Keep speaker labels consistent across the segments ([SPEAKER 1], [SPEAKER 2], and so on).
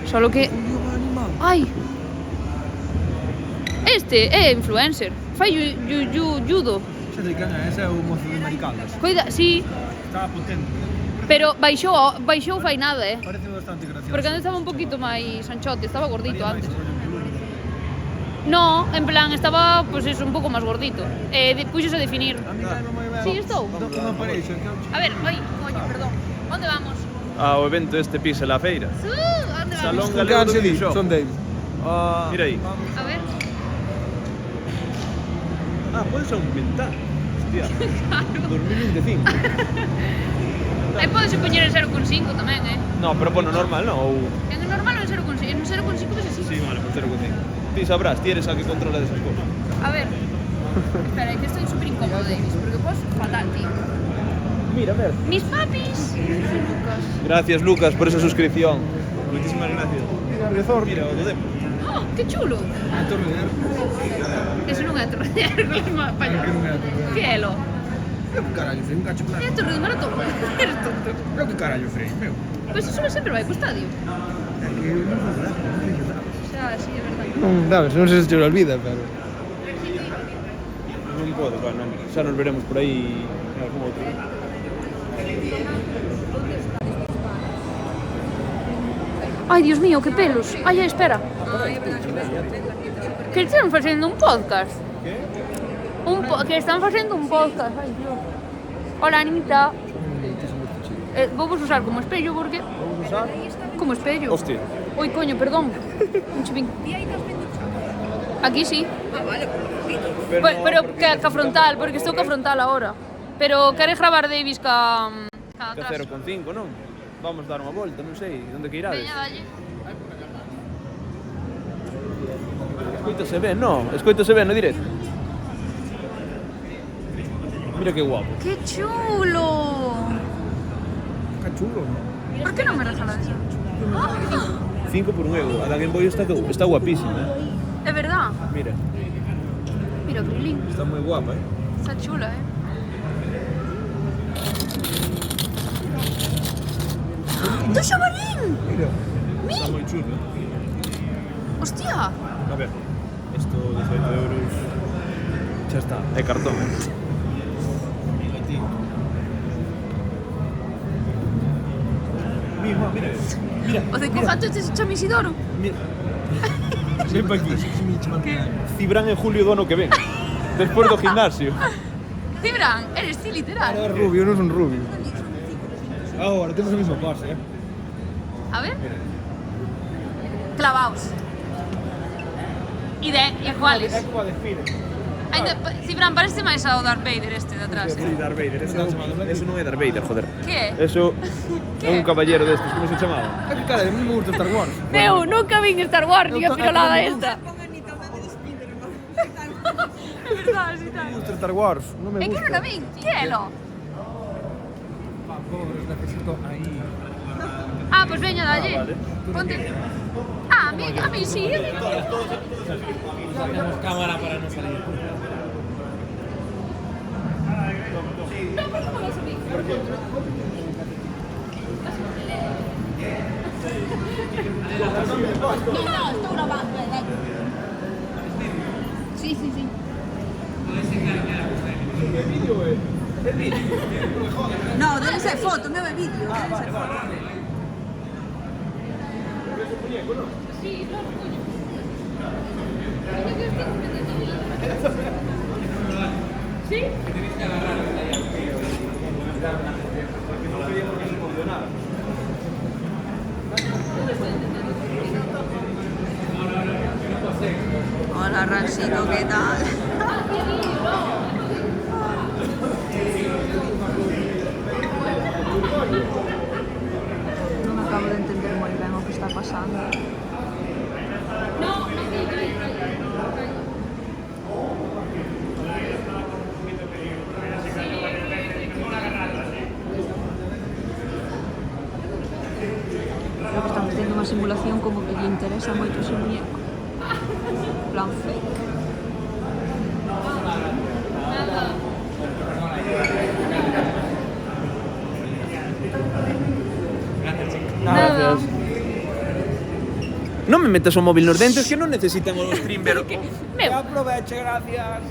[SPEAKER 1] Solo que... Ai! Este é influencer. Fai judo.
[SPEAKER 2] Xa sei quen é, ese é o mozo de Maricadas.
[SPEAKER 1] Coida, sí.
[SPEAKER 2] Estaba potente.
[SPEAKER 1] Pero baixou fai nada,
[SPEAKER 2] Parece bastante gracioso.
[SPEAKER 1] Porque antes estaba un poquito máis anchote, estaba gordito antes. No, en plan, estaba, pues eso, un pouco máis gordito. Puxose a definir.
[SPEAKER 2] A mí caime moi ben.
[SPEAKER 1] Sí, estou.
[SPEAKER 2] Non apareixo, que
[SPEAKER 1] A ver, oi, coño, perdón. Onde vamos?
[SPEAKER 3] Ao evento este Pixel a feira.
[SPEAKER 1] Onde
[SPEAKER 3] Salón
[SPEAKER 1] vamos?
[SPEAKER 3] Galego do Videoshop.
[SPEAKER 2] Son David.
[SPEAKER 3] Mira aí.
[SPEAKER 1] A ver.
[SPEAKER 3] Podes aumentar. Hostia. 2025.
[SPEAKER 1] Aí podes poñer en 0,5 tamén,
[SPEAKER 3] No, pero pono normal, non? Ou...
[SPEAKER 1] En normal ou en 0,5? En 0,5 ves así.
[SPEAKER 3] Sí, vale, por 0,5. Ti sabrás, ti eres a que controla desas cosas.
[SPEAKER 1] A ver. Espera, que estoy súper incómodo, Davis, porque pues fatal, tío.
[SPEAKER 3] Mira, ver.
[SPEAKER 1] Mis papis. Lucas.
[SPEAKER 3] Gracias, Lucas, por esa suscripción. Muchísimas gracias. Mira, o do Demo.
[SPEAKER 1] Oh, que chulo.
[SPEAKER 2] A Torre de Hércules.
[SPEAKER 1] Eso non é Torre de Hércules, que é lo?
[SPEAKER 2] Eu que carallo, Frei, un cacho claro.
[SPEAKER 1] É Torre de Maratón. Eres tonto.
[SPEAKER 2] Eu que carallo, Frei, meu.
[SPEAKER 1] Pois eso sempre vai pro estadio.
[SPEAKER 2] É que non faz nada, non faz nada.
[SPEAKER 1] Xa, sí, é verdade.
[SPEAKER 2] Non sei se te lo olvida, pero...
[SPEAKER 3] Non podo, bueno, xa nos veremos por aí en algún outro.
[SPEAKER 1] Ai, Dios mío, que pelos. Ai, espera. Que están facendo un podcast. Que están facendo un podcast. Ai, Dios. Hola, Anita. Vou usar como espello porque...
[SPEAKER 2] Vamos usar?
[SPEAKER 1] Como espello.
[SPEAKER 3] Hostia.
[SPEAKER 1] Oi, coño, perdón. Un chipín. Aquí sí. Pero que frontal, porque estou ca frontal agora. Pero queres gravar Davis ca
[SPEAKER 3] Que
[SPEAKER 1] atrás.
[SPEAKER 3] 0,5, non? Vamos dar unha volta, non sei, onde que irades?
[SPEAKER 1] Veña, dalle.
[SPEAKER 3] Escoítase ben, non? Escoítase ben no directo. Mira que guapo.
[SPEAKER 1] Que chulo.
[SPEAKER 2] Que chulo, non?
[SPEAKER 1] Por que non me regalas?
[SPEAKER 3] 5 por un euro. A da Game Boy está guapísima,
[SPEAKER 1] É verdad.
[SPEAKER 3] Mira,
[SPEAKER 1] Mira, Krilin.
[SPEAKER 3] está moi guapa,
[SPEAKER 1] Está chula, ¡Do xabarín!
[SPEAKER 2] Mira.
[SPEAKER 3] Está moi chulo.
[SPEAKER 1] Hostia.
[SPEAKER 3] A ver, isto 18 euros. Xa está, é cartón. Mira, tío. Mira.
[SPEAKER 1] O de que gato este se chama Isidoro.
[SPEAKER 3] Mira. Sempre aquí.
[SPEAKER 1] Que?
[SPEAKER 3] Cibran en julio do ano que ven. Despois do gimnasio.
[SPEAKER 1] Cibran, eres ti literal.
[SPEAKER 2] Era rubio, non son rubio. Agora, temos a mesma pase,
[SPEAKER 1] A ver. Clavaos. Iguales.
[SPEAKER 3] É como a de Fire.
[SPEAKER 1] Cibran, parece máis ao Darth Vader este de atrás.
[SPEAKER 3] Sí, Darth Vader. Eso non é Darth Vader, joder.
[SPEAKER 1] Que?
[SPEAKER 3] Eso
[SPEAKER 1] Que?
[SPEAKER 3] é un caballero destes, como se chamaba?
[SPEAKER 2] É que cara, a mí me gusta Star Wars.
[SPEAKER 1] Meu, nunca vin Star Wars, ni a pirolada esta. É verdade, sí,
[SPEAKER 2] Me
[SPEAKER 1] tal.
[SPEAKER 2] gusta Star Wars, non me
[SPEAKER 1] É que
[SPEAKER 2] gusta.
[SPEAKER 1] non a vin, que é lo?
[SPEAKER 2] Pobres, necesito aí.
[SPEAKER 1] Ah, pues veña, dalle.
[SPEAKER 3] vale.
[SPEAKER 1] Ponte. Ah, a mí sí.
[SPEAKER 2] Tenemos cámara para no salir.
[SPEAKER 1] No, estou grabando, dai. Sí.
[SPEAKER 4] No, debe ser foto, meu é vídeo. Debe ser foto.
[SPEAKER 1] Sí, los puños. ¿Sí?
[SPEAKER 4] Hola, Rancito, ¿qué tal? Non acabo de entender moi ben o que está pasando. Creo que están facendo unha simulación como que lle interesa moito ese muñeco. Plan fake.
[SPEAKER 1] Nada.
[SPEAKER 3] Non me metas o móvil nos dentes que non necesitan o streamer.
[SPEAKER 1] Meu,
[SPEAKER 3] Aproveche, gracias.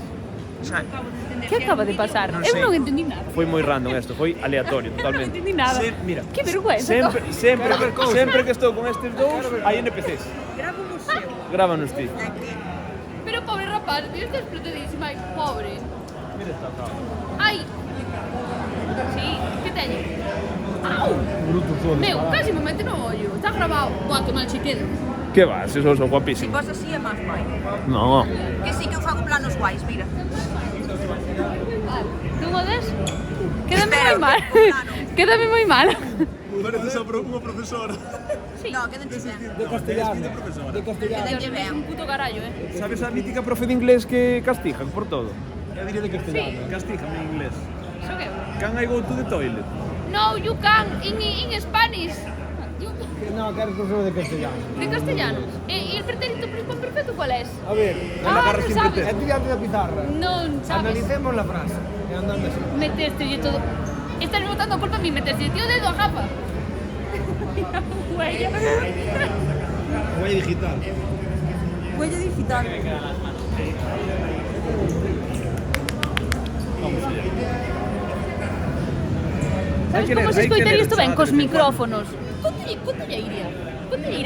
[SPEAKER 1] que acaba de pasar?
[SPEAKER 3] Non
[SPEAKER 1] Eu
[SPEAKER 3] sei.
[SPEAKER 1] non entendí nada.
[SPEAKER 3] Foi moi random isto, foi aleatorio
[SPEAKER 1] Non
[SPEAKER 3] totalmente.
[SPEAKER 1] entendí nada.
[SPEAKER 3] Mira,
[SPEAKER 1] Que vergüenza.
[SPEAKER 3] sempre que estou con estes dous, hai NPCs.
[SPEAKER 4] Gravo un museo.
[SPEAKER 3] Grábanos ti.
[SPEAKER 1] Pero pobre rapaz, tío, está explotadísima. Ai, pobre.
[SPEAKER 3] Mira esta cara.
[SPEAKER 1] Ai. Sí, que teño? Au.
[SPEAKER 2] Bruto todo.
[SPEAKER 1] Meu, casi me mete no ollo. Está grabado. Buah, que mal che quedo.
[SPEAKER 3] Que vas, eso son
[SPEAKER 4] Si
[SPEAKER 3] guapísimo.
[SPEAKER 4] vos así é máis guai.
[SPEAKER 3] No.
[SPEAKER 4] Que sí que eu fago planos guais, mira.
[SPEAKER 1] Tú modes? Quédame
[SPEAKER 4] Espera,
[SPEAKER 1] moi mal.
[SPEAKER 4] claro.
[SPEAKER 1] Quédame moi mal.
[SPEAKER 3] Pareces unha profesora.
[SPEAKER 1] Sí.
[SPEAKER 4] No, quédenche ben.
[SPEAKER 2] De castellano. De castellano.
[SPEAKER 4] Quédenche
[SPEAKER 1] Es
[SPEAKER 4] ben.
[SPEAKER 1] un puto carallo,
[SPEAKER 3] Sabes a mítica profe de inglés que castigan por todo?
[SPEAKER 2] Eu diría de castellano.
[SPEAKER 3] Castigan en inglés.
[SPEAKER 1] So que?
[SPEAKER 3] Can I go to the toilet?
[SPEAKER 1] No, you can in Spanish. You can.
[SPEAKER 2] No, que eres profesor de castellano.
[SPEAKER 1] De castellano. ¿Y el pretérito perfecto cuál es?
[SPEAKER 2] A ver,
[SPEAKER 1] Ah, no sabes.
[SPEAKER 2] estudiante da pizarra.
[SPEAKER 1] No sabes.
[SPEAKER 2] Analicemos la frase. E andando así.
[SPEAKER 1] Meteste y todo. Estás botando culpa a mí, meteste tío dedo a japa. Huella.
[SPEAKER 2] Huella digital.
[SPEAKER 4] Huella digital.
[SPEAKER 1] Sabes como se escoitaría isto ben? Cos micrófonos. Conta ya iría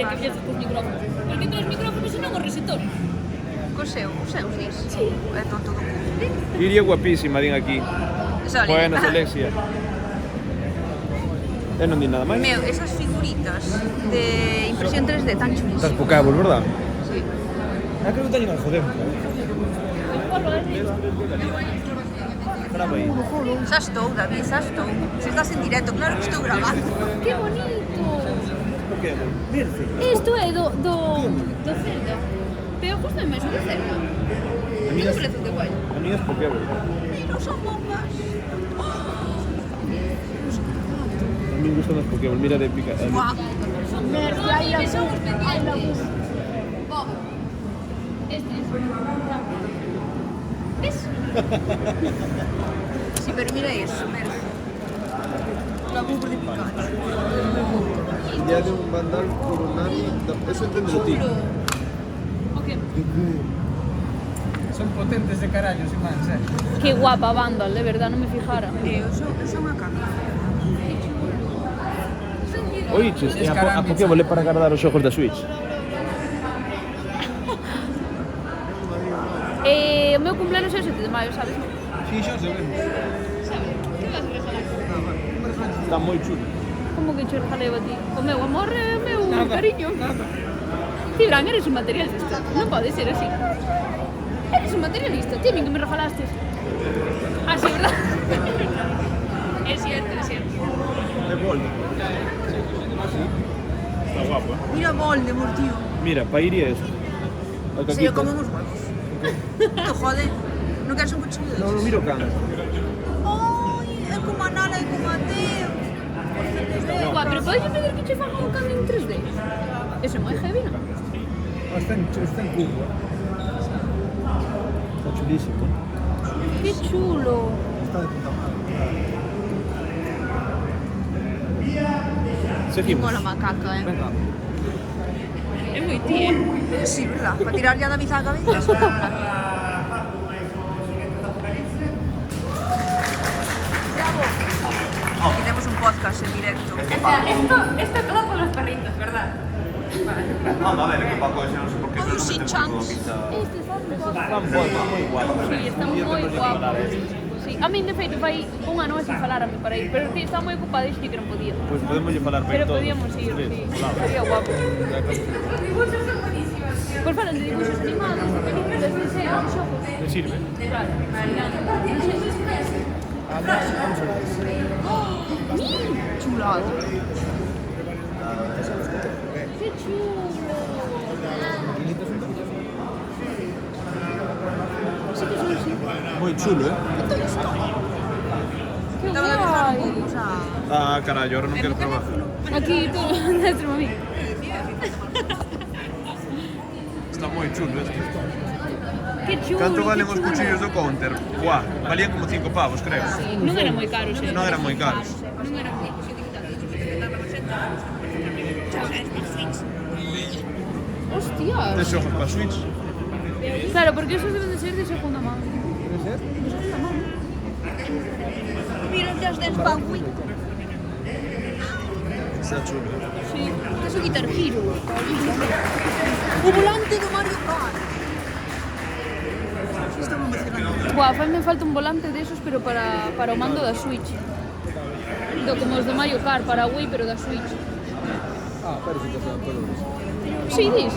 [SPEAKER 1] que fixes cos micrófonos. Porque todos os micrófonos senón os receptores.
[SPEAKER 4] Co os seus, dis?
[SPEAKER 1] Sí.
[SPEAKER 4] É tonto do cu.
[SPEAKER 3] Iría guapísima, din aquí.
[SPEAKER 4] Sole.
[SPEAKER 3] Buenas, Alexia. Eu non di nada máis.
[SPEAKER 4] Meu, esas figuritas de impresión 3D tan
[SPEAKER 2] Estás
[SPEAKER 4] chulísimas.
[SPEAKER 2] pocabos, verdad?
[SPEAKER 4] Sí.
[SPEAKER 2] É que non teñen algo dentro.
[SPEAKER 3] Graba aí.
[SPEAKER 4] Xa estou, David, xa estou. Se estás en directo, claro que estou grabando.
[SPEAKER 1] Que bonito.
[SPEAKER 3] Pokémon. Mirce.
[SPEAKER 1] Isto é do Zelda. Pero justo é máis do Zelda. A mí me parece de guai.
[SPEAKER 3] A mí es Pokémon.
[SPEAKER 4] Mira os bombas.
[SPEAKER 3] A mí me gustan los Pokémon. Mira de pica.
[SPEAKER 4] Guau.
[SPEAKER 1] Que son os pendientes. Bob. Este es. ¿Ves?
[SPEAKER 4] Sí, pero mira eso, mira. La bubre de Pikachu.
[SPEAKER 2] Ya de un bandal coronari. Eso entiendo ti.
[SPEAKER 1] Chulo. Ok.
[SPEAKER 2] Son potentes de carallo, sin más,
[SPEAKER 1] Qué guapa Vandal, de verdad, no me fijara.
[SPEAKER 4] Eso é unha cama.
[SPEAKER 3] Oiches, a Pokémon le para guardar os ojos da Switch.
[SPEAKER 1] O meu cumpleaños é o 7 de maio, sabes?
[SPEAKER 2] Sí, xa sabemos.
[SPEAKER 1] Sabes? Que vas a regalar?
[SPEAKER 3] Está moi chulo.
[SPEAKER 1] Como que che regaleo a ti? O meu amor é o meu cariño. Cibran, eres un materialista. Non pode ser así. Eres un materialista. Ti a min que me regalaste. Ah, sí, verdad? É cierto, é cierto.
[SPEAKER 3] De Bold. Está guapo, eh.
[SPEAKER 4] Mira Voldemort, tío.
[SPEAKER 3] Mira, pa iría esto. A
[SPEAKER 4] Se yo
[SPEAKER 3] caquita.
[SPEAKER 4] como unos huevos. Te jode. Non queres un cuchillo de
[SPEAKER 3] No, no miro can.
[SPEAKER 4] Ai, é como a Nala e como a Teo.
[SPEAKER 1] Guau, pero podes pedir que che faga un cambio en 3D? Eso é moi heavy, non?
[SPEAKER 2] Está en curva.
[SPEAKER 3] Está chulísimo.
[SPEAKER 1] Que chulo.
[SPEAKER 2] Está de puta madre.
[SPEAKER 3] Seguimos.
[SPEAKER 4] Mola macaca,
[SPEAKER 2] Venga.
[SPEAKER 1] É moi ti,
[SPEAKER 4] Sí, verdad. Para tirarle a David a la cabeza. Aquí tenemos un podcast en directo.
[SPEAKER 1] Esto todo con los perritos, ¿verdad?
[SPEAKER 3] A ver, que Paco ese non sei por qué.
[SPEAKER 4] Con sin chans.
[SPEAKER 1] Este
[SPEAKER 3] Está moi guapo.
[SPEAKER 1] Sí, está moi guapo. Sí, a mí de feito fai un ano sin falarme para ir, pero sí, estaba moi ocupada e dixi que non podía.
[SPEAKER 3] Pois podemos lle falar para
[SPEAKER 1] Pero
[SPEAKER 3] todos.
[SPEAKER 1] podíamos ir,
[SPEAKER 3] Tres,
[SPEAKER 1] sí.
[SPEAKER 3] claro.
[SPEAKER 1] Sería guapo. Pois falan de dibujos animados, de películas, de series, de xogos.
[SPEAKER 3] Me sirve.
[SPEAKER 1] Claro.
[SPEAKER 4] Chulado.
[SPEAKER 1] Que chulo. Sí que son así.
[SPEAKER 3] Moi chulo, eh.
[SPEAKER 1] Que
[SPEAKER 4] Te voy a dejar un
[SPEAKER 1] guai.
[SPEAKER 4] poco, o sea...
[SPEAKER 3] Ah, carallo, ahora non quero probar.
[SPEAKER 1] Aquí todo nuestro mami.
[SPEAKER 3] Está moi chulo este.
[SPEAKER 1] Que chulo.
[SPEAKER 3] Canto valen
[SPEAKER 1] que
[SPEAKER 3] os
[SPEAKER 1] chulo.
[SPEAKER 3] cuchillos do counter? Buah, valían como 5 pavos, creo.
[SPEAKER 1] Non eran moi caros, eh.
[SPEAKER 3] Non eran moi caros.
[SPEAKER 1] Non eran moi caros. Hostias.
[SPEAKER 3] Tes xogos para Switch?
[SPEAKER 1] Claro, porque esos deben de ser de segunda mano.
[SPEAKER 2] Debe ser?
[SPEAKER 1] De segunda mano.
[SPEAKER 4] Mira os del Spagui.
[SPEAKER 2] Está chulo.
[SPEAKER 1] Sí, es un Guitar Hero.
[SPEAKER 4] O volante do Mario Kart.
[SPEAKER 1] Buah, me falta un volante de esos, pero para o mando da Switch. Como os de Mario Kart, para Wii, pero da Switch.
[SPEAKER 2] Ah, parece que está todo eso.
[SPEAKER 1] Sí, dis.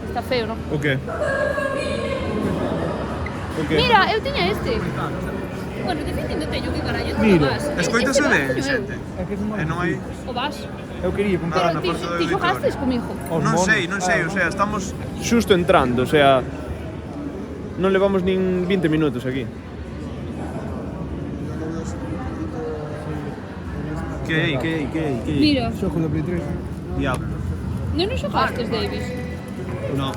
[SPEAKER 1] Está feo, non?
[SPEAKER 3] O que? O que?
[SPEAKER 1] Mira, eu tiña este. Bueno, definindo teño, que carallo, tú
[SPEAKER 3] Mira,
[SPEAKER 1] o vas.
[SPEAKER 3] escoítase
[SPEAKER 1] Este
[SPEAKER 3] ben,
[SPEAKER 1] vas, teño eu.
[SPEAKER 3] xente. E non hai...
[SPEAKER 1] O vas.
[SPEAKER 3] Eu quería comprar
[SPEAKER 1] Pero
[SPEAKER 3] na porta do
[SPEAKER 1] ti xogastes
[SPEAKER 3] auditorio.
[SPEAKER 1] comigo.
[SPEAKER 3] Non sei, o sea, estamos xusto entrando, o sea, non levamos nin 20 minutos aquí. Que hai?
[SPEAKER 1] Mira,
[SPEAKER 2] Xogo da Play 3.
[SPEAKER 3] Diablo.
[SPEAKER 1] non xogastes, Davis.
[SPEAKER 3] No.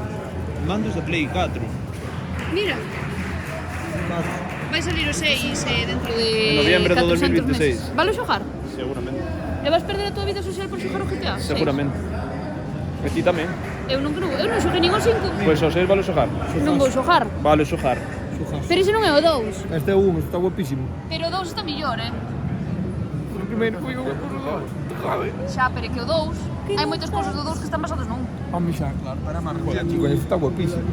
[SPEAKER 3] Mandos da Play 4.
[SPEAKER 1] Mira. Vai salir o 6 dentro de
[SPEAKER 3] En noviembre do
[SPEAKER 1] 400
[SPEAKER 3] 2026.
[SPEAKER 1] meses. Valo xogar?
[SPEAKER 3] Seguramente.
[SPEAKER 1] E vas perder a tua vida social por xogar o GTA?
[SPEAKER 3] Seguramente. E ti tamén.
[SPEAKER 1] Eu non xoguei nin o 5.
[SPEAKER 3] Pois o 6 vale xogar.
[SPEAKER 1] Non vou xogar.
[SPEAKER 3] Vale xogar.
[SPEAKER 1] Pero ese non é o 2.
[SPEAKER 2] Este é o 1, está guapísimo.
[SPEAKER 1] Pero o 2 está mellor,
[SPEAKER 2] O primeiro foi o 2.
[SPEAKER 1] Xa, pero é que o 2 hai moitas cousas do 2 que están basadas non.
[SPEAKER 2] A mí xa, claro, para máis joder. Chico, este está guapísimo.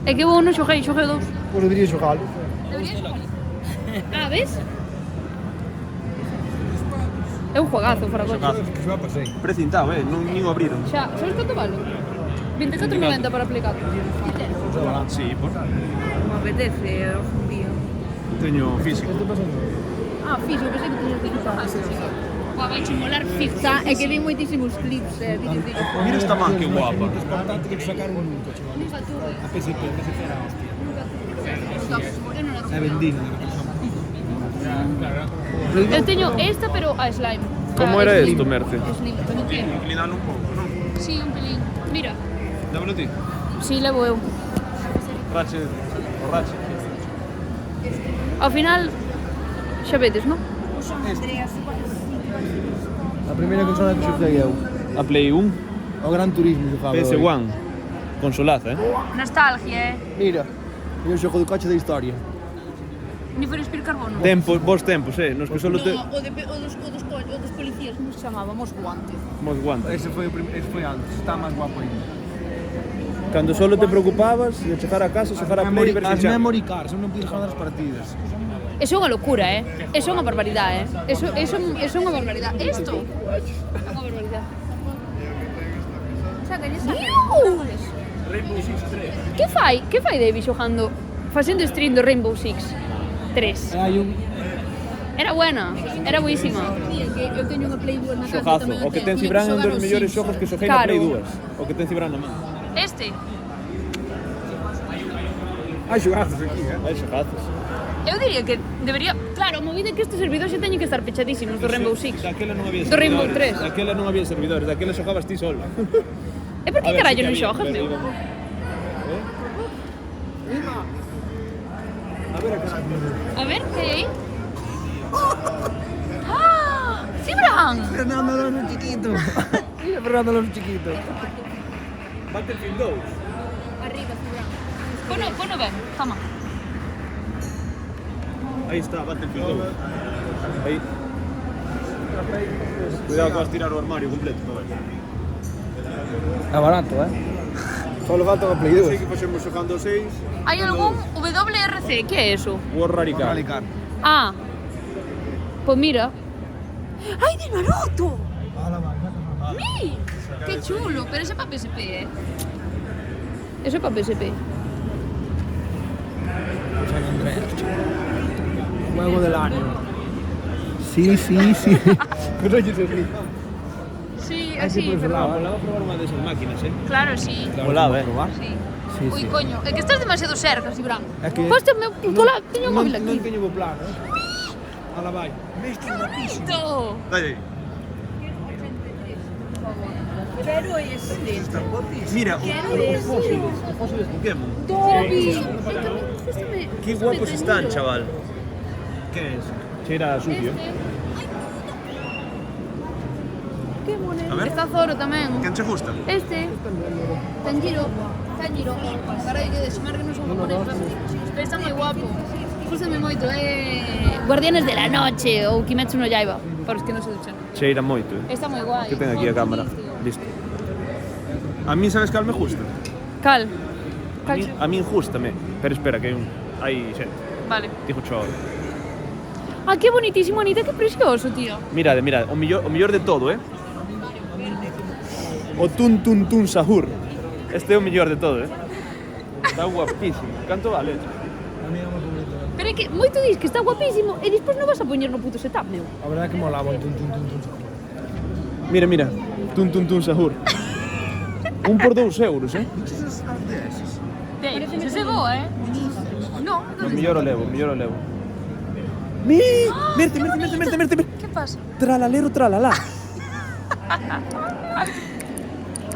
[SPEAKER 1] É que eu non xoguei o 2.
[SPEAKER 2] Pois debería xogalo.
[SPEAKER 1] Deberías xogar. Ah, ves? É un juegazo, fora coche.
[SPEAKER 2] Que xa pasei.
[SPEAKER 3] Precintado, non nin o abriron.
[SPEAKER 1] Xa, sabes quanto vale? 24,90 para Play 4.
[SPEAKER 3] Sí, por.
[SPEAKER 4] Me apetece algún día.
[SPEAKER 3] Teño físico.
[SPEAKER 1] Ah, fixo, pensei que tiñas digital. Guau, vai molar fixa.
[SPEAKER 4] É que vi moitísimos clips, vídeos de
[SPEAKER 3] Mira esta man que guapa.
[SPEAKER 2] Importante que sacaron nunca, chaval.
[SPEAKER 1] Nunca tuve.
[SPEAKER 2] A PSP era hostia.
[SPEAKER 1] Eu non a tuve.
[SPEAKER 2] É vendido.
[SPEAKER 1] Eu teño esta, pero a slime.
[SPEAKER 3] Como
[SPEAKER 1] A
[SPEAKER 3] era
[SPEAKER 1] slim.
[SPEAKER 3] esto, Merce?
[SPEAKER 1] Slim, como que?
[SPEAKER 3] Inclinalo un pouco, non?
[SPEAKER 1] Sí, un pelín. Mira.
[SPEAKER 3] Dámelo ti.
[SPEAKER 1] Sí, levo eu.
[SPEAKER 3] Rache, o rache.
[SPEAKER 1] Ao final, xa vedes, non?
[SPEAKER 2] A primeira consola que xoguei eu.
[SPEAKER 3] A Play 1,
[SPEAKER 2] O Gran Turismo xogaba.
[SPEAKER 3] PS1. Consolaza,
[SPEAKER 1] Nostalgia,
[SPEAKER 2] Mira, é o xogo do coche da historia.
[SPEAKER 1] Ni for Speed Carbono.
[SPEAKER 3] Tempos, vos tempos, nos que solo te...
[SPEAKER 1] No, o dos policías, como se chamábamos guantes.
[SPEAKER 3] Mos guantes.
[SPEAKER 2] Ese foi antes, está máis guapo ainda.
[SPEAKER 3] Cando solo te preocupabas de chegar a casa, xogar a Play e ver
[SPEAKER 2] As
[SPEAKER 3] que xa...
[SPEAKER 2] memory cards, eu non podes jogar as partidas.
[SPEAKER 1] Eso é unha locura, Eso é unha barbaridade, Eso é unha barbaridade. Isto é unha barbaridade.
[SPEAKER 3] Rainbow Six 3.
[SPEAKER 1] Que fai David xogando, facendo stream do Rainbow Six 3?
[SPEAKER 2] Hai un...
[SPEAKER 1] Era buena, era buísima. Eu teño unha Play 2 na casa.
[SPEAKER 3] Xogazo. O que ten Cibran é un dos mellores xogos que xoguei na Play 2. O que ten Cibran na man.
[SPEAKER 1] Este,
[SPEAKER 2] Hai xogazos aquí,
[SPEAKER 3] Hai xogazos.
[SPEAKER 1] eu diría que debería... Claro, a movida é que estes servidores xa teñen que estar pechadísimos do Rainbow Six.
[SPEAKER 3] Daquela non había
[SPEAKER 1] Do Rainbow
[SPEAKER 3] servidores.
[SPEAKER 1] 3.
[SPEAKER 3] Daquela non había servidores, daquela xogabas ti solo.
[SPEAKER 1] E por que carallo non xogas, meu? A ver, que hai aí? ¡Ah! ¡Cibran!
[SPEAKER 2] Fernando Alonso chiquito. Mira Fernando Alonso chiquito.
[SPEAKER 3] Battlefield 2.
[SPEAKER 1] Arriba, Cibran. Pono ben, toma.
[SPEAKER 3] Aí está, Battlefield 2. Aí. Cuidado que vas tirar o armario completo, no ves?
[SPEAKER 2] É barato, Solo falta o Play 2.
[SPEAKER 3] Sei que facemos xogando 6.
[SPEAKER 1] Hai algún WRC, que é eso?
[SPEAKER 3] War Radical.
[SPEAKER 2] Radical.
[SPEAKER 1] Ah, pues mira. ¡Ay, de Naruto! ¡Mi! ¡Qué chulo! Pero ese es para PSP, Eso es para PSP.
[SPEAKER 2] San Andreas. Juego del año. Sí. ¿Qué rollo es así?
[SPEAKER 1] Sí, así, pero...
[SPEAKER 3] Volaba a probar unha desas máquinas,
[SPEAKER 1] Claro, sí.
[SPEAKER 3] Volaba,
[SPEAKER 1] Sí.
[SPEAKER 2] Sí,
[SPEAKER 1] Uy,
[SPEAKER 2] sí.
[SPEAKER 1] coño, é que estás demasiado cerca, Cibran.
[SPEAKER 2] É que-
[SPEAKER 1] Pues meu puto lado, teño un móvil
[SPEAKER 2] Non
[SPEAKER 1] aquí.
[SPEAKER 2] teño bo plano, Ala vai.
[SPEAKER 1] ¡Qué bonito!
[SPEAKER 3] Dai aí.
[SPEAKER 4] Quero este.
[SPEAKER 3] Mira,
[SPEAKER 4] Quero
[SPEAKER 3] os fósiles Pokémon.
[SPEAKER 1] Dobby!
[SPEAKER 3] Qué guapos están, chaval. ¿Qué es? Cheira sucio.
[SPEAKER 1] Qué bonito.
[SPEAKER 3] A ver.
[SPEAKER 1] Está Zoro tamén.
[SPEAKER 3] Quen che gusta?
[SPEAKER 1] Este. Tanjiro. Carai, que desmar que non son japoneses. Pero está moi guapo. Gústame moito, Guardianes de la Noche ou Kimetsu no Yaiba, para os que non se duchan.
[SPEAKER 3] Cheira moito,
[SPEAKER 1] Está moi guai.
[SPEAKER 3] Que ten aquí a cámara. Listo. A mí sabes cal me gusta?
[SPEAKER 1] Cal?
[SPEAKER 3] A mí gústame. Pero espera, que hai xente.
[SPEAKER 1] Vale.
[SPEAKER 3] Dijo chao.
[SPEAKER 1] Ah, que bonitísimo, Anita, que precioso, tío.
[SPEAKER 3] Mirade, o millor de todo, O Tun Tun Tun Sahur. Este é o millor de todo, Está guapísimo. Canto vale?
[SPEAKER 1] Pero é que moito dis que está guapísimo e despois non vas a poñer no puto setup, meu.
[SPEAKER 2] A verdade que molaba un tun.
[SPEAKER 3] Mira. Tun Tun Tun Sahur. Un por 2 euros,
[SPEAKER 1] Se boa, No,
[SPEAKER 3] O millor o levo. Mírate.
[SPEAKER 1] Que pasa?
[SPEAKER 3] Tralalero, tralala.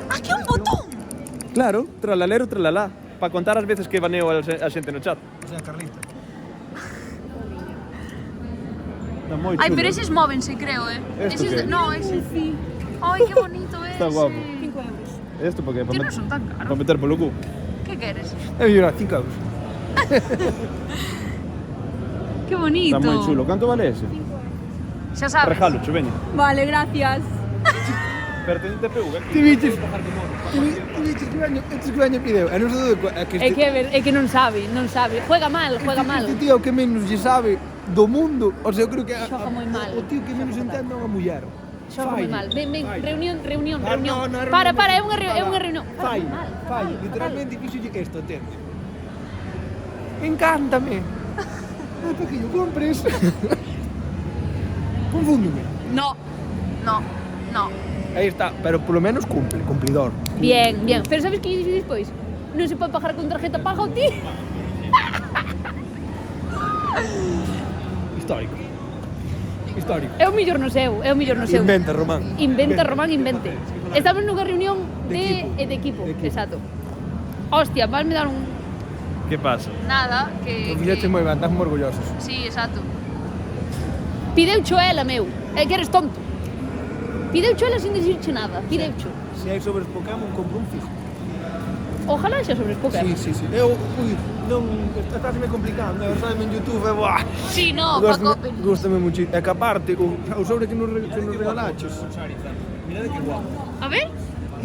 [SPEAKER 1] Aquí un botón.
[SPEAKER 3] Claro, tralalero, tralala. Para contar as veces que baneo a xente no chat.
[SPEAKER 2] O sea, Carlita.
[SPEAKER 3] Está moi chulo.
[SPEAKER 1] Ay, pero eses móvense, creo,
[SPEAKER 3] ¿Esto qué?
[SPEAKER 1] No, ese. Ay, qué bonito ese.
[SPEAKER 3] Está guapo.
[SPEAKER 1] 5 euros.
[SPEAKER 3] Esto para
[SPEAKER 1] Que non son tan
[SPEAKER 3] Para
[SPEAKER 1] caros.
[SPEAKER 3] meter polo cu.
[SPEAKER 1] Que queres?
[SPEAKER 2] É mellor 5 euros.
[SPEAKER 1] Que bonito.
[SPEAKER 3] Está moi chulo. Canto vale ese?
[SPEAKER 1] Xa sabes.
[SPEAKER 3] Regalo, veña.
[SPEAKER 1] Vale, gracias.
[SPEAKER 3] Pero ten TPV.
[SPEAKER 2] Ti viches que veño pideu. E non sei
[SPEAKER 1] É que non sabe. Juega mal.
[SPEAKER 2] Este tío que menos lle sabe do mundo. O sea, eu creo que
[SPEAKER 1] Xoga moi mal.
[SPEAKER 2] o tío que menos entende é unha muller.
[SPEAKER 1] Xoga moi mal. Ven, reunión.
[SPEAKER 2] No,
[SPEAKER 1] Para, é unha reunión.
[SPEAKER 2] Fai, literalmente fixolle isto, entende? Encántame. Para que yo compres. Confúndome.
[SPEAKER 1] No.
[SPEAKER 2] Aí está, pero polo menos cumplidor.
[SPEAKER 1] Bien. Pero sabes que dices despois? Non se pode pagar con tarjeta, paga o ti.
[SPEAKER 2] Histórico.
[SPEAKER 1] É o millor no seu.
[SPEAKER 2] Inventa, Román.
[SPEAKER 1] Invente. Estamos nunha reunión de equipo. Exacto. Hostia, vasme dar un...
[SPEAKER 3] Que pasa?
[SPEAKER 1] Nada, que...
[SPEAKER 2] Os fixaste moi ben, estás moi orgullosos.
[SPEAKER 1] Sí, exacto. Pideucho ela, meu. É que eres tonto. Pideucho ela sin dicirche nada. Pideucho.
[SPEAKER 2] Se hai sobres Pokémon, compro un fijo.
[SPEAKER 1] Ojalá xa sobre Pokémon.
[SPEAKER 2] Sí. Non, estásme complicando, sabes, en YouTube, buah.
[SPEAKER 1] Sí, no, pa Copen.
[SPEAKER 2] Gústame moito. E que aparte, o sobre que nos regalaches. Mira de que guapo.
[SPEAKER 1] A ver.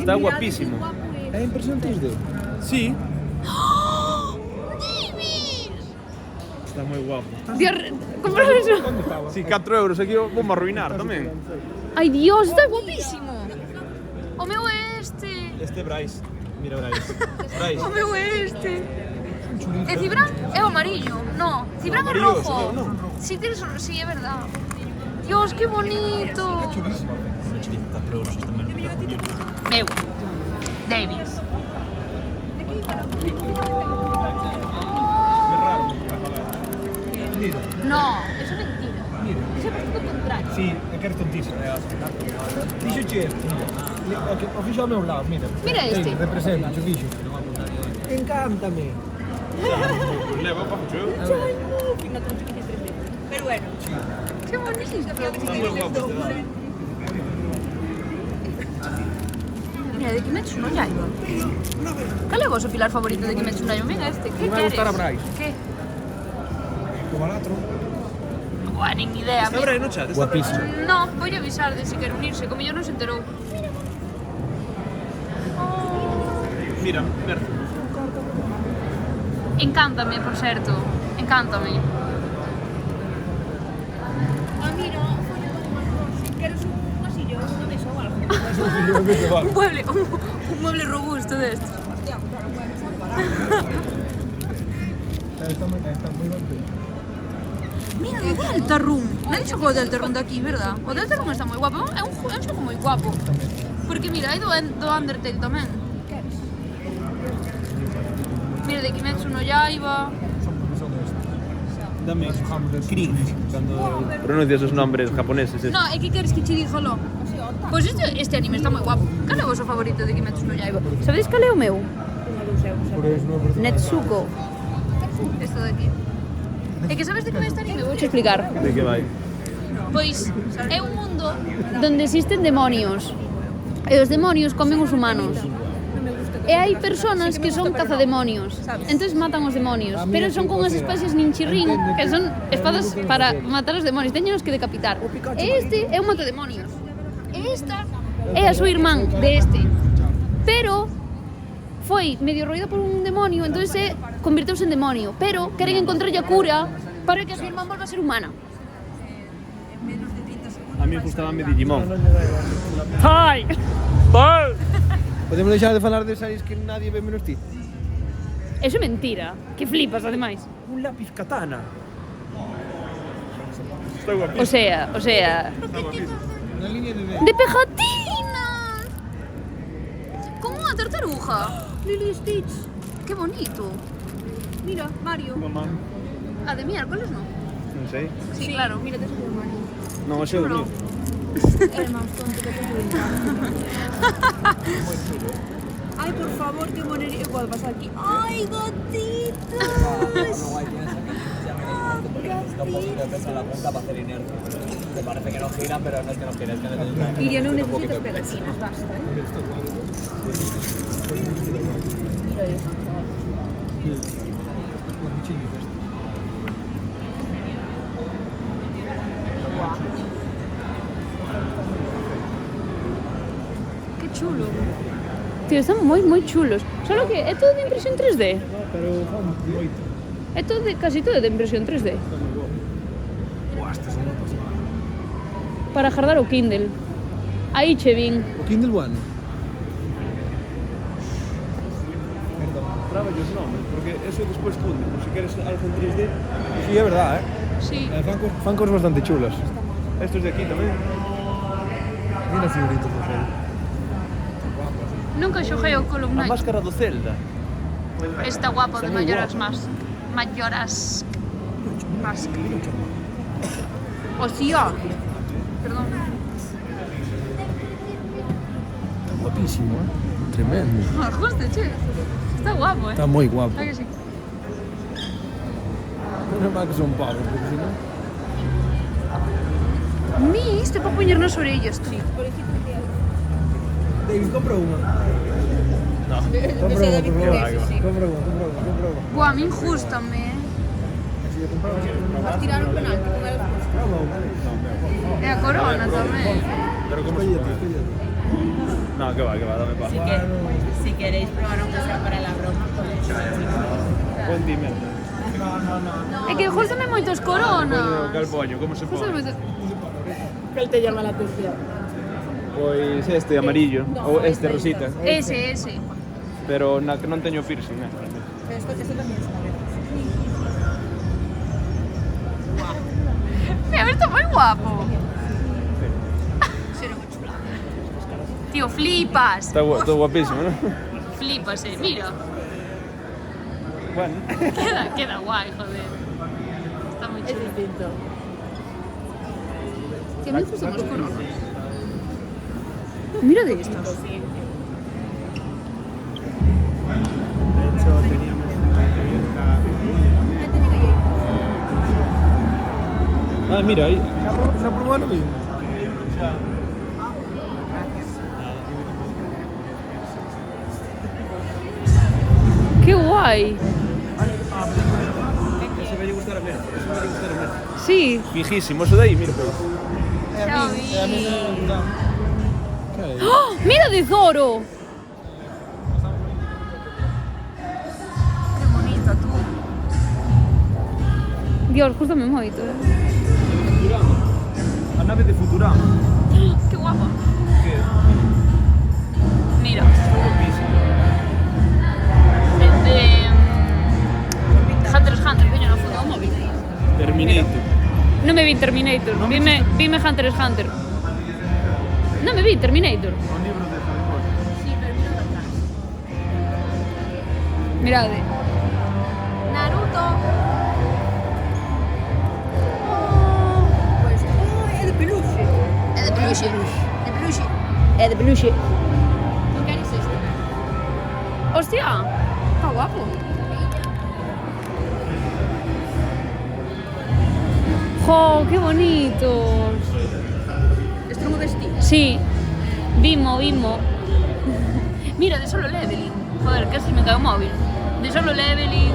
[SPEAKER 3] Está guapísimo.
[SPEAKER 2] É impresión 3D.
[SPEAKER 3] Sí.
[SPEAKER 1] Divis!
[SPEAKER 3] Está moi guapo.
[SPEAKER 1] Dios, comprar eso.
[SPEAKER 3] Si, 4 euros, aquí vamos a arruinar tamén.
[SPEAKER 1] Ai, Dios, está guapísimo. O meu é este.
[SPEAKER 3] Este é Bryce. Mira, Bryce.
[SPEAKER 1] O meu é este. E Cibran é o amarillo. No, Cibran é
[SPEAKER 3] Amarillo,
[SPEAKER 1] rojo.
[SPEAKER 3] no.
[SPEAKER 1] Sí, tienes... Sí, é verdad. Dios, que bonito.
[SPEAKER 3] 4 euros este tamén.
[SPEAKER 1] Meu. Davis.
[SPEAKER 2] Mira,
[SPEAKER 1] No, eso é mentira. Eso é todo o contrario.
[SPEAKER 2] sí, é que eres tontísimo. Dixoche este, mira. O fixo ao meu lado, mira.
[SPEAKER 1] Mira este.
[SPEAKER 2] Representa, o fixo. Encántame.
[SPEAKER 3] Leva para o cheo.
[SPEAKER 1] Pero bueno. Que bonito.
[SPEAKER 3] Está moi guapo.
[SPEAKER 1] Mira, de Kimetsu no Yaiba. Cal é o vosso pilar favorito de Kimetsu no Yaiba? Venga, este. Que
[SPEAKER 2] Me vai
[SPEAKER 1] queres?
[SPEAKER 2] gustar a Bryce.
[SPEAKER 1] Que?
[SPEAKER 2] O balatro.
[SPEAKER 1] Buah, nin idea.
[SPEAKER 3] Está Bryce no chat.
[SPEAKER 2] Guapísimo.
[SPEAKER 1] No, voy a avisar de si quer unirse, como yo non se enterou.
[SPEAKER 3] Mira, merda.
[SPEAKER 1] Encántame, por certo. Encántame. Ah, mira, queres un pasillo, unha mesa ou algo? Un mueble robusto destes.
[SPEAKER 2] Está moi ben.
[SPEAKER 1] Mira, o Deltarune. Nadie xogou o Deltarune daqui, verdad? O Deltarune está moi guapo. É un xogo moi guapo. Porque mira, hai do Undertale tamén. Mira, de Kimetsu no Yaiba.
[SPEAKER 3] Dame cringe cando pronuncias os nombres japoneses.
[SPEAKER 1] No, é que queres que che diga lo? Pois este anime está moi guapo. Cal é o vosso favorito de Kimetsu no Yaiba? Sabedes cal é o meu? Netsuko. Esto de aquí. É que sabes de que vai este anime? Vou explicar.
[SPEAKER 3] De que vai?
[SPEAKER 1] Pois é un mundo donde existen demonios. E os demonios comen os humanos. E hai personas que son cazademonios, entonces matan os demonios, pero son con as especies ninchirrín, que son espadas para matar os demonios, teñenos que decapitar. E este é un matademonios. E esta é a súa irmán de este. Pero foi medio roído por un demonio, entonces convirteuse en demonio, pero queren encontrarlle a cura para que a súa irmán volva a ser humana.
[SPEAKER 3] A mí gustaba Digimon.
[SPEAKER 1] Ai!
[SPEAKER 2] Podemos deixar de falar de series que nadie ve menos ti?
[SPEAKER 1] Eso é mentira, que flipas ademais.
[SPEAKER 3] Un lápiz katana.
[SPEAKER 1] O sea,
[SPEAKER 2] Na línea de
[SPEAKER 1] de pegatinas. Como unha tartaruja. Lilo y Stitch. Qué bonito. Mira, Mario.
[SPEAKER 3] Mamá.
[SPEAKER 1] Ah, de miércoles no.
[SPEAKER 3] Non sei.
[SPEAKER 1] Sí, claro, mira, te subo Mario.
[SPEAKER 3] Non, o seu
[SPEAKER 1] Chulo.
[SPEAKER 4] El más tonto que te Ay, por favor, qué monería. ¿Qué puede pasar aquí? ¡Ay, gatitos!
[SPEAKER 5] La punta para hacer inercia. Me parece que no giran, pero no es que no giren, es que necesitan.
[SPEAKER 4] Iria, no necesitas pegatinas, basta. Mira eso.
[SPEAKER 1] Qué chulo. Tío, están moi chulos. Solo que é todo de impresión 3D.
[SPEAKER 2] Pero fan moito.
[SPEAKER 1] É todo de, casi todo de impresión 3D.
[SPEAKER 2] Buah, estas son uma pasada.
[SPEAKER 1] Para jardar o Kindle. Aí che vin.
[SPEAKER 2] O Kindle One.
[SPEAKER 3] Traba os nombres, porque eso despois funde, por si queres algo en 3D.
[SPEAKER 2] Sí, é verdad,
[SPEAKER 1] Sí.
[SPEAKER 2] Fan cosas bastante chulas.
[SPEAKER 3] Estos de aquí tamén.
[SPEAKER 2] Mira figuritas do juego.
[SPEAKER 1] Nunca xoguei o Call of
[SPEAKER 3] A
[SPEAKER 1] Night.
[SPEAKER 3] máscara do Zelda.
[SPEAKER 1] Está guapo de
[SPEAKER 3] Está moi
[SPEAKER 1] Majora's
[SPEAKER 3] guapo.
[SPEAKER 1] Mask. Majora's Mask. Hostia. Perdón.
[SPEAKER 2] Guapísimo, Tremendo.
[SPEAKER 1] Justo, che. Está guapo,
[SPEAKER 2] Está moi guapo.
[SPEAKER 1] ¿A que sí?
[SPEAKER 2] Non é mal que son pavos, porque si non...
[SPEAKER 1] Mi, isto é para poñer nas orellas, tío.
[SPEAKER 2] David, compra unha.
[SPEAKER 3] No.
[SPEAKER 2] Compra unha, por favor.
[SPEAKER 4] sí.
[SPEAKER 2] Compra unha.
[SPEAKER 1] Buah, a min gústame,
[SPEAKER 2] Así de comprar unha.
[SPEAKER 4] Vas a tirar un penalti con el justo.
[SPEAKER 2] Prova unha.
[SPEAKER 1] E a corona tamén.
[SPEAKER 3] Pero como
[SPEAKER 2] Escollete.
[SPEAKER 3] No, que va, dame paz.
[SPEAKER 6] Si queréis probar aunque sea para la broma, pues
[SPEAKER 3] Buen dimento.
[SPEAKER 1] É que gústame moito as coronas.
[SPEAKER 3] Cal poño, como se
[SPEAKER 1] Gústame
[SPEAKER 3] pone?
[SPEAKER 1] moito.
[SPEAKER 6] ¿cuál te llama la atención?
[SPEAKER 3] Pois este amarillo, ou este rosita.
[SPEAKER 1] Ese.
[SPEAKER 3] Pero na que non teño piercing, né?
[SPEAKER 6] Esto también está bien.
[SPEAKER 1] Mira, está moi guapo. Tío, flipas.
[SPEAKER 3] Está guapísimo, ¿no?
[SPEAKER 1] Flipas, mira.
[SPEAKER 3] Bueno.
[SPEAKER 1] Queda guay, joder. Está moi
[SPEAKER 6] Es
[SPEAKER 1] chulo.
[SPEAKER 6] distinto.
[SPEAKER 1] Que me gustan as coronas. Mira de estas.
[SPEAKER 3] Ah, mira, aí.
[SPEAKER 2] Xa probaron bien.
[SPEAKER 1] Que guay.
[SPEAKER 3] Ese vai gustar a ver.
[SPEAKER 1] Sí.
[SPEAKER 3] Fijísimo, eso de aí, mira, pois.
[SPEAKER 1] Xa vi.
[SPEAKER 2] Que é?
[SPEAKER 1] ¡Oh! Mira de Zoro. Qué bonita tú. Dios, gústame moito.
[SPEAKER 3] Futurama. A nave de Futurama.
[SPEAKER 1] Qué guapa.
[SPEAKER 3] Que
[SPEAKER 1] Mira.
[SPEAKER 3] guapísimo.
[SPEAKER 1] El de Hunter x Hunter, coño, no fue un móvil.
[SPEAKER 3] Terminator.
[SPEAKER 1] No me vi Terminator, vime Hunter x Hunter. No me vi Terminator.
[SPEAKER 3] Un libro de Harry Potter.
[SPEAKER 6] Sí, pero mira atrás.
[SPEAKER 1] Mirade. Naruto.
[SPEAKER 6] Pues, es de peluche.
[SPEAKER 1] É de peluche. De peluche. É de peluche.
[SPEAKER 6] ¿Tú qué eres este?
[SPEAKER 1] Hostia, está guapo. ¡Jo, qué bonitos!
[SPEAKER 6] ¿Esto no me vestí?
[SPEAKER 1] Sí. Vimo. Mira, de Solo Leveling. Joder, casi me cae o móvil. De Solo Leveling.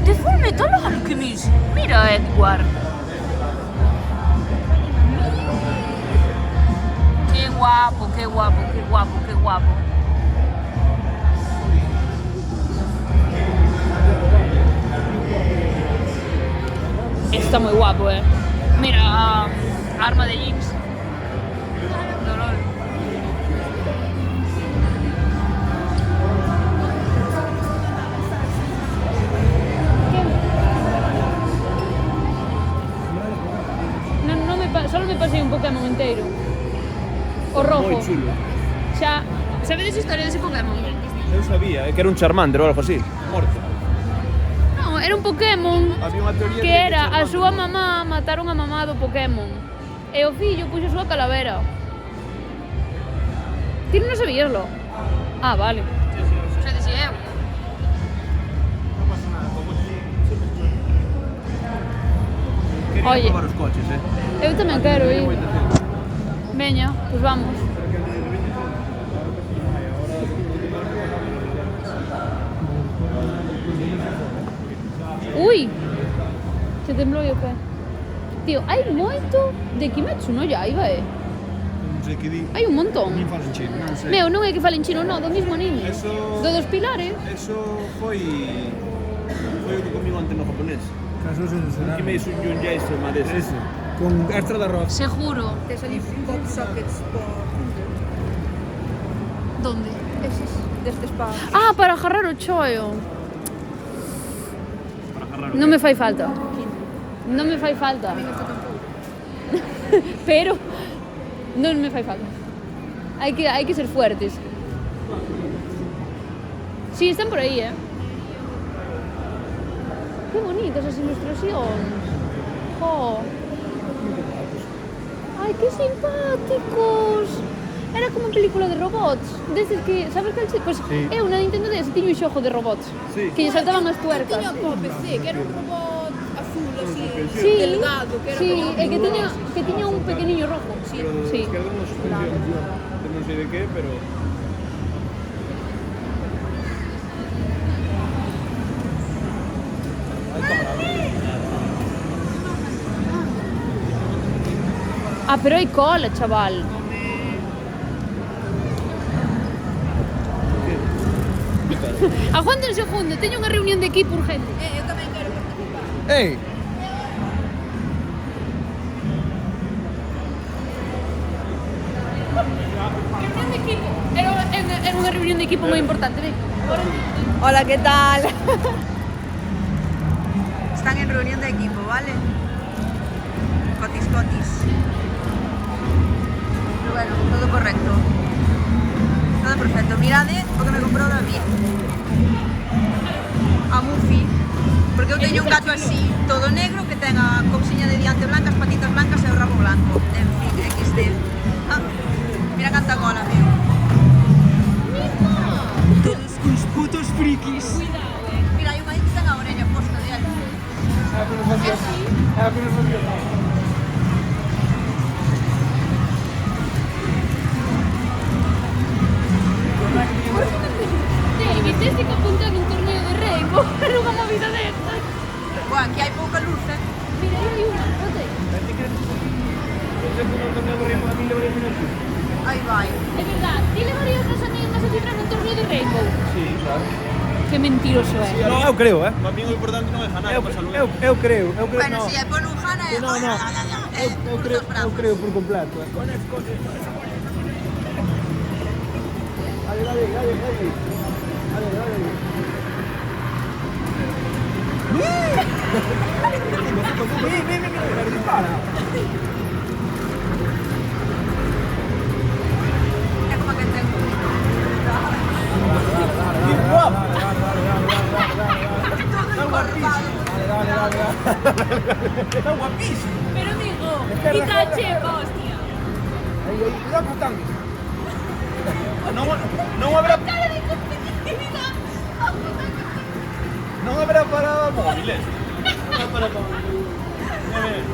[SPEAKER 1] De Full Metal Alchemist. Mira, Edward. Qué guapo. Está muy guapo, Mira, arma de Jinx. Dolor. Solo me pasei un Pokémon inteiro. O rojo.
[SPEAKER 3] Moi chulo.
[SPEAKER 1] Xa, sabedes a historia dese Pokémon?
[SPEAKER 3] Eu sabía, que era un Charmander ou algo así. Morto.
[SPEAKER 1] Non, era un Pokémon
[SPEAKER 3] Había unha teoría
[SPEAKER 1] que
[SPEAKER 3] de
[SPEAKER 1] era a
[SPEAKER 3] Charmander-
[SPEAKER 1] súa mamá, mataron a mamá do Pokémon. E o fillo puxo a súa calavera. Ti non sabíaslo? Ah, vale. O sea, dixi eu.
[SPEAKER 3] Quería
[SPEAKER 1] Oye.
[SPEAKER 3] probar os coches,
[SPEAKER 1] Eu tamén quero ir.
[SPEAKER 3] Moita xente.
[SPEAKER 1] Veña, pois vamos. Ui! Se temblou o pé. Tío, hai moito de Kimetsu no Yaiba,
[SPEAKER 3] Non sei que di.
[SPEAKER 1] Hai un montón.
[SPEAKER 2] Non falo en chino.
[SPEAKER 3] Non sei.
[SPEAKER 1] Meu, non é que falen chino, non, do mismo anime.
[SPEAKER 3] Eso-
[SPEAKER 1] Do dos pilares.
[SPEAKER 3] Eso foi o que comigo antes no japonés.
[SPEAKER 2] Caso sen
[SPEAKER 3] Que me hizo un Yunjai Soma deses.
[SPEAKER 2] Con extra de arroz.
[SPEAKER 1] Seguro.
[SPEAKER 4] Te salí pop sockets por
[SPEAKER 1] Donde?
[SPEAKER 4] esos destes pa.
[SPEAKER 1] Ah, para agarrar o choio. Non me fai falta. Non me fai falta. Pero non me fai falta. Hai que ser fuertes. Sí, están por aí, Qué bonitas as ilustracións. Jo. Ai, que simpáticos. Era como unha película de robots. Desde que, sabes cal? Pois eu na Nintendo DS tiño un xogo de robots.
[SPEAKER 3] Sí.
[SPEAKER 1] Que lle saltaban as tuercas.
[SPEAKER 6] Tiña por PC, que era un robot azul, así,
[SPEAKER 1] Sí,
[SPEAKER 6] delgado, que era
[SPEAKER 1] sí,
[SPEAKER 6] como
[SPEAKER 1] e que tiña un pequeniño rojo.
[SPEAKER 3] Pero de
[SPEAKER 1] Sí.
[SPEAKER 3] izquierda non funciona. Non sei de qué, pero...
[SPEAKER 1] Ah, pero hai cola, chaval. Aguanta un segundo, teño unha reunión de equipo urgente.
[SPEAKER 6] eu tamén quero participar.
[SPEAKER 2] Ei!
[SPEAKER 1] Reunión de equipo. Era unha reunión de equipo moi importante, ven.
[SPEAKER 4] Hola, ¿qué tal? Están en reunión de equipo, ¿vale? Cotis. Pero bueno, todo correcto. Todo perfecto. Mirade o que me comprou David. A Mufi. Porque eu teño un gato así, todo negro, que ten a cousiña de diante blanca, as patitas blancas e o rabo blanco. En fin, XD. Ah, mira canta cola, meu. Todos cos putos frikis. Mira, hai unha aí que ten a orella posta de algo.
[SPEAKER 1] David, desde que apunté en un torneo de Rainbow, era unha movida destas.
[SPEAKER 4] Buah, aquí hai pouca luz,
[SPEAKER 1] Mira, aí hai unha, bote.
[SPEAKER 4] Aí vai.
[SPEAKER 1] É verdad, ti levarías as amigas a cifrar un torneo de Rainbow?
[SPEAKER 3] Sí, claro.
[SPEAKER 1] Que mentiroso é.
[SPEAKER 2] No, eu creo,
[SPEAKER 3] Para mí o importante non é ganar, é pasar lugar.
[SPEAKER 2] Eu creo,
[SPEAKER 4] Bueno,
[SPEAKER 2] no.
[SPEAKER 4] si é por un jana é...
[SPEAKER 2] No, no. Eu creo por completo. Dale. Mira, dispara.
[SPEAKER 4] É como que ten... Todo encorpado.
[SPEAKER 2] Está guapísimo.
[SPEAKER 1] Pero amigo, quita a chepa, hostia.
[SPEAKER 2] Aí, cuidado con tanques.
[SPEAKER 3] Non habrá...
[SPEAKER 1] Cara de competitividad.
[SPEAKER 3] Non habrá para móviles. Non habrá para móviles.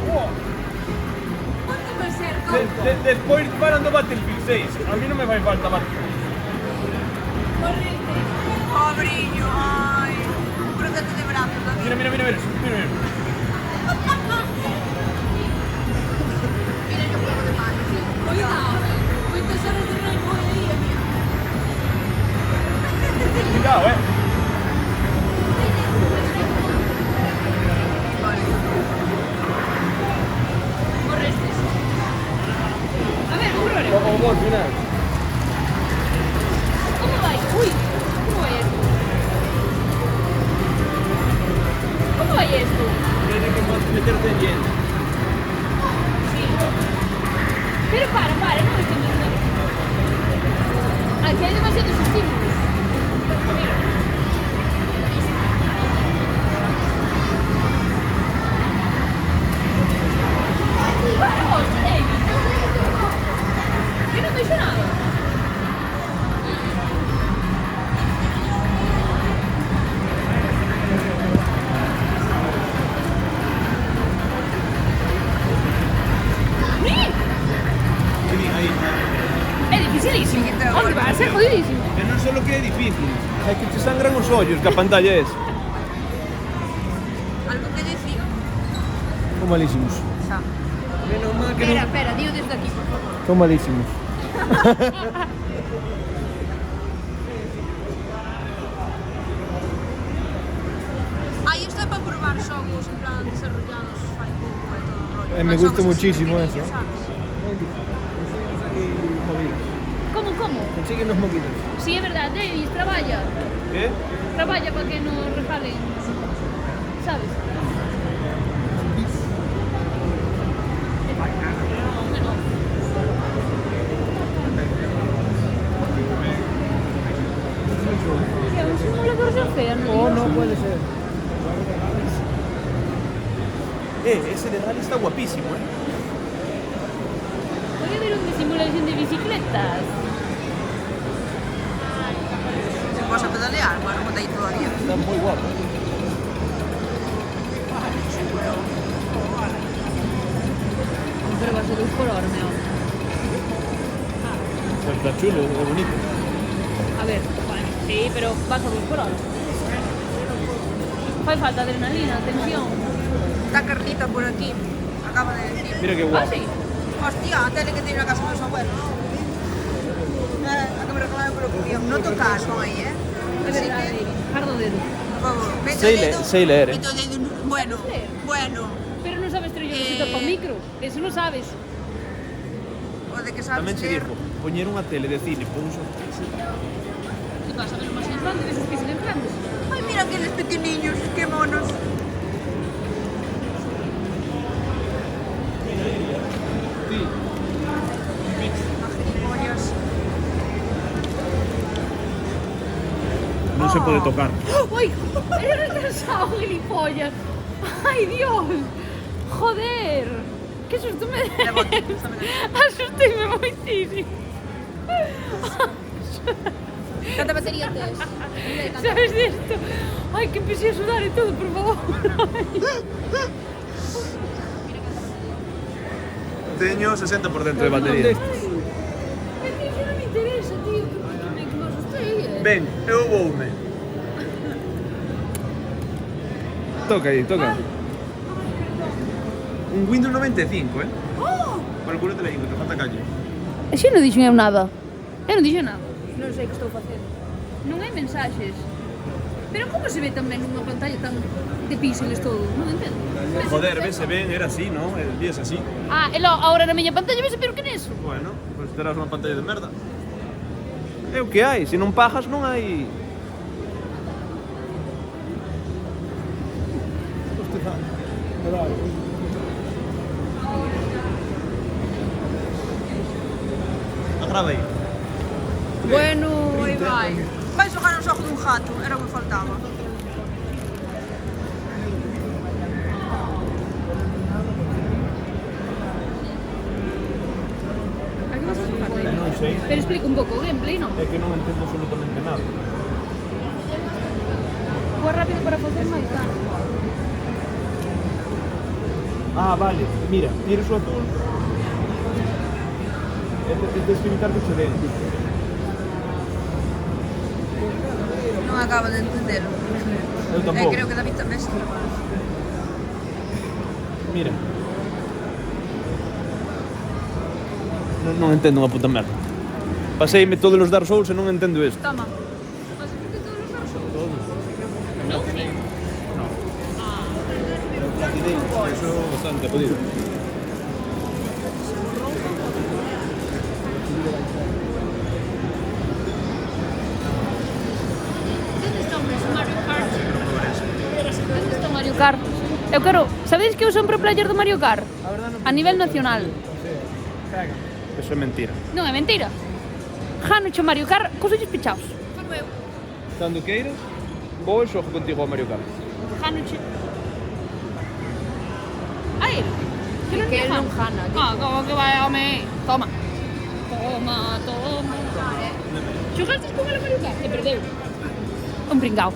[SPEAKER 3] Despois paran do Battlefield 6. A mí non me fai falta Battlefield.
[SPEAKER 4] Pobriño, ai. Cruzate de brazos, David.
[SPEAKER 3] Mira.
[SPEAKER 4] Mira el juego de manos.
[SPEAKER 1] Cuidado, cuántas horas de rango hay ahí,
[SPEAKER 3] Cuidado,
[SPEAKER 1] Correstes. A ver, Aurora,
[SPEAKER 2] Vamos al final.
[SPEAKER 1] ¿cómo va? Uy, ¿cómo va esto? ¿Cómo va esto?
[SPEAKER 3] Tiene que meterte en hielo.
[SPEAKER 1] Sí. Pero para, no me estoy entendiendo. Aquí hay demasiados estímulos. Mira. Vamos, David. Yo no te he dicho nada. ¡Sí!
[SPEAKER 3] Aí.
[SPEAKER 1] Es dificilísimo. Hombre, va a ser jodidísimo.
[SPEAKER 3] E non só que é difícil, é que te sangran os ollos, que a pantalla é esa.
[SPEAKER 4] Algo que decir.
[SPEAKER 2] Son malísimos.
[SPEAKER 4] Xa.
[SPEAKER 3] Menos mal que
[SPEAKER 1] Espera, digo desde aquí, por favor.
[SPEAKER 2] Son malísimos.
[SPEAKER 4] Aí isto é para probar xogos en plan desarrollados fai pouco e todo o rollo.
[SPEAKER 2] Me
[SPEAKER 4] Non
[SPEAKER 2] gusta
[SPEAKER 4] xogos así
[SPEAKER 2] muchísimo
[SPEAKER 4] pequeniños,
[SPEAKER 2] eso.
[SPEAKER 4] sabes?
[SPEAKER 1] ¿Cómo?
[SPEAKER 2] Consiguen los moquitos.
[SPEAKER 1] Sí, es verdad, Davis, traballa.
[SPEAKER 3] Que?
[SPEAKER 1] Traballa para que nos regalen, ¿sabes? Bueno. Hostia, un simulador de océano.
[SPEAKER 2] Oh, no puede ser.
[SPEAKER 3] Ese de rally está guapísimo,
[SPEAKER 1] Voy a ver una simulación de bicicletas.
[SPEAKER 4] Se posa a pedalear, bueno, botei todavía.
[SPEAKER 2] Está muy guapo.
[SPEAKER 1] Pero va a ser 2 por hora, me hago.
[SPEAKER 3] Pues está chulo, es bonito.
[SPEAKER 1] A ver, bueno, sí, pero vas a 2 por hora. Fai falta adrenalina, tensión.
[SPEAKER 4] Está Carlita por aquí. Acaba de decir.
[SPEAKER 3] Mira qué
[SPEAKER 1] Ah,
[SPEAKER 3] guapo.
[SPEAKER 1] sí.
[SPEAKER 4] Hostia, a tele que tiene na casa dos abuelos. A que me reclamaron polo que vían. Noto caso aí,
[SPEAKER 1] Es
[SPEAKER 4] Así
[SPEAKER 1] verdad,
[SPEAKER 4] que,
[SPEAKER 1] David. Ardo dedo.
[SPEAKER 4] por favor, mete
[SPEAKER 3] Sei
[SPEAKER 4] o dedo.
[SPEAKER 3] sei ler,
[SPEAKER 4] Mete o dedo. Bueno, bueno.
[SPEAKER 1] Pero no sabes traer para el micro. Eso no sabes.
[SPEAKER 4] O de que sabes
[SPEAKER 3] Tamén se
[SPEAKER 4] ler.
[SPEAKER 3] dixo, poñer unha tele de cine por un
[SPEAKER 1] ¿Qué pasa? Pero más en grande, esos que siguen grandes.
[SPEAKER 4] Ay, mira aqueles pequeniños, qué monos. Gilipollas.
[SPEAKER 3] non se pode tocar.
[SPEAKER 1] ¡Ay! ¡Eres retrasado, gilipollas! ¡Ay, Dios! ¡Joder! ¡Qué susto me des! ¡Asustéme muchísimo!
[SPEAKER 4] Canta batería tes.
[SPEAKER 1] ¿Sabes de esto? ¡Ay, que empecé a sudar y todo, por favor!
[SPEAKER 3] Teño 60% de batería.
[SPEAKER 1] Ay, eso no me interesa, tío. Que me asusté.
[SPEAKER 3] Ben, eu voume. Toca aí, toca. Un Windows 95, Por el culo te la digo, te falta calle.
[SPEAKER 1] Eso non dixen eu nada. Eu non dixen nada. Non sei que estou facendo. Non hai mensaxes. Pero como se ve tamén nunha pantalla tan de píxeles todo? Non entendo.
[SPEAKER 3] Joder, vese ben, era así, ¿no? El día es así.
[SPEAKER 1] Ah, e agora na miña pantalla vese peor que neso.
[SPEAKER 3] Bueno, pues terás unha pantalla de merda. É o que hai, se non pagas non hai... Agrava aí.
[SPEAKER 4] Bueno, aí vai. Vai xogar os ojos dun gato, era o que faltaba.
[SPEAKER 1] A que vas a xogar, David?
[SPEAKER 3] Non sei.
[SPEAKER 1] Pero explica un pouco o gameplay, non?
[SPEAKER 3] É que non entendo absolutamente nada.
[SPEAKER 1] Foi rápido para facer máis dano.
[SPEAKER 3] Ah, vale. Mira, tires o azul Tens que evitar que se den.
[SPEAKER 4] Non acabo de entendelo.
[SPEAKER 3] Eu tampouco.
[SPEAKER 4] Creo que David tamén sí.
[SPEAKER 3] Mira. Non entendo unha puta merda. Paseime todos os Dark Souls e non entendo isto.
[SPEAKER 1] Toma. ¿Vas a hacer todos los Dark Souls? No.
[SPEAKER 3] Eso é bastante jodido.
[SPEAKER 1] ¿Dónde está o Mario Kart? ¿Dónde está o Mario Kart? Eu quero... Sabedes que eu son pro player do Mario Kart? A nivel nacional.
[SPEAKER 3] Eso é mentira.
[SPEAKER 1] Non é mentira. Jano cho Mario Kart cos ollos pichaos. Como eu.
[SPEAKER 3] Cando queiras, vou e xogo contigo ao Mario Kart.
[SPEAKER 1] Jano cho... A él.
[SPEAKER 6] Que él non jana.
[SPEAKER 1] Ah, como que vai, home. Toma. Toma. Xogastes con el Mario Kart? E perdeu. Un pringao.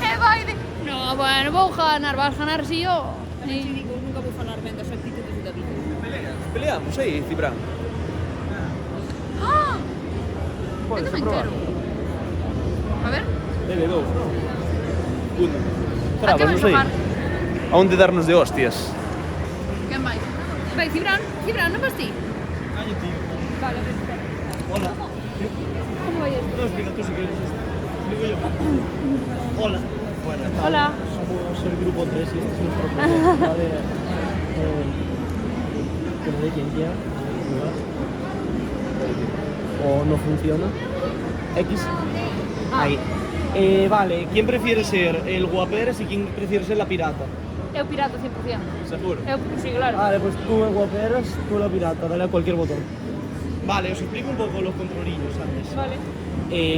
[SPEAKER 1] E vai de... No, bueno, vou ganar. Vas ganar si yo.
[SPEAKER 6] Digo, nunca vou falar ben das actitudes de David.
[SPEAKER 3] Peleamos aí, Cibran.
[SPEAKER 1] Ah, eu
[SPEAKER 3] Podes
[SPEAKER 1] tamén
[SPEAKER 3] probar.
[SPEAKER 1] quero. A ver.
[SPEAKER 3] Debe dous. Uno.
[SPEAKER 1] A que vai
[SPEAKER 3] Trabas, non sei.
[SPEAKER 1] xogar?
[SPEAKER 3] A onde darnos de hostias.
[SPEAKER 1] Quen vai? Vai, Cibran, non vas ti?
[SPEAKER 2] Calle, tío.
[SPEAKER 1] Vale, a ver, espera.
[SPEAKER 2] Hola.
[SPEAKER 1] Como vai esto?
[SPEAKER 2] No, explica tú si quieres. Explico yo. Hola. Bueno,
[SPEAKER 1] Hola.
[SPEAKER 2] somos el grupo 3 y este es nuestro proyecto, ¿vale? Que me dé quien quiera. O no funciona. X. Ahí. Vale, ¿quién prefiere ser el guaperas y quién prefiere ser la pirata?
[SPEAKER 1] Eu pirata 100%.
[SPEAKER 3] Seguro.
[SPEAKER 1] Eu, sí, claro.
[SPEAKER 2] Vale, pues tú el guaperas, tú la pirata, dale a cualquier botón. Vale, os explico un poco los controlillos antes.
[SPEAKER 1] Vale.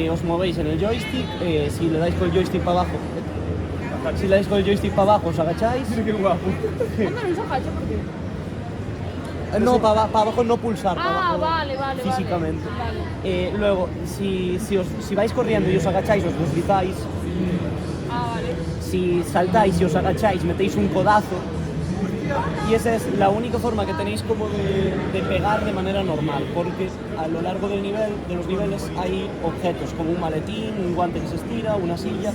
[SPEAKER 2] Os movéis en el joystick, si le dais con el joystick para abajo, os agacháis.
[SPEAKER 3] Qué guapo.
[SPEAKER 1] ¿Dónde non se agacha? Por qué?
[SPEAKER 2] No, para abajo no pulsar. para
[SPEAKER 1] Ah,
[SPEAKER 2] abajo
[SPEAKER 1] vale.
[SPEAKER 2] físicamente.
[SPEAKER 1] Vale.
[SPEAKER 2] Luego, si vais corriendo y os agacháis, os deslizáis.
[SPEAKER 1] Ah, vale.
[SPEAKER 2] Si saltáis y os agacháis, metéis un codazo. Y esa es la única forma que tenéis como de pegar de manera normal, porque a lo largo de los niveles hay objetos como un maletín, un guante que se estira, una silla,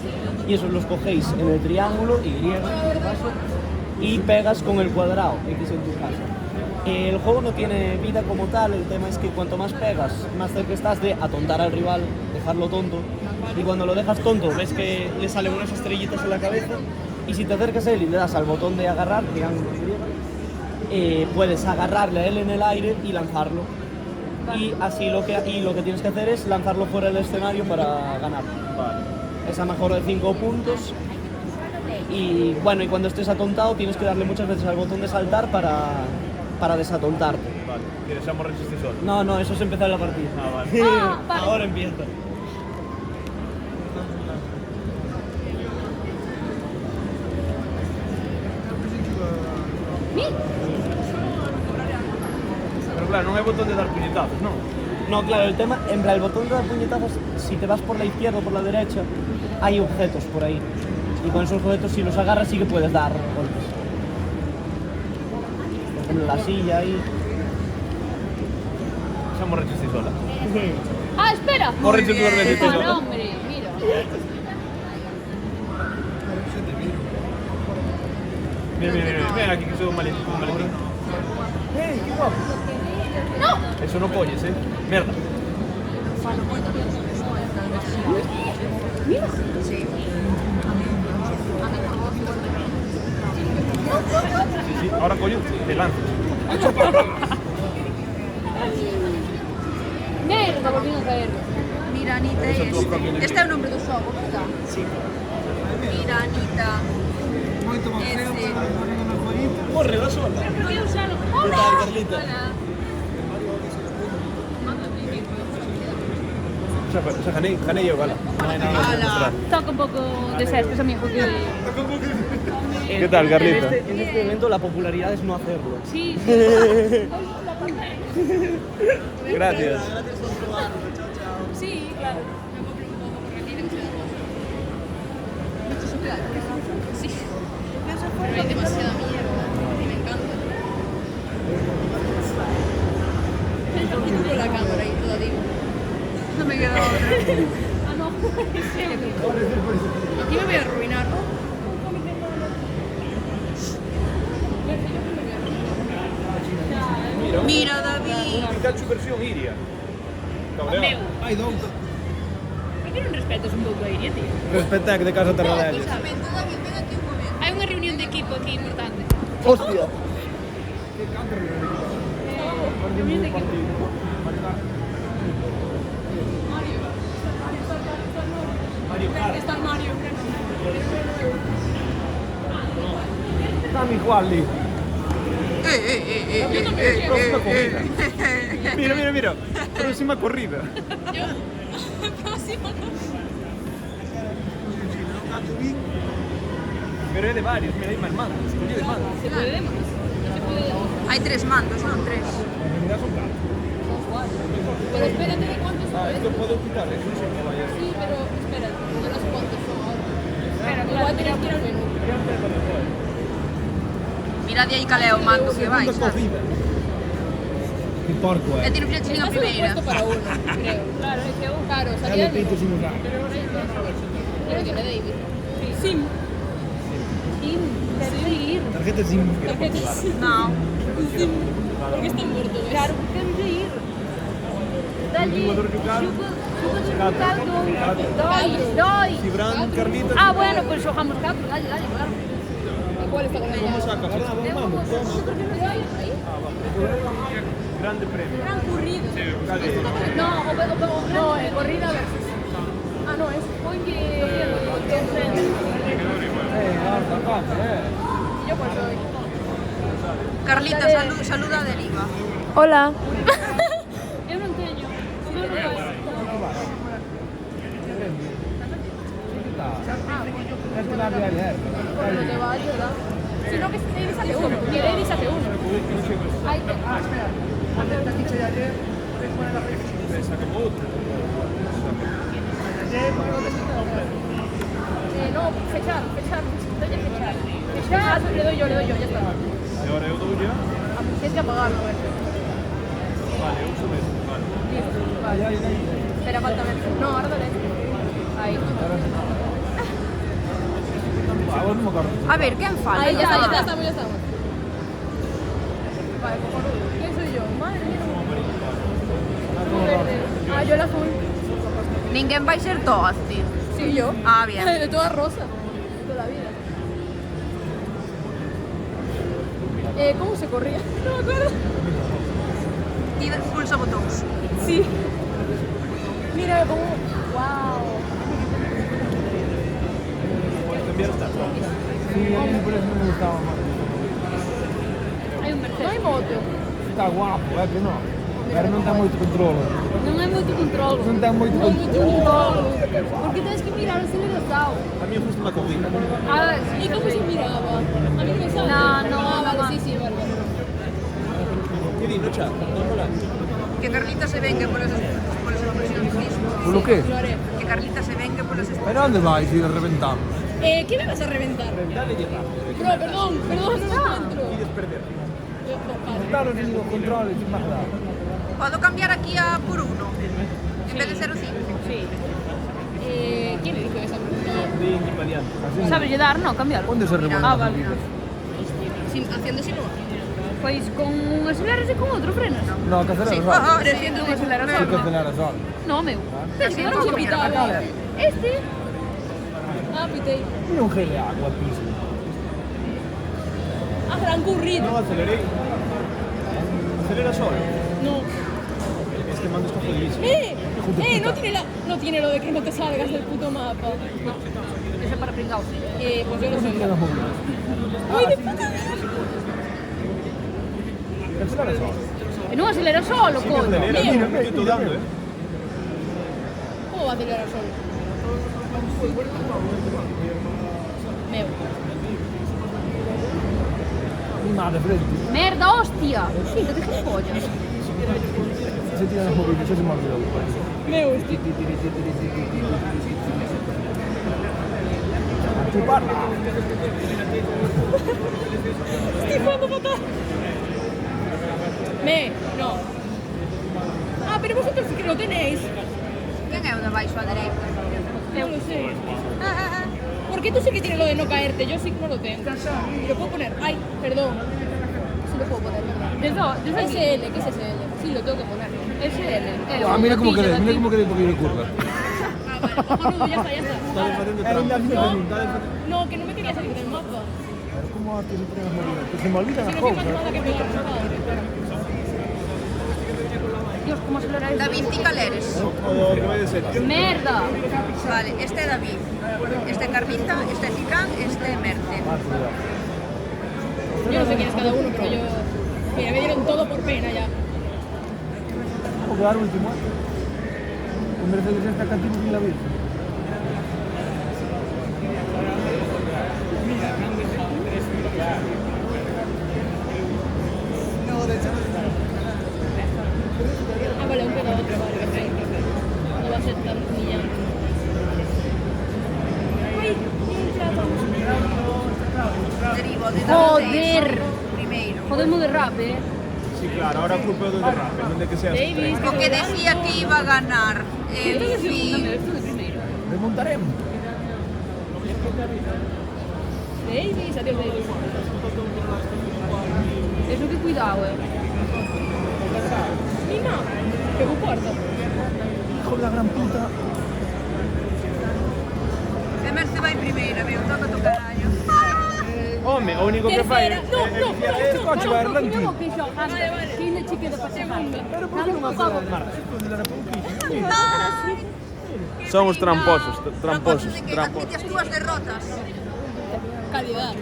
[SPEAKER 2] y esos los cogéis en el triángulo, Y en este caso, y pegas con el cuadrado, X en tu caso. El juego no tiene vida como tal, el tema es que cuanto más pegas, más cerca estás de atontar al rival, dejarlo tonto, y cuando lo dejas tonto ves que le salen unas estrellitas en la cabeza, y si te acercas a él y le das al botón de agarrar, triángulo, puedes agarrarle a él en el aire y lanzarlo. Y así lo que tienes que hacer es lanzarlo fuera del escenario para ganar. Esa mejora de 5 puntos. Y bueno, y cuando estés atontado tienes que darle muchas veces al botón de saltar para desatontarte.
[SPEAKER 3] Vale. ¿Quieres amor resistir solo?
[SPEAKER 2] No, eso es empezar la partida.
[SPEAKER 3] Ah, vale.
[SPEAKER 1] Ah, vale.
[SPEAKER 2] Ahora empieza.
[SPEAKER 1] Mi?
[SPEAKER 3] Pero claro, non hai botón de dar puñetazos, non?
[SPEAKER 2] No, claro, el tema, el botón de dar puñetazos, si te vas por la izquierda o por la derecha, hay objetos por ahí. Y con esos objetos, si los agarras, sí que puedes dar golpes. Por ejemplo, la silla ahí.
[SPEAKER 3] Amor resistir sola.
[SPEAKER 1] Ah, espera.
[SPEAKER 3] Corre tú duas veces
[SPEAKER 1] Ah,
[SPEAKER 3] sola.
[SPEAKER 1] no, hombre, mira.
[SPEAKER 3] Mira, ven aquí que soy un maletín. ¡Hey, qué guapo!
[SPEAKER 1] No.
[SPEAKER 3] Eso no polles, Merda.
[SPEAKER 1] Mira.
[SPEAKER 3] Sí, ahora coño, te lanzas.
[SPEAKER 1] Merda, volviendo a caer.
[SPEAKER 4] Miranita é este. Este é o nombre do xogo, verdad?
[SPEAKER 2] Sí.
[SPEAKER 4] Miranita.
[SPEAKER 2] Moito
[SPEAKER 4] máis feo,
[SPEAKER 2] Este.
[SPEAKER 4] pero
[SPEAKER 2] Corre, da sola.
[SPEAKER 1] ¿Por qué usarlo?
[SPEAKER 2] ¿Qué tal, Carlita?
[SPEAKER 3] O sea, gané yo, gala. No hay nada más que mostrar.
[SPEAKER 1] Toca un poco de césped, amigo, que...
[SPEAKER 3] ¿Qué tal, Carlita?
[SPEAKER 2] En este momento la popularidad es no hacerlo.
[SPEAKER 1] Sí.
[SPEAKER 3] Gracias.
[SPEAKER 1] Sí, claro.
[SPEAKER 4] sí. Pero hay demasiada mierda. Y me encanta. me queda otra.
[SPEAKER 1] Ah, no. Aquí me voy a arruinar, ¿no?
[SPEAKER 4] Mira, David.
[SPEAKER 3] Pikachu versión Iria.
[SPEAKER 1] Meu,
[SPEAKER 3] Hai dous.
[SPEAKER 1] por que non respetas un pouco a Iria, tío?
[SPEAKER 3] Respeta que de casa te rodeles.
[SPEAKER 4] David, ven aquí un momento.
[SPEAKER 1] Hai unha reunión de equipo aquí importante.
[SPEAKER 2] Hostia.
[SPEAKER 1] Reunión de equipo. Está el Mario.
[SPEAKER 3] Dammi qua lì. Próxima corrida. Mira. Próxima corrida.
[SPEAKER 1] Próximo.
[SPEAKER 3] Pero é de varios, mira, hai máis mandos. Escolli de mandos.
[SPEAKER 1] Se puede más. Se puede más.
[SPEAKER 4] Hay 3 mandos, non 3.
[SPEAKER 3] En realidad son 4.
[SPEAKER 1] Pero espérate de cuántos son.
[SPEAKER 3] Esto puedo quitar, eso no sé cómo vaya.
[SPEAKER 1] Sí, pero espera, no sé cuántos son ahora. Espera, igual tienes que ir al menú.
[SPEAKER 4] Mira de aí cal é o mando que vai,
[SPEAKER 3] Segunda
[SPEAKER 4] sabes?
[SPEAKER 3] corrida. Que porco
[SPEAKER 4] E ti non fixeches nin a
[SPEAKER 1] Está solo
[SPEAKER 4] primeira.
[SPEAKER 1] puesto para uno, creo. Claro, es que claro, salía el menú.
[SPEAKER 3] sin usar.
[SPEAKER 1] Pero tiene David. Sim. Sim. Debe ir.
[SPEAKER 3] Tarjeta SIM.
[SPEAKER 4] Non.
[SPEAKER 1] Porque está muerto. Claro, porque debe ir. Dale. Doy.
[SPEAKER 3] Cibran, Carlita.
[SPEAKER 1] Ah, bueno, pues jugamos 4. Dale, claro. ¿Cuál está con
[SPEAKER 3] ¿Cómo saca? Vamos. Grande premio.
[SPEAKER 1] Gran corrida.
[SPEAKER 3] Cale.
[SPEAKER 1] No, corrida versus. Ah, no, es porque. Yo pues soy.
[SPEAKER 4] Carlita, saluda a Deriva.
[SPEAKER 1] Hola. Eu non teño. No te va a ayudar. Sino que Davis hace uno. Que Davis hace uno. Hay que.
[SPEAKER 3] Sacamos otro.
[SPEAKER 1] No, fechar. Doy a fechar. Fechar. Le doy yo, ya está.
[SPEAKER 3] E ahora eu dou ya.
[SPEAKER 1] Tienes que apagarlo,
[SPEAKER 3] Vale, eu uso mesmo. Vale.
[SPEAKER 1] Listo. Vale. Espera, falta ver. No, ahora dale. Ahí.
[SPEAKER 4] A ver, quen falta?
[SPEAKER 1] Ahí, ya estamos. Vale, cojonudo. ¿Quién soy yo? Madre mía. Verde. Ah, yo el azul.
[SPEAKER 4] Ninguén vai ser todas, tío.
[SPEAKER 1] Sí, yo.
[SPEAKER 4] Ah, bien.
[SPEAKER 1] De toda rosa. Toda la vida. ¿Cómo se corría? No me acuerdo.
[SPEAKER 4] Ti pulsa botóns.
[SPEAKER 1] Sí. Mira cómo. ¡Wow!
[SPEAKER 3] Puedes cambiar esta.
[SPEAKER 2] Sí, a mí por eso me gustaba más.
[SPEAKER 1] Hay un Mercedes. No hay moto.
[SPEAKER 2] Está guapo, que no. Pero non ten moito control.
[SPEAKER 1] Non hai moito control.
[SPEAKER 2] Non ten moito
[SPEAKER 1] Non
[SPEAKER 2] control.
[SPEAKER 1] moito control. Porque tens que mirar o acelerador.
[SPEAKER 3] A mí justo una corrida.
[SPEAKER 1] Ah, ¿y cómo se miraba? A mí no me sale. No, vale, sí, vale.
[SPEAKER 3] ¿Qué di, no chat? Hola.
[SPEAKER 4] Que Carlita se vengue polas explosións disto.
[SPEAKER 2] Polo que?
[SPEAKER 4] Que Carlita se vengue polas explosións.
[SPEAKER 2] Pero onde vais ir reventando?
[SPEAKER 1] ¿Qué me vas a reventar?
[SPEAKER 3] Dale y rápido.
[SPEAKER 1] Bro, perdón, no me encuentro.
[SPEAKER 3] Quieres perder.
[SPEAKER 2] Claro, ni los controles, sin más nada.
[SPEAKER 4] Podo cambiar aquí a por 1 en vez de 0,5.
[SPEAKER 1] Sí. ¿Quién le dijo eso?
[SPEAKER 3] Di independiente.
[SPEAKER 1] ¿Sabes llegar? No, cambiar.
[SPEAKER 2] Onde se remonta?
[SPEAKER 1] Ah, vale. Haciendo así no. Pues con un aceleras y con otro frenas.
[SPEAKER 2] No, que acelera
[SPEAKER 4] Sí.
[SPEAKER 2] só.
[SPEAKER 1] Presiento un acelerador.
[SPEAKER 2] Sí, que acelera só.
[SPEAKER 1] No, meu. Tens que dar un
[SPEAKER 4] Así,
[SPEAKER 1] poquito.
[SPEAKER 2] mira.
[SPEAKER 1] Este. Ah, pitei.
[SPEAKER 2] Mira un GLA guapísimo.
[SPEAKER 1] Ah, gran currido.
[SPEAKER 3] No aceleré. Acelera solo.
[SPEAKER 1] No.
[SPEAKER 3] Es que mando está jodidísimo.
[SPEAKER 1] No tiene lo de que no te salgas del puto mapa. Ese para pringaos. Pues yo lo soy. ¡Uy, de puta madre!
[SPEAKER 2] Que acelera só.
[SPEAKER 1] No acelera solo,
[SPEAKER 3] Sí, que
[SPEAKER 1] coño.
[SPEAKER 3] acelera.
[SPEAKER 1] Meu.
[SPEAKER 3] Mira, yo estoy dando,
[SPEAKER 1] ¿Cómo va a acelerar solo? Meu.
[SPEAKER 2] Mi madre, frente.
[SPEAKER 1] Merda, hostia. Sí, que te gilipollas.
[SPEAKER 2] Se tira los móviles, se me olvidó.
[SPEAKER 1] Meu, estoy...
[SPEAKER 2] A chuparla.
[SPEAKER 1] Estoy jugando fatal. No. Ah, pero vosotros sí que lo tenéis.
[SPEAKER 4] baixo á dereita.
[SPEAKER 1] No lo sé. Porque tú sí que tienes lo de no caerte, yo sí que no lo tengo. Y lo puedo poner. Ay, perdón. Sí lo puedo poner, ¿verdad? SL, ¿qué es SL? Sí, lo tengo que poner. SL.
[SPEAKER 3] Mira cómo quedé, porque yo curva.
[SPEAKER 1] Ah, vale, cojonudo, ya está. No, que no me quería salir del mapa.
[SPEAKER 3] ¿Cómo te entregas morir? Que se me olvidan
[SPEAKER 1] Si
[SPEAKER 3] las
[SPEAKER 1] no tengo
[SPEAKER 3] cosas.
[SPEAKER 1] nada que pegar, Dios, cómo acelera esto.
[SPEAKER 4] David, ti cal eres?
[SPEAKER 3] O que vai de ser.
[SPEAKER 1] Merda.
[SPEAKER 4] Vale, este é David, este é Carmita, este é Ciclán, este é Merte.
[SPEAKER 1] Yo no sé quién es cada uno, pero yo... Mira, me dieron todo por pena ya.
[SPEAKER 3] Vou quedar último. Con Mercedes esta cantina sin la Virgen.
[SPEAKER 1] Ah, vale, aún queda otro, vale, perfecto. No va a ser tan humillante. ¡Ay!
[SPEAKER 4] Derivo de
[SPEAKER 1] Joder.
[SPEAKER 4] Primeiro.
[SPEAKER 1] Jodemos de rap,
[SPEAKER 3] Sí, claro, ahora culpa do derrape, non de que seas
[SPEAKER 1] Davis,
[SPEAKER 4] O que decía que iba a ganar. En fin.
[SPEAKER 1] Esto de primero.
[SPEAKER 3] remontaremos.
[SPEAKER 1] Davis, adiós Davis. Eso que cuidado, Mima, pegó cuarto.
[SPEAKER 3] Hijo de la gran puta.
[SPEAKER 4] E Merte vai primeira, meu, toca tu carallo.
[SPEAKER 3] Home, o único que fai
[SPEAKER 1] Tercera, no,
[SPEAKER 3] este coche vai ralentí.
[SPEAKER 1] Vale, vale. Tiene chique de segunda.
[SPEAKER 3] Pero por que non aceleras máis?
[SPEAKER 7] Somos tramposos, tramposos,
[SPEAKER 4] de que
[SPEAKER 7] tramposos.
[SPEAKER 4] admite as túas derrotas.
[SPEAKER 1] Calidad.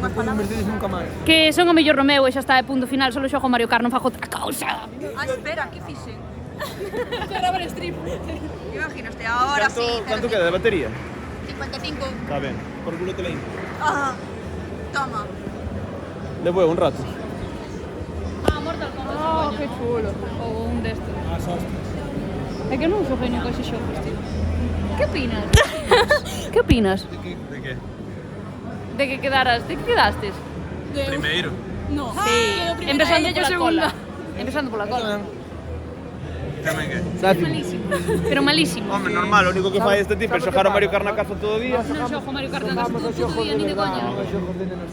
[SPEAKER 4] Unhas palabras.
[SPEAKER 3] Mercedes nunca máis.
[SPEAKER 1] Que son o mellor Romeo e xa está de punto final, solo xogo Mario Kart, non fago outra cousa.
[SPEAKER 4] Ah, espera, que fixen?
[SPEAKER 1] Grabar strip.
[SPEAKER 4] Imaginaste, ahora sí.
[SPEAKER 7] Canto queda de batería?
[SPEAKER 4] 55.
[SPEAKER 7] Está ben, por culo te leí.
[SPEAKER 4] Ah, toma.
[SPEAKER 7] Le voy un rato.
[SPEAKER 1] Ah, Mortal Kombat. Oh, que chulo. Ou un destes. É que non xoguei nunca ese xogos, tío. Que opinas? Que opinas?
[SPEAKER 7] De que?
[SPEAKER 1] De que quedaras? De que quedastes?
[SPEAKER 7] Primeiro.
[SPEAKER 1] No. Sí. Empezando pola cola. Empezando pola cola.
[SPEAKER 7] Tamén que?
[SPEAKER 1] Malísimo. Pero malísimo.
[SPEAKER 7] Home, normal, o único que fai este tipo é xogar o Mario Kart na casa todo o día.
[SPEAKER 1] Non xogo Mario Kart na casa todo día, ni de coña.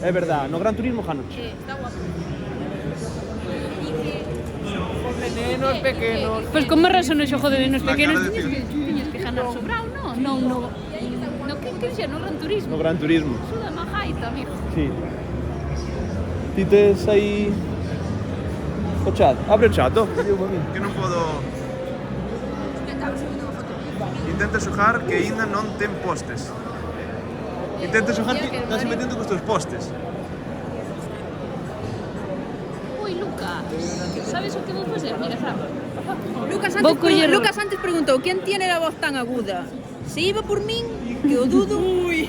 [SPEAKER 7] É verdad, no Gran Turismo janoche.
[SPEAKER 1] Está guapo.
[SPEAKER 3] Nenos pequenos.
[SPEAKER 1] Pois como razón no xogo de nenos pequenos tiñes que ganar sobrao, non. No que xa, no Gran Turismo.
[SPEAKER 7] No Gran Turismo.
[SPEAKER 1] Suda majaita, amigo.
[SPEAKER 7] Sí. Ti tes aí o chat. Abre o chat, oh. Que non podo... Intenta xogar que aínda non ten postes. Intenta xogar que estás metendo cos teus postes.
[SPEAKER 1] Ui, Lucas, sabes o que vou facer? Mira, sabe?
[SPEAKER 4] Lucas antes preguntou ¿quién tiene la voz tan aguda? Se iba por min, que o dudo,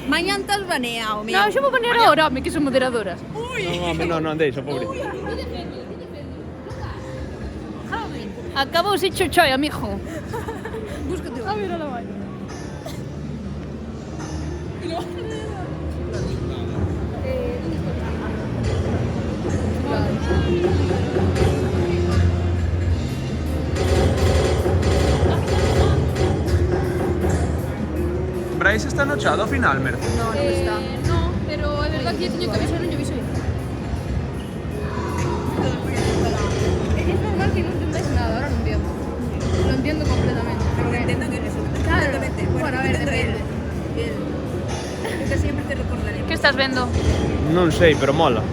[SPEAKER 4] mañan estás baneado, meu.
[SPEAKER 1] Non, xo vou poner agora, home, que son moderadoras.
[SPEAKER 7] Non, home, non, deixa, pobre.
[SPEAKER 1] Acabou se chochoi, amigo.
[SPEAKER 4] Búscate.
[SPEAKER 1] A ver, ahora vai.
[SPEAKER 7] Brais está no chat ao final, Merce.
[SPEAKER 4] No, non está.
[SPEAKER 1] No, pero é verdad que eu teño que avisar, non lle avisei. Es normal que non entendáis nada, ahora non entiendo. Lo entiendo completamente.
[SPEAKER 4] Pero que entendan en eso.
[SPEAKER 1] Claro.
[SPEAKER 4] Completamente.
[SPEAKER 1] Bueno, a ver, depende.
[SPEAKER 4] Que siempre te recordaré.
[SPEAKER 1] Que estás vendo?
[SPEAKER 7] Non sei, pero mola.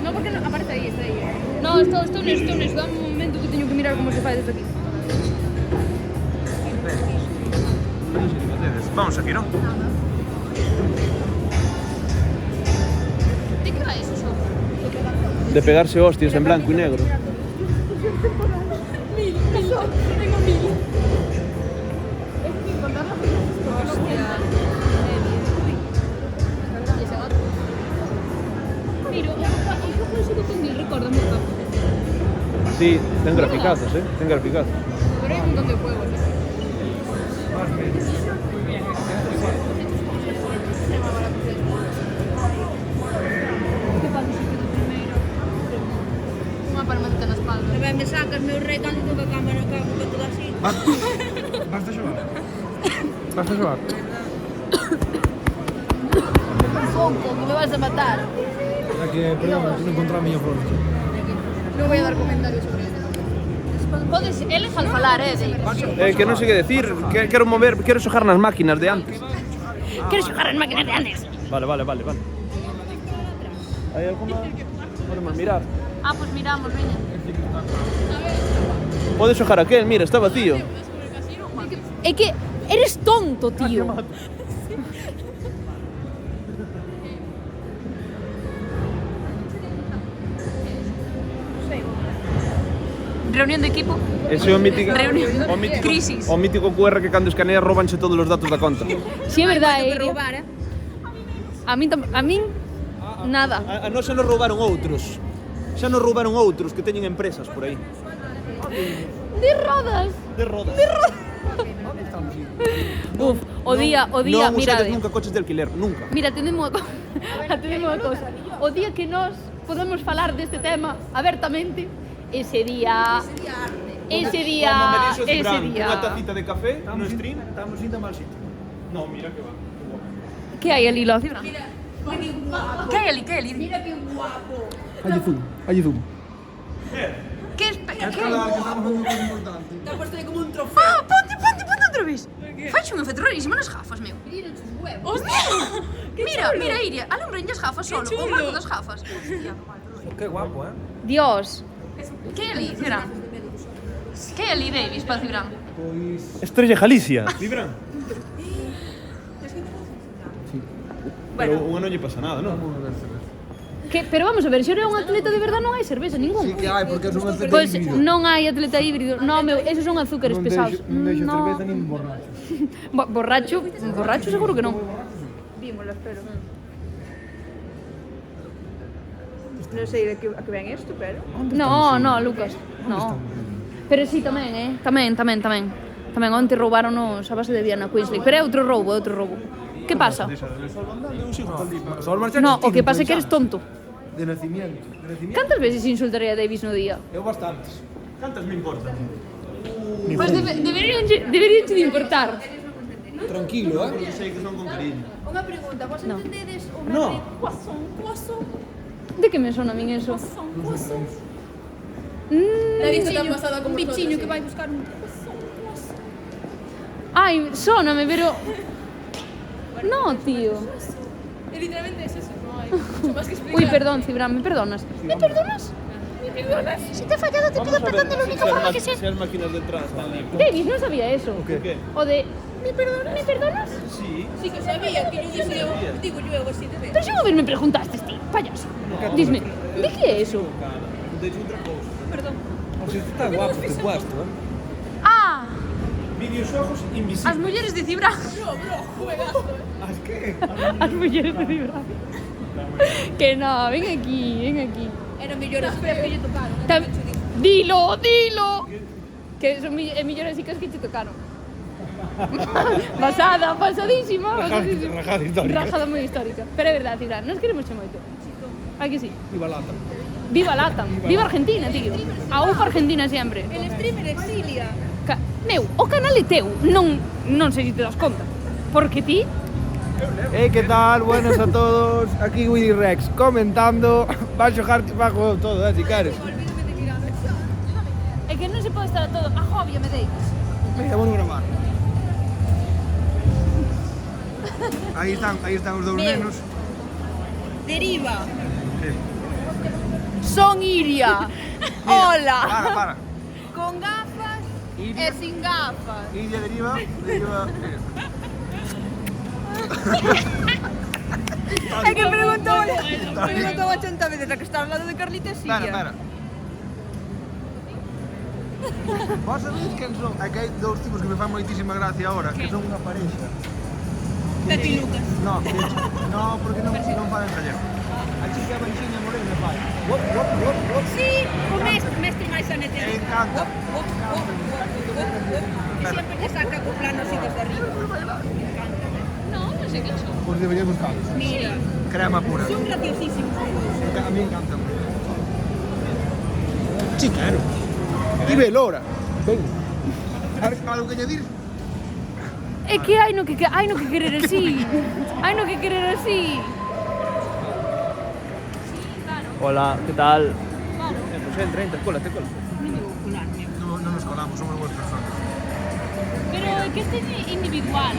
[SPEAKER 1] No, porque no, aparece aí, está aí. No, estou nesto, dá un momento que teño que mirar como se fai desde aquí.
[SPEAKER 7] Vamos aquí, non?
[SPEAKER 1] De que vai eso só?
[SPEAKER 7] De pegarse hostias en blanco e negro.
[SPEAKER 1] Tengo 1000. Miro, eu consigo con 1000, recordo moito.
[SPEAKER 7] Sí, ten graficazas, ten graficazas.
[SPEAKER 1] Pero hai un montón de juegos. Que pasa se quedo primeiro? Unha palmadita nas
[SPEAKER 6] meu rei cando toca a cámara con todo así.
[SPEAKER 7] Basta xogar. Basta xogar.
[SPEAKER 1] Fonco, que me vas a matar.
[SPEAKER 7] É que, perdón, non encontrei a miña flor.
[SPEAKER 1] Non voy a dar comentarios sobre eso. Podes, é legal falar, Dave.
[SPEAKER 7] Que non sei que decir, quero mover, quero xogar nas máquinas de antes.
[SPEAKER 1] Queres xogar as máquinas de antes?
[SPEAKER 7] Vale. Hai alguna? Podemos mirar.
[SPEAKER 1] Ah, pues miramos, veña.
[SPEAKER 7] Podes xogar aquel, mira, está vacío.
[SPEAKER 1] É que eres tonto, tío. Reunión de equipo.
[SPEAKER 7] Ese é o mítico,
[SPEAKER 1] Reunión.
[SPEAKER 7] o mítico,
[SPEAKER 1] Crisis.
[SPEAKER 7] o mítico QR que cando escaneas robanche todos os datos da conta.
[SPEAKER 1] Si é verdade,
[SPEAKER 6] Que roubar,
[SPEAKER 1] A min nada.
[SPEAKER 7] A nós xa nos roubaron outros. Xa nos roubaron outros que teñen empresas por aí.
[SPEAKER 1] De rodas.
[SPEAKER 7] De rodas.
[SPEAKER 1] Uf, o día,
[SPEAKER 7] Non
[SPEAKER 1] mirade.
[SPEAKER 7] usades nunca coches de alquiler, nunca.
[SPEAKER 1] Mira, atendemos unha cosa. O día que nós podemos falar deste tema abertamente, ese día.
[SPEAKER 7] Unha tacita de café no stream.
[SPEAKER 2] Estamos indo a mal sitio.
[SPEAKER 7] No, mira que va.
[SPEAKER 1] Que hai ali, Lo Cibran? Que hai ali? Mira que guapo.
[SPEAKER 7] Allí zoom.
[SPEAKER 1] Que espera, que hai?
[SPEAKER 6] Te ha puesto aí como un trofeo.
[SPEAKER 1] Ah, ponte outra vez. Faixe un efecto rarísimo nas gafas, meu. Hostia! Mira, Iria, alumbren as gafas solo, o marco das gafas. Hostia.
[SPEAKER 7] Que guapo,
[SPEAKER 1] Dios. Que hai ali, Cibran? Que hai ali, Davis, para Cibran?
[SPEAKER 7] Estrella Galicia. Vibran. Pero unha non lle pasa nada, non?
[SPEAKER 1] Pero vamos a ver, se era un atleta de verdade non hai cerveza ningún.
[SPEAKER 8] Sí que hai, porque é un atleta
[SPEAKER 1] Pois
[SPEAKER 8] híbrido.
[SPEAKER 1] non hai atleta híbrido. No, meu, esos son azúcares pesados.
[SPEAKER 8] Non deixa
[SPEAKER 1] No.
[SPEAKER 8] cerveza nin borracho.
[SPEAKER 1] Borracho seguro que non.
[SPEAKER 4] Non sei a que ven isto, pero...
[SPEAKER 1] No, Lucas. No. Pero sí, tamén, Tamén. Tamén onte roubaronos a base de Viana Queensley. Pero é outro roubo. Que pasa? No, o que pasa é que eres tonto.
[SPEAKER 8] De nacimiento.
[SPEAKER 1] Cantas veces insultaré a Davis no día?
[SPEAKER 8] Eu bastantes.
[SPEAKER 7] Cantas me importan?
[SPEAKER 1] Pois deberían de importar.
[SPEAKER 8] Tranquilo,
[SPEAKER 7] Sei que son con cariño.
[SPEAKER 6] Unha pregunta, vos
[SPEAKER 1] No.
[SPEAKER 6] entendedes o
[SPEAKER 7] No.
[SPEAKER 6] Poisson?
[SPEAKER 1] De que me sona a min eso?
[SPEAKER 6] Nadie está tan pasada como bichiño que vai buscar un
[SPEAKER 1] Ai, sóname, pero... No, tío.
[SPEAKER 6] literalmente es eso, no hay mucho más que explicar.
[SPEAKER 1] Uy, perdón, Cibran, ¿me perdonas? ¿Me perdonas? Si te he fallado, te pido perdón de la única forma que sé.
[SPEAKER 7] Se as máquinas detrás están libres.
[SPEAKER 1] Davis, no sabía eso.
[SPEAKER 7] ¿Qué?
[SPEAKER 1] O de... ¿Me perdonas?
[SPEAKER 7] Sí.
[SPEAKER 6] Sí que sabía, que yo dije, digo yo, así te veo.
[SPEAKER 1] Pero si una vez me preguntaste, tío, payaso. Dime, ¿de qué es eso?
[SPEAKER 7] De hecho, outra cousa.
[SPEAKER 6] Perdón.
[SPEAKER 8] O sea, está guapo tu puesto,
[SPEAKER 1] Ah,
[SPEAKER 7] Videoxogos
[SPEAKER 1] as
[SPEAKER 7] invisibles.
[SPEAKER 1] mulleres de Cibran.
[SPEAKER 8] As que?
[SPEAKER 1] As mulleres de Cibran. Que no, ven aquí.
[SPEAKER 6] Era mellor as feas que lle tocaron.
[SPEAKER 1] Dilo. Que son millores chicas que te tocaron. Pasadísima.
[SPEAKER 8] Rajada histórica.
[SPEAKER 1] Rajada moi histórica. Pero é verdade, Cibran, nos queremos che moito. Ai que sí.
[SPEAKER 8] Viva Lata.
[SPEAKER 1] Viva Latam. Viva Argentina, tío. A UFA Argentina sempre.
[SPEAKER 6] El streamer exilia.
[SPEAKER 1] Meu, o canal é teu. Non sei se te das conta. Porque ti...
[SPEAKER 8] ¿Qué tal? Buenas a todos. Aquí Willy Rex comentando. Va a xojar bajo todo, si queres.
[SPEAKER 1] É que non se pode estar a todo. Agóbiame, Davis.
[SPEAKER 8] Mira, vamos a grabar. Ahí están os dous nenos.
[SPEAKER 6] Deriva.
[SPEAKER 1] Son Iria. Hola.
[SPEAKER 8] Para.
[SPEAKER 6] Con gafas e sin gafas.
[SPEAKER 8] Iria deriva.
[SPEAKER 4] É que preguntou 80 veces a que está ao lado de Carlita e Siria.
[SPEAKER 8] Espera. Vos sabedes quen son? É que hai dous tipos que me fan moitísima gracia agora, que son unha parexa.
[SPEAKER 6] Pepe y Lucas.
[SPEAKER 8] No, porque non falan gallego. A chica baixinha morena fai. Wop.
[SPEAKER 6] Sí, o mestre máis aneteado.
[SPEAKER 8] Me encanta.
[SPEAKER 6] Y siempre te saca con plano así desde arriba.
[SPEAKER 1] Non sei que son.
[SPEAKER 8] Pois debería buscarlos.
[SPEAKER 6] Mira,
[SPEAKER 8] Crema pura.
[SPEAKER 6] son graciosísimos.
[SPEAKER 8] A mí me encantan. Chicano. Ti ve, Lora. Ven. Algo que añadir?
[SPEAKER 1] É que hai no que querer así. Hai no que querer así.
[SPEAKER 7] Hola, ¿qué tal?
[SPEAKER 3] Pues entra, cola.
[SPEAKER 8] No nos colamos, somos buenas personas.
[SPEAKER 1] Pero é que este é individual.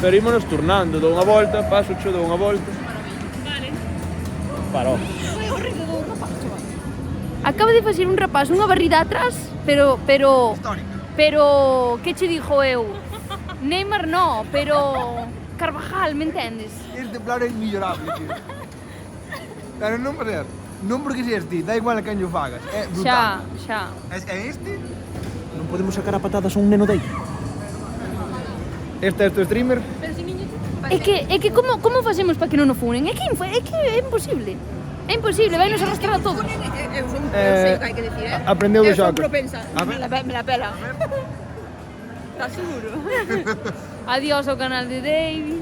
[SPEAKER 7] Pero ímonos turnando, dou unha volta, paso, cho, dou unha volta.
[SPEAKER 1] Vale.
[SPEAKER 7] Parou.
[SPEAKER 1] Foi o rico do rapaz, chaval. Acaba de facer un rapaz unha barrida atrás, pero que che dixo eu? Neymar no, pero Carvajal, me entendes?
[SPEAKER 8] Este plan é inmillorable, tío. Pero non perder. Non porque seas ti, da igual a quen yo fagas. É brutal.
[SPEAKER 1] Xa.
[SPEAKER 8] É este?
[SPEAKER 7] Non podemos sacar a patadas a un neno dei.
[SPEAKER 8] Este é o streamer?
[SPEAKER 1] É que como facemos para que non o funen? É que é imposible. É imposible, vai nos arrastrar a todos.
[SPEAKER 4] Eu sei o que hai que decir,
[SPEAKER 8] Aprendeu do
[SPEAKER 4] Eu son
[SPEAKER 8] xoco.
[SPEAKER 4] propensa.
[SPEAKER 1] Me la pela. Estás seguro? Adiós ao canal de David.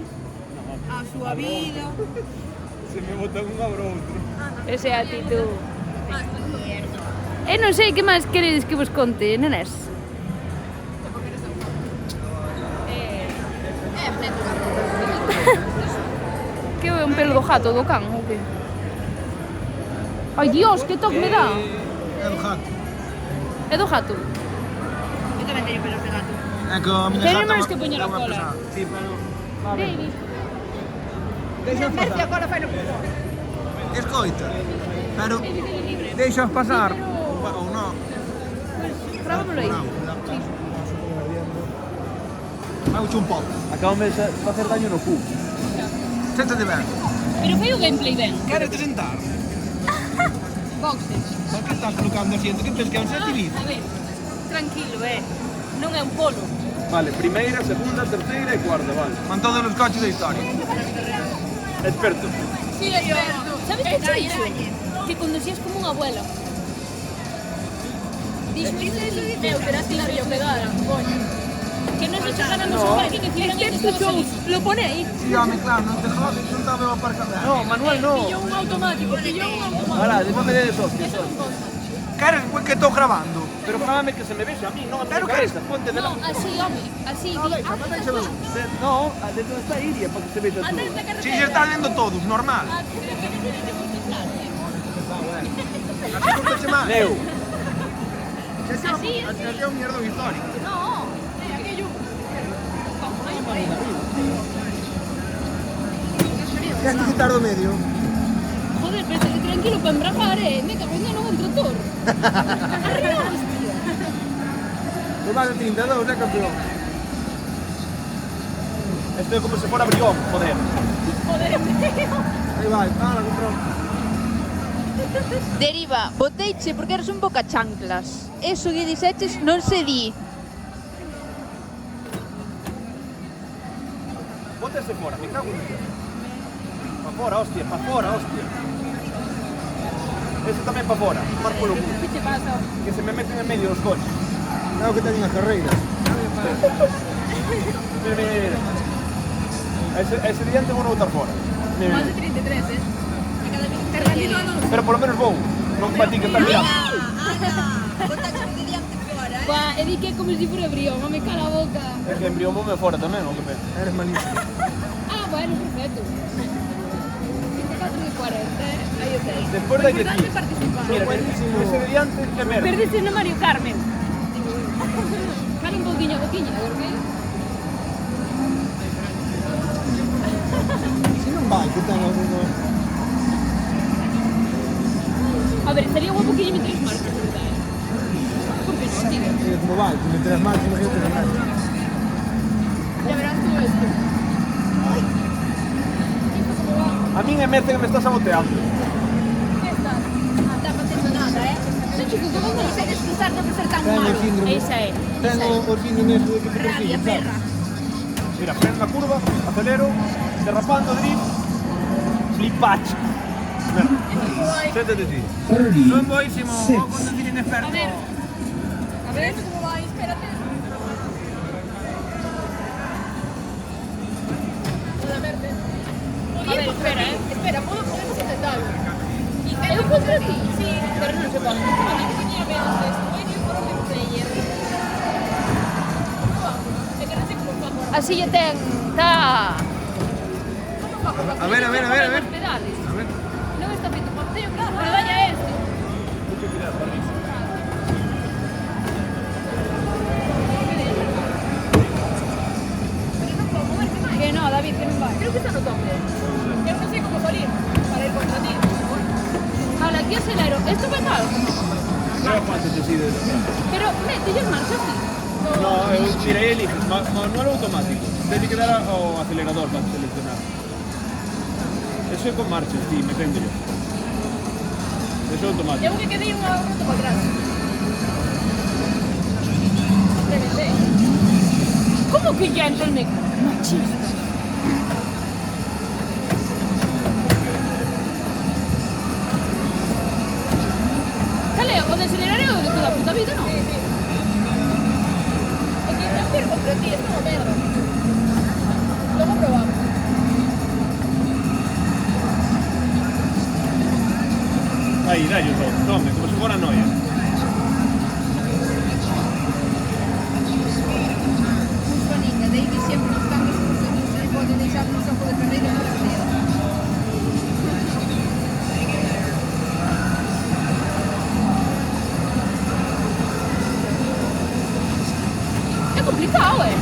[SPEAKER 4] A súa vida.
[SPEAKER 3] Se me botan un abro outro.
[SPEAKER 1] Esa é a actitud. E non sei que máis queredes que vos conte, nenes. Que é un pelo do gato, do can, ou que? Ai, Dios, que toque me dá.
[SPEAKER 8] É do gato.
[SPEAKER 1] É do gato.
[SPEAKER 4] Eu tamén teño pelos de gato.
[SPEAKER 8] É que a miña
[SPEAKER 1] Tenemos
[SPEAKER 8] gata
[SPEAKER 1] que poñer a
[SPEAKER 8] é unha
[SPEAKER 1] cola.
[SPEAKER 8] pesada. Sí, pero...
[SPEAKER 1] David.
[SPEAKER 8] Deixas
[SPEAKER 4] Mercia,
[SPEAKER 8] pasar.
[SPEAKER 4] agora fai no puto.
[SPEAKER 8] Escoita. Pero... Deixas pasar. Ou non.
[SPEAKER 1] Grábamelo aí.
[SPEAKER 8] Vai un pouco.
[SPEAKER 7] Acabame de facer daño no cu.
[SPEAKER 8] Séntate ben.
[SPEAKER 1] Pero foi o gameplay ben.
[SPEAKER 8] Queres te sentar?
[SPEAKER 1] Boxes.
[SPEAKER 8] Por que estás colocando asiento? Que penses que é un setilizo?
[SPEAKER 1] A ver, tranquilo, non é un polo.
[SPEAKER 7] Vale, primeira, segunda, terceira e cuarta, vale.
[SPEAKER 8] Con todos os coches da historia.
[SPEAKER 7] Experto.
[SPEAKER 1] Sí, experto. Sabes que che dixo? Que conducías como unha abuela. Dixo iso, meu, terás que la río pegada, coño. Que non se chocaran nos parking e fieran que estaba solísimo. Lo pone aí.
[SPEAKER 8] Sí, home, claro, non te jodes, non te veo aparcar.
[SPEAKER 7] No, Manuel, no.
[SPEAKER 1] Pillou un automático.
[SPEAKER 7] Ahora, despois me de socio.
[SPEAKER 8] Queres que estou grabando?
[SPEAKER 7] Pero grábame que se me vexe a mí, non a
[SPEAKER 8] Pero
[SPEAKER 7] tu cabeza. Ponte de
[SPEAKER 1] No, así, home, así.
[SPEAKER 8] Déxalo.
[SPEAKER 7] No, dentro desta iria para que se vexa tú.
[SPEAKER 8] Si se están lendo todos, normal. Así non peche máis.
[SPEAKER 7] Leo.
[SPEAKER 8] Así é un mierdo histórico.
[SPEAKER 1] No, aquello.
[SPEAKER 8] Queres que quitar do medio?
[SPEAKER 1] Joder, pero estate tranquilo para embragar, me cago en un tractor. Arriba, hostia.
[SPEAKER 8] Non vas a 32, é campeón.
[SPEAKER 7] Esto é como se fora brión, joder.
[SPEAKER 1] Joder, mío.
[SPEAKER 8] Aí vai, para, comprou.
[SPEAKER 4] Deriva, boteiche porque eres un boca chanclas. Eso que dixeches non se di.
[SPEAKER 7] Bótese fora, me cago en Dios. Pa fora, hostia. Ese tamén pa fora, tomar polo cu.
[SPEAKER 1] ¿Qué te pasa?
[SPEAKER 7] Que se me meten en medio dos coches.
[SPEAKER 8] Claro que teñen as carreiras.
[SPEAKER 7] Mira. Ese diante vou non botar fora. Mira.
[SPEAKER 1] Más de 33, Carganilo no.
[SPEAKER 7] Pero polo menos vou. Non pa ti que está mirando.
[SPEAKER 4] Botache un diante fora,
[SPEAKER 1] Buah, he di que como si fuera brión, no me cala la boca.
[SPEAKER 7] É que embrión voume fora tamén, o que pe.
[SPEAKER 8] Eres malísimo.
[SPEAKER 1] Ah, bueno, perfecto. 24 de 40, ahí está.
[SPEAKER 7] Despois de que
[SPEAKER 1] Importante
[SPEAKER 7] ti.
[SPEAKER 1] participar.
[SPEAKER 7] Mira, ese de diante é verde.
[SPEAKER 1] Perdiste no Mario Carmen. Jale un poquinho a boquiña, porque...
[SPEAKER 8] Si non vai, que ten algo...
[SPEAKER 1] A ver, estaría guapo que lle meteres marcas, verdad? Porque no, tío.
[SPEAKER 8] Como vai, que meterás máis, imagínate que non.
[SPEAKER 1] Ya verás todo esto.
[SPEAKER 7] A min é mece que me está saboteando.
[SPEAKER 1] ¿Qué estás?
[SPEAKER 4] Non está facendo nada,
[SPEAKER 1] No, chico, ¿cómo no lo sabes cruzar de ser tan
[SPEAKER 8] Ten o
[SPEAKER 1] malo?
[SPEAKER 8] síndrome.
[SPEAKER 1] Esa é.
[SPEAKER 8] Ten o síndrome ese de que te
[SPEAKER 4] Rabia,
[SPEAKER 8] persigue,
[SPEAKER 4] perra.
[SPEAKER 8] sabes?
[SPEAKER 7] Mira, freno na curva, acelero, derrapando, drift, flipache. Séntate ti.
[SPEAKER 8] Son boísimo, vou conducir inexperto.
[SPEAKER 1] A ver, ¿cómo va? Espérate. A ver, espera, espera, podemos intentarlo. ¿Eu contra ti? Sí, pero non se pode. Así lle ten... Está...
[SPEAKER 8] A ver.
[SPEAKER 1] Pedales. Non está feito por teño, claro, pero dalle a este. Que no, David, que non vai. Creo que está no tope. Eu non sei como salir para ir contra ti. Vale, aquí acelero. Esto vai tal.
[SPEAKER 7] Pero cuánto te sirve de atrás.
[SPEAKER 1] Pero mete as marchas así.
[SPEAKER 7] No, mira, aí eliges, manual ou automático. Tens que dar ao acelerador para seleccionar. Eso é con marchas, ti, meténdolo. Eso é automático.
[SPEAKER 1] Eu que quedei unha volta para atrás. Reventé. Como que ya entra el machista? Cale, o de acelerar é o de toda a puta vida, non? Sí. É que te afirmo contra ti, es como merda. Logo probamos.
[SPEAKER 7] Aí, dai os outros, tome, como se fora noia.
[SPEAKER 4] Soninha, David sempre nos cambios se pode deixar no campo de carreira na carreira.
[SPEAKER 1] É complicado, é?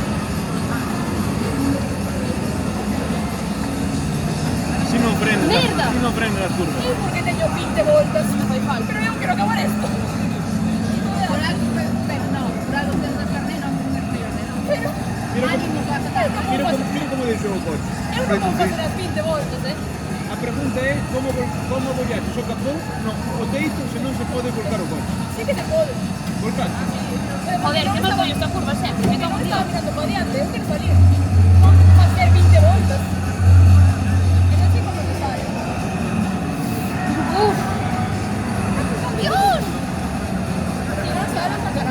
[SPEAKER 7] Si non frenas,
[SPEAKER 1] Merda!
[SPEAKER 7] si non frenas as curvas.
[SPEAKER 1] Eu porque teño 20 voltas non fai falta. Pero eu quero acabar esto.
[SPEAKER 4] Por algo, pero no, por algo tens a carreira, non tens carreira, non? Pero, ánimo, pasa tal.
[SPEAKER 7] Mira como deixou o coche.
[SPEAKER 1] Eu non vou facer as 20 voltas,
[SPEAKER 7] A pregunta é como bollaches o capón no teito se non se pode volcar o coche.
[SPEAKER 1] Sí que se pode.
[SPEAKER 7] Volcar?
[SPEAKER 1] Joder, que mal coño esta curva sempre. Me cago en Dios. Mirando para adiante, eu quero salir. Non facer 20 voltas. Que non sei como se sale. Uf. ¡Dios! Si non sale, sacará.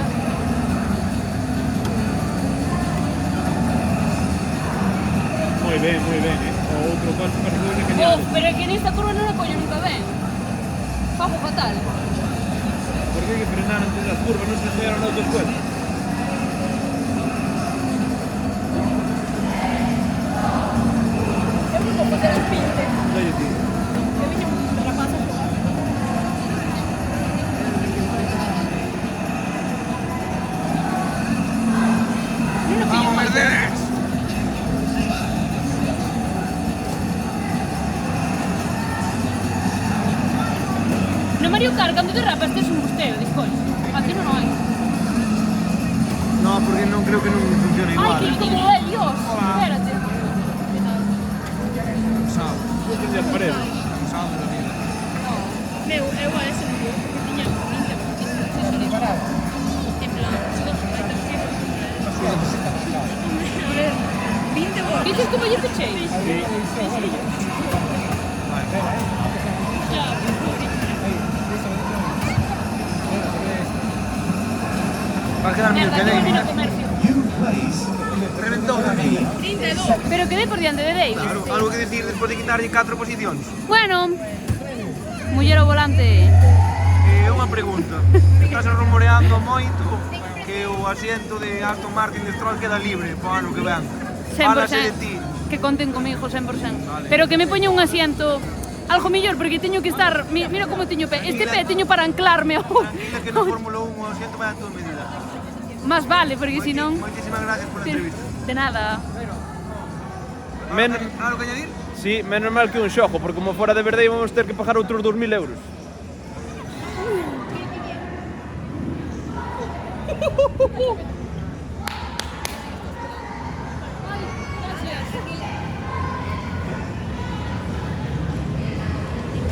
[SPEAKER 7] Moi ben, o outro coche parece genial.
[SPEAKER 1] Pero é que nesta curva non a coño nunca ben. Fago fatal.
[SPEAKER 7] Por que hai que frenar antes das curvas, non se enseñaron na autoescuela?
[SPEAKER 1] Eu non vou facer as 20.
[SPEAKER 7] Dalle ti.
[SPEAKER 1] Eu viño un rapaz a xogar. Non o pillo máis. No Mario Kart, cando derrapas, tes un busteo, despois. Aquí non hai.
[SPEAKER 8] No, porque non creo que non funcione
[SPEAKER 1] Ai,
[SPEAKER 8] igual.
[SPEAKER 1] que como é, Dios. Espérate.
[SPEAKER 7] Vou prender as paredes.
[SPEAKER 1] Meu, eu a ese non vou, porque tiña 20 voltas. En plan, a ver, 20 voltas. Vices como lle pechei? Ya,
[SPEAKER 8] Va a quedar mil
[SPEAKER 1] merda,
[SPEAKER 8] que
[SPEAKER 1] que volví no
[SPEAKER 8] David.
[SPEAKER 1] comercio.
[SPEAKER 8] Reventou aquí.
[SPEAKER 1] 32. Pero quedé por diante de David.
[SPEAKER 8] Claro, algo que decir despois de quitarlle 4 posicións.
[SPEAKER 1] Bueno, muller ao volante.
[SPEAKER 8] Unha pregunta. Estás rumoreando moito que o asiento de Aston Martin de Stroll queda libre para o ano que ven. Fálase de ti.
[SPEAKER 1] 100%. Que conten comigo 100%. Pero que me poña un asiento algo mellor, porque teño que estar... Mira como teño pé. Este pé teño para anclarme ao...
[SPEAKER 8] Tranquila que no Fórmula 1 o asiento vai a tua medida.
[SPEAKER 1] Más vale, porque si non...
[SPEAKER 8] Moitísimas gracias por a entrevista.
[SPEAKER 1] De nada.
[SPEAKER 8] Algo que añadir?
[SPEAKER 7] Sí, menos mal que un xogo, porque como fora de verdade vamos ter que pagar outros 2000 euros.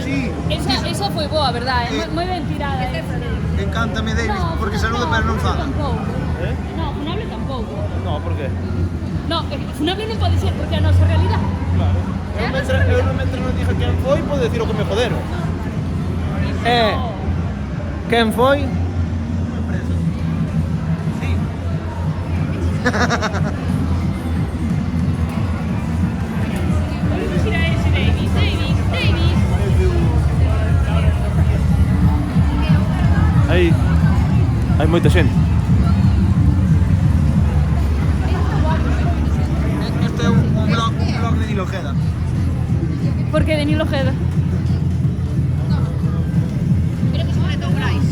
[SPEAKER 8] Sí.
[SPEAKER 1] Esa foi boa, verdade? Moi ben tirada esa.
[SPEAKER 8] Encántame Davis, porque saluda pero non fala.
[SPEAKER 1] Tampouco. No, funable tampouco.
[SPEAKER 7] No, por qué?
[SPEAKER 1] No, funable non pode ser, porque é a nosa realidade.
[SPEAKER 7] Claro. Eu non mentre non dije quen foi, podo decir o que me joderon.
[SPEAKER 8] Quen foi? Sí.
[SPEAKER 1] Podemos ir a ese, Davis.
[SPEAKER 7] Aí hai moita xente.
[SPEAKER 8] Nilo Ojeda.
[SPEAKER 1] Por que de Nilo Ojeda?
[SPEAKER 4] Creo que sobre todo Brais.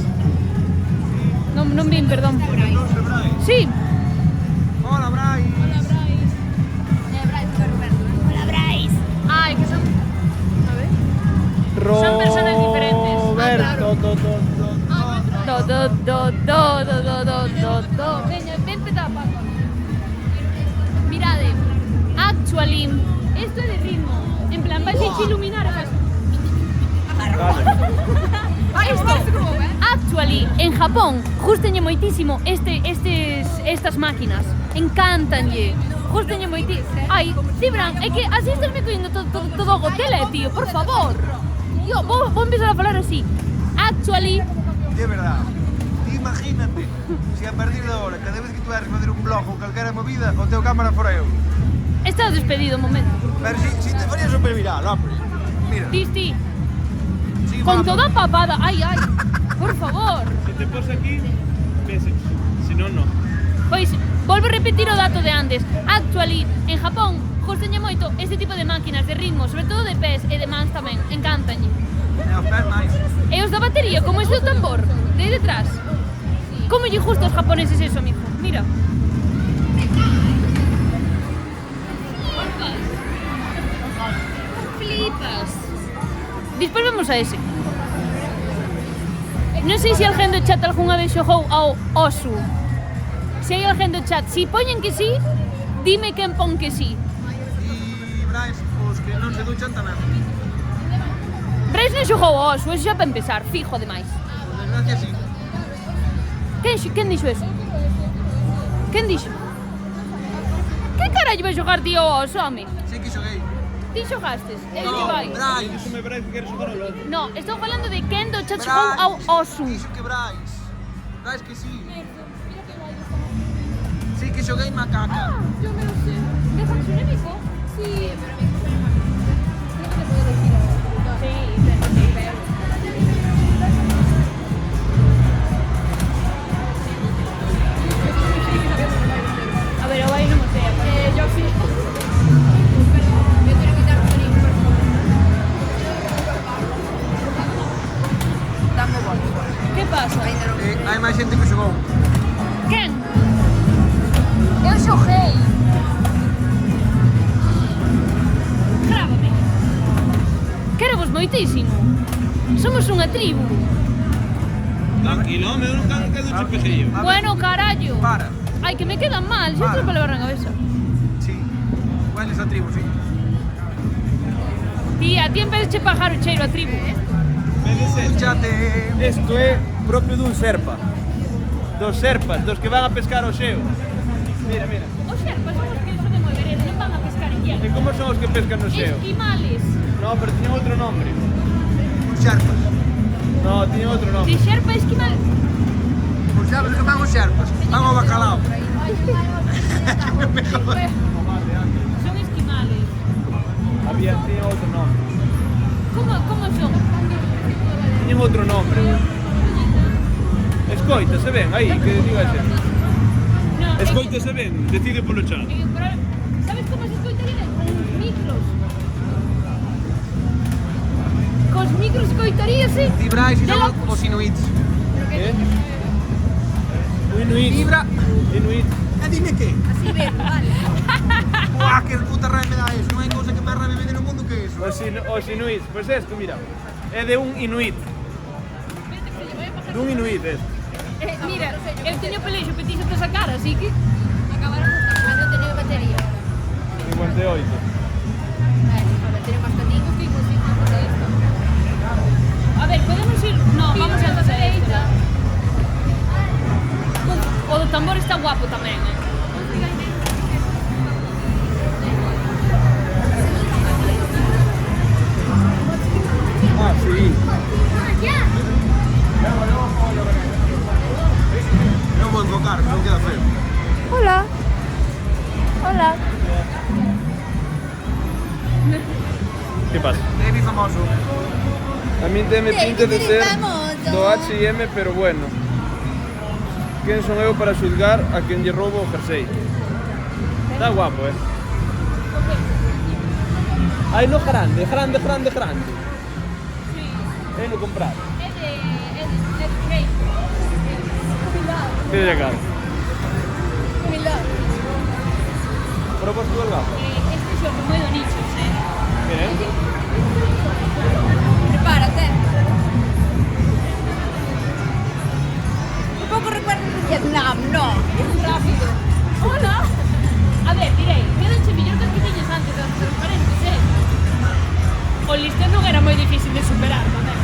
[SPEAKER 1] Non vin, perdón.
[SPEAKER 8] Non se Brais.
[SPEAKER 1] Sí.
[SPEAKER 8] Hola, Brais.
[SPEAKER 1] Hola, Brais. Ay, que son... A ver. Son personas diferentes.
[SPEAKER 7] Roberto,
[SPEAKER 1] Veña, ven peta, Paco. Mirade. Actually, esto é de ritmo. En plan, vais a iluminar. Actually, en Japón, gustenlle moitísimo estas máquinas. Encantanlle. Gustenlle moitísimo. Ai, Cibran, é que así estás me coñendo todo o gotela, tío, por favor. Yo, vou empezar a falar así. Actually,
[SPEAKER 8] De verdad. Imagínate se a partir de ahora, cada vez que tú vas a facer un blog ou calquera movida, o teu cámara fora eu.
[SPEAKER 1] estás despedido un momento.
[SPEAKER 8] Pero si te faría super viral, hombre. Mira.
[SPEAKER 1] Tisti,
[SPEAKER 8] Sigue
[SPEAKER 1] con
[SPEAKER 8] falando.
[SPEAKER 1] toda papada. Ay, por favor.
[SPEAKER 7] Se te pos aquí, ves, si no, no.
[SPEAKER 1] Pois, volvo a repetir o dato de antes. Actually, en Japón, gustenlle moito este tipo de máquinas de ritmo, sobre todo de pés e de mans tamén. Encantanlle.
[SPEAKER 8] E os pés máis.
[SPEAKER 1] E os da batería, como este o tambor, de aí detrás. Como lle gusta aos japoneses eso, mijo? Mira. Flipas. Despois vamos a ese. Non sei se alguén do chat algunha vez xogou ao Osu. Se hai alguén do chat, si poñen que sí, dime quen pon que sí.
[SPEAKER 8] E Brais, os que non se duchan tamén.
[SPEAKER 1] Brais non xogou ao Osu, eso xa para empezar, fijo ademais.
[SPEAKER 8] Por desgracia, sí.
[SPEAKER 1] Quen dixo eso? Quen dixo? Que carallo vai xogar tío ao Osu, home?
[SPEAKER 8] Sí que xoguei.
[SPEAKER 1] Ti xogastes? Eu
[SPEAKER 8] No,
[SPEAKER 1] que vai?
[SPEAKER 8] Brais.
[SPEAKER 7] Iso me parece que queres xogar ao LOL.
[SPEAKER 1] No, estou falando de quen do chat xogou ao Osu.
[SPEAKER 8] Dixo que Brais. Brais que sí. Sí que xoguei macaca.
[SPEAKER 1] Yo me lo sé. ¿Deja su enemigo? Sí, pero a mí creo que te puedo decir ahora. Sí, pero... A ver, ahí no me sé. Yo sí. Yo quiero quitar tu link, por favor.
[SPEAKER 4] Dame bola.
[SPEAKER 1] ¿Qué pasa?
[SPEAKER 8] Hai máis xente que xogou.
[SPEAKER 1] Quen? Eu xoguei. Grábame. Queremos moitísimo. Somos unha tribu.
[SPEAKER 7] Tranquilo, me non tan que duche pejillo.
[SPEAKER 8] A ver.
[SPEAKER 1] Bueno, carallo.
[SPEAKER 8] Para.
[SPEAKER 1] Ai, que me quedan mal. Xa
[SPEAKER 8] Para.
[SPEAKER 1] te para levar na cabeza.
[SPEAKER 8] Sí. Hueles a tribu, sí.
[SPEAKER 1] Tía, ti empezaste a pajar o cheiro a tribu.
[SPEAKER 8] Dúchate.
[SPEAKER 7] Isto é propio dun serpa. Dos serpas, dos que van a pescar ao xeo. Mira, mira.
[SPEAKER 1] Os xerpas son os que son de Moiveres, non van a pescar en
[SPEAKER 7] E
[SPEAKER 1] hielo.
[SPEAKER 7] como son os que pescan no xeo?
[SPEAKER 1] Esquimales.
[SPEAKER 7] No, pero tiñan outro nombre.
[SPEAKER 8] Os xerpas.
[SPEAKER 7] No, tiñan outro nombre.
[SPEAKER 1] De xerpa a esquimal.
[SPEAKER 8] Os xerpas que van os xerpas. Van ao bacalao.
[SPEAKER 1] Son esquimales.
[SPEAKER 7] Tiñan outro nombre.
[SPEAKER 1] Como son?
[SPEAKER 7] Tiñan outro nombre. Escoita, se ven, aí, que diga ese.
[SPEAKER 1] No,
[SPEAKER 7] Escoita, se ven, decide polo chat.
[SPEAKER 1] Sabes como se escoitaría? Con micros. Cos micros escoitaríase.
[SPEAKER 8] Ti Brais e
[SPEAKER 1] de
[SPEAKER 8] son
[SPEAKER 1] locos.
[SPEAKER 8] os inuits.
[SPEAKER 7] Eh? O Inuit.
[SPEAKER 8] Vibra.
[SPEAKER 7] Inuit.
[SPEAKER 8] E dime que?
[SPEAKER 4] Así ven, vale.
[SPEAKER 8] Buah, que puta rabia me dá eso. Non hai cousa que máis rabia me dé no mundo que eso.
[SPEAKER 7] Os Inuit. Pois esto, mira. É de un Inuit. Dun Inuit, esto.
[SPEAKER 1] Mira, eu teño pelexo petiso te sacar, así que...
[SPEAKER 4] Acabaron mas non teño batería.
[SPEAKER 7] 58.
[SPEAKER 4] A batería máis catico que imposible de esto.
[SPEAKER 1] A ver, podemos ir... No, vamos a hacer esta. O do tambor está guapo tamén,
[SPEAKER 7] Ah, sí.
[SPEAKER 8] Non vou enfocar, non queda feo.
[SPEAKER 1] Hola. Hola.
[SPEAKER 7] Que pasa?
[SPEAKER 8] Baby famoso.
[SPEAKER 7] A mí teme pinta de ser do H&M, pero bueno. Quen son eu para xulgar a quen lle roubo o jersey? Está guapo, Hai no grande, grande.
[SPEAKER 1] Sí.
[SPEAKER 7] É no comprar.
[SPEAKER 1] É de rei.
[SPEAKER 7] Que de cara.
[SPEAKER 1] Humildade.
[SPEAKER 7] Probas tú el gafo.
[SPEAKER 1] Este xogo moi do nichos,
[SPEAKER 7] Mira,
[SPEAKER 4] Prepárate. Un pouco recuerdo de Vietnam, no.
[SPEAKER 1] rápido. Hola. A ver, direi, quedanche millor que os que tiñes antes das transparentes, O listón non era moi difícil de superar, tamén,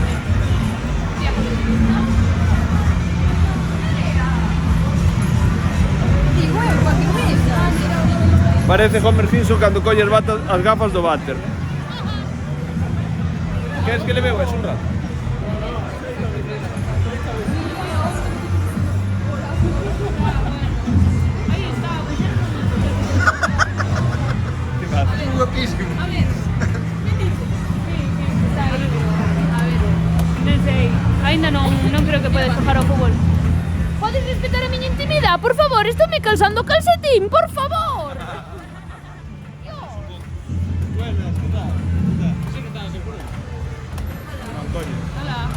[SPEAKER 4] Digo, cualquier mesa.
[SPEAKER 7] parece Homer Simpson cando colles as gafas do váter. Queres que le veo eso un rato?
[SPEAKER 1] Aí está,
[SPEAKER 8] Guapísimo.
[SPEAKER 1] a ver. Está aí. A ver. Non sei, aínda non creo que podes xogar ao fútbol. Podes respetar a miña intimidade, por favor, estou me calzando o calcetín, por favor. Hola.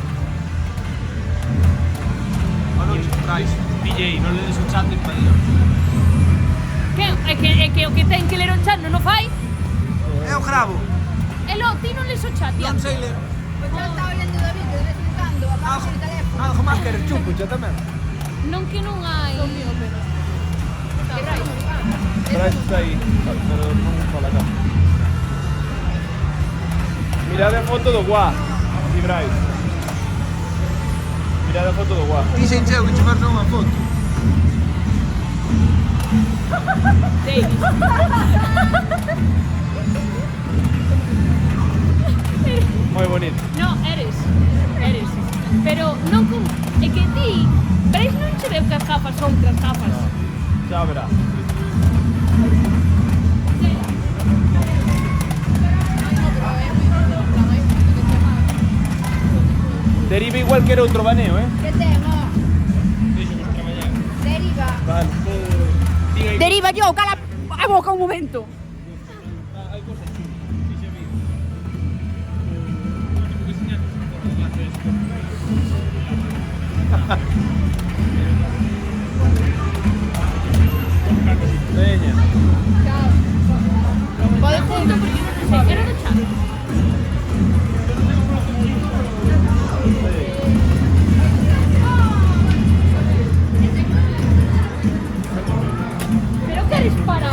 [SPEAKER 5] DJ, no le des un chat impedido.
[SPEAKER 1] É que o que ten que ler o chat non o fai?
[SPEAKER 8] Eu gravo.
[SPEAKER 1] E lo, ti non les o chat, tía.
[SPEAKER 8] Non sei ler.
[SPEAKER 4] Pues yo estaba oyendo David de vez en cuando, aparte el teléfono.
[SPEAKER 8] Algo máis que eres chupo, xa tamén.
[SPEAKER 1] Non que non hai...
[SPEAKER 7] Bryce está aí, pero non fala acá. Mirade a foto do Gua, di Bryce. Mirade a foto do Gua.
[SPEAKER 8] Dixen cheo que che farse unha foto.
[SPEAKER 1] Davis.
[SPEAKER 7] Moi bonito.
[SPEAKER 1] No, eres. Pero non con... É que ti, Bryce non che veu que as gafas son outras gafas.
[SPEAKER 7] Xa verá. Deriva igual que era outro baneo,
[SPEAKER 4] ¿Qué tengo? Deriva.
[SPEAKER 7] Vale.
[SPEAKER 4] Deriva yo, cala a boca un momento.
[SPEAKER 7] Veña.
[SPEAKER 1] Pode junto porque non sei, era do chat. Pero queres parar?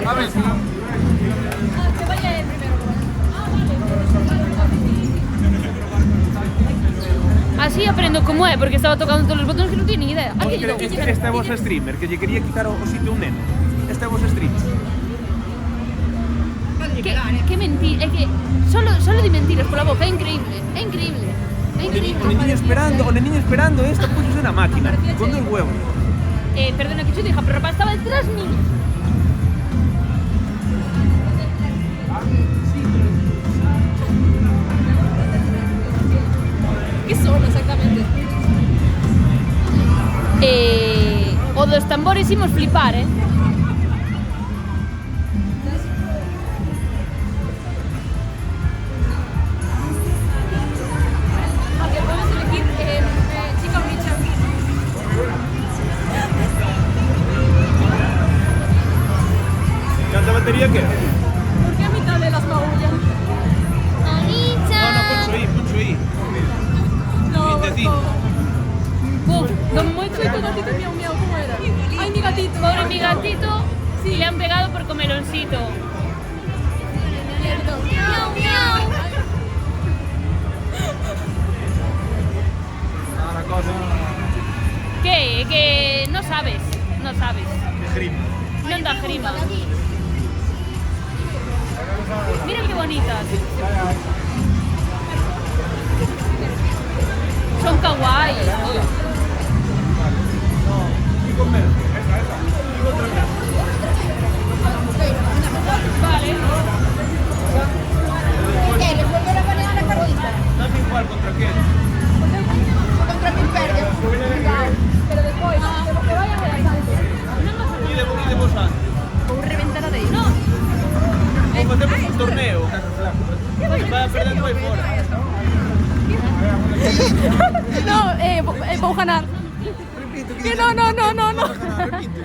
[SPEAKER 8] A ver,
[SPEAKER 1] Que vaya el primero. Así aprendo como é, porque estaba tocando todos os botóns que non tiene ni idea. Aquí lle dou.
[SPEAKER 7] Esta é vosa streamer, que lle quería quitar o sitio a un neno. Esta é vosa streamer.
[SPEAKER 1] Que mentira, é que solo di mentiras pola boca, é increíble, é increíble. É increíble.
[SPEAKER 7] O neniño esperando esta puxos na máquina, con dos huevos.
[SPEAKER 1] Perdona que yo dije, pero rapaz estaba detrás mío. ¿Qué son exactamente? O dos tambores imos flipar, Porque podemos elegir chica o bicha.
[SPEAKER 7] ¿Canta batería qué?
[SPEAKER 1] ¿Por qué a mitad de las maullan?
[SPEAKER 7] Poncho ahí.
[SPEAKER 1] No,
[SPEAKER 7] De ti.
[SPEAKER 1] Don Mocho y tu gatito miau miau, ¿cómo era? Ay, mi gatito. Pobre mi gatito, sí. Le han pegado por comeloncito. Miau miau.
[SPEAKER 7] La cosa.
[SPEAKER 1] ¿Qué? Que no sabes.
[SPEAKER 7] De grima.
[SPEAKER 1] Non da grima. Mira qué bonitas. Son kawaii. Vale.
[SPEAKER 4] ¿Qué? ¿Les vuelvo a poner a la carnita?
[SPEAKER 7] Dame igual contra qué.
[SPEAKER 4] Contra mi perro. Pero después, que vayan a la
[SPEAKER 7] Y de vos antes.
[SPEAKER 4] Con reventar a de
[SPEAKER 1] No.
[SPEAKER 7] facemos un torneo. Vai perdendo aí fora.
[SPEAKER 1] No, vou ganar. Que no.
[SPEAKER 8] Repite.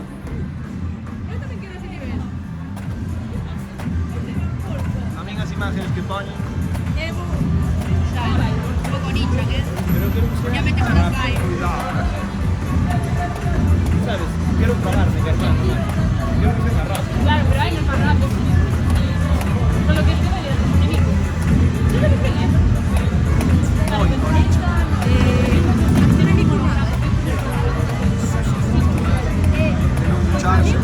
[SPEAKER 8] A min as imágenes que poñen.
[SPEAKER 4] Un poco nicho, ¿eh?
[SPEAKER 7] Pero quero que
[SPEAKER 4] Ya
[SPEAKER 7] sea
[SPEAKER 4] me tengo la playa.
[SPEAKER 7] sabes, quero probarme, que hermano. Quero que sea rápido.
[SPEAKER 1] Claro, pero hay más rápido. Solo que es que vaya a los enemigos. ¿Tú sabes qué es?
[SPEAKER 8] Ducharse.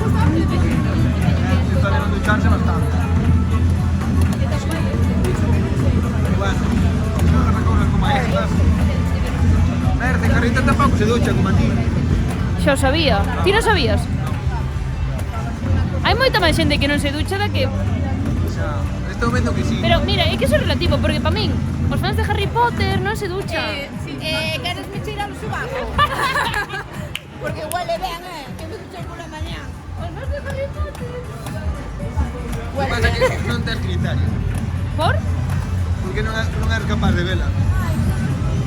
[SPEAKER 8] Está de ducharse bastante. Bueno, otras cosas como estas. Verde, Carrita tampouco se ducha como a ti.
[SPEAKER 1] Xa o sabía. Ti non sabías? Hai moita máis xente que non se ducha da que...
[SPEAKER 8] Xa, estou vendo que sí.
[SPEAKER 1] Pero mira, é que iso é relativo, porque para min, os fans de Harry Potter non se duchan.
[SPEAKER 6] ¿Quieres me tirar los sobacos? Porque huele bien, que me duché por la mañana.
[SPEAKER 1] Os fans de Harry Potter.
[SPEAKER 8] O que pasa é que non tes criterio.
[SPEAKER 1] Por?
[SPEAKER 8] Porque non eres capaz de vela.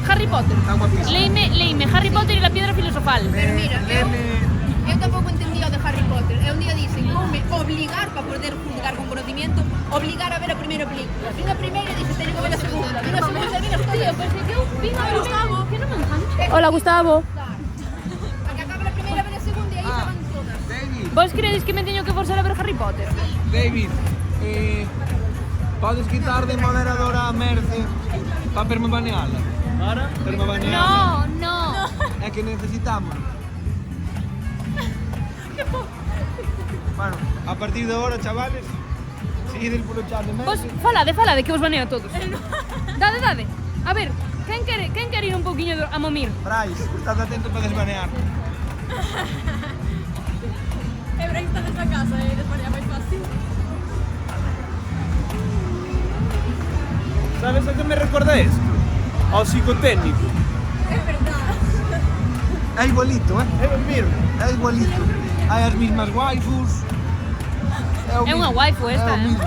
[SPEAKER 1] Harry Potter.
[SPEAKER 8] Está guapísimo.
[SPEAKER 1] Leíme Harry Potter y la piedra filosofal.
[SPEAKER 6] Pero mira,
[SPEAKER 8] Leme...
[SPEAKER 6] eu tampouco entendía o de Harry Potter. E un día dicen, voume obligar para poder juzgar con conocimiento, obligar a ver a primeira película. Vi a primeira e dixen, teño que ver a segunda. Vi a segunda e vi as todas.
[SPEAKER 1] Tío, pues que eu vin a Gustavo, que non me engancha. Hola, Gustavo.
[SPEAKER 6] A que acaba a primeira, ver a segunda e aí se van todas.
[SPEAKER 8] David,
[SPEAKER 1] Vos credes que me teño que forzar a ver Harry Potter?
[SPEAKER 8] David, podes quitar de moderadora a Merce para permabaneala.
[SPEAKER 7] Ahora,
[SPEAKER 8] Permabaneala.
[SPEAKER 1] No.
[SPEAKER 8] É que necesitamos. Bueno, a partir de ahora, chavales, seguid polo chat de
[SPEAKER 1] Vos
[SPEAKER 8] Merce.
[SPEAKER 1] falade, que vos baneo a todos. Dade. A ver, quen quere ir un pouquiño a momir?
[SPEAKER 8] Brais, estás atento para desbanear.
[SPEAKER 6] Ebra está nesta casa, despois é máis fácil.
[SPEAKER 7] sabes a que me recorda esto? Ao psicotécnico.
[SPEAKER 6] É verdade.
[SPEAKER 8] É igualito,
[SPEAKER 7] É o mesmo.
[SPEAKER 8] É igualito. Hai as mismas waifus.
[SPEAKER 1] É unha waifu esta,
[SPEAKER 8] É o mismo.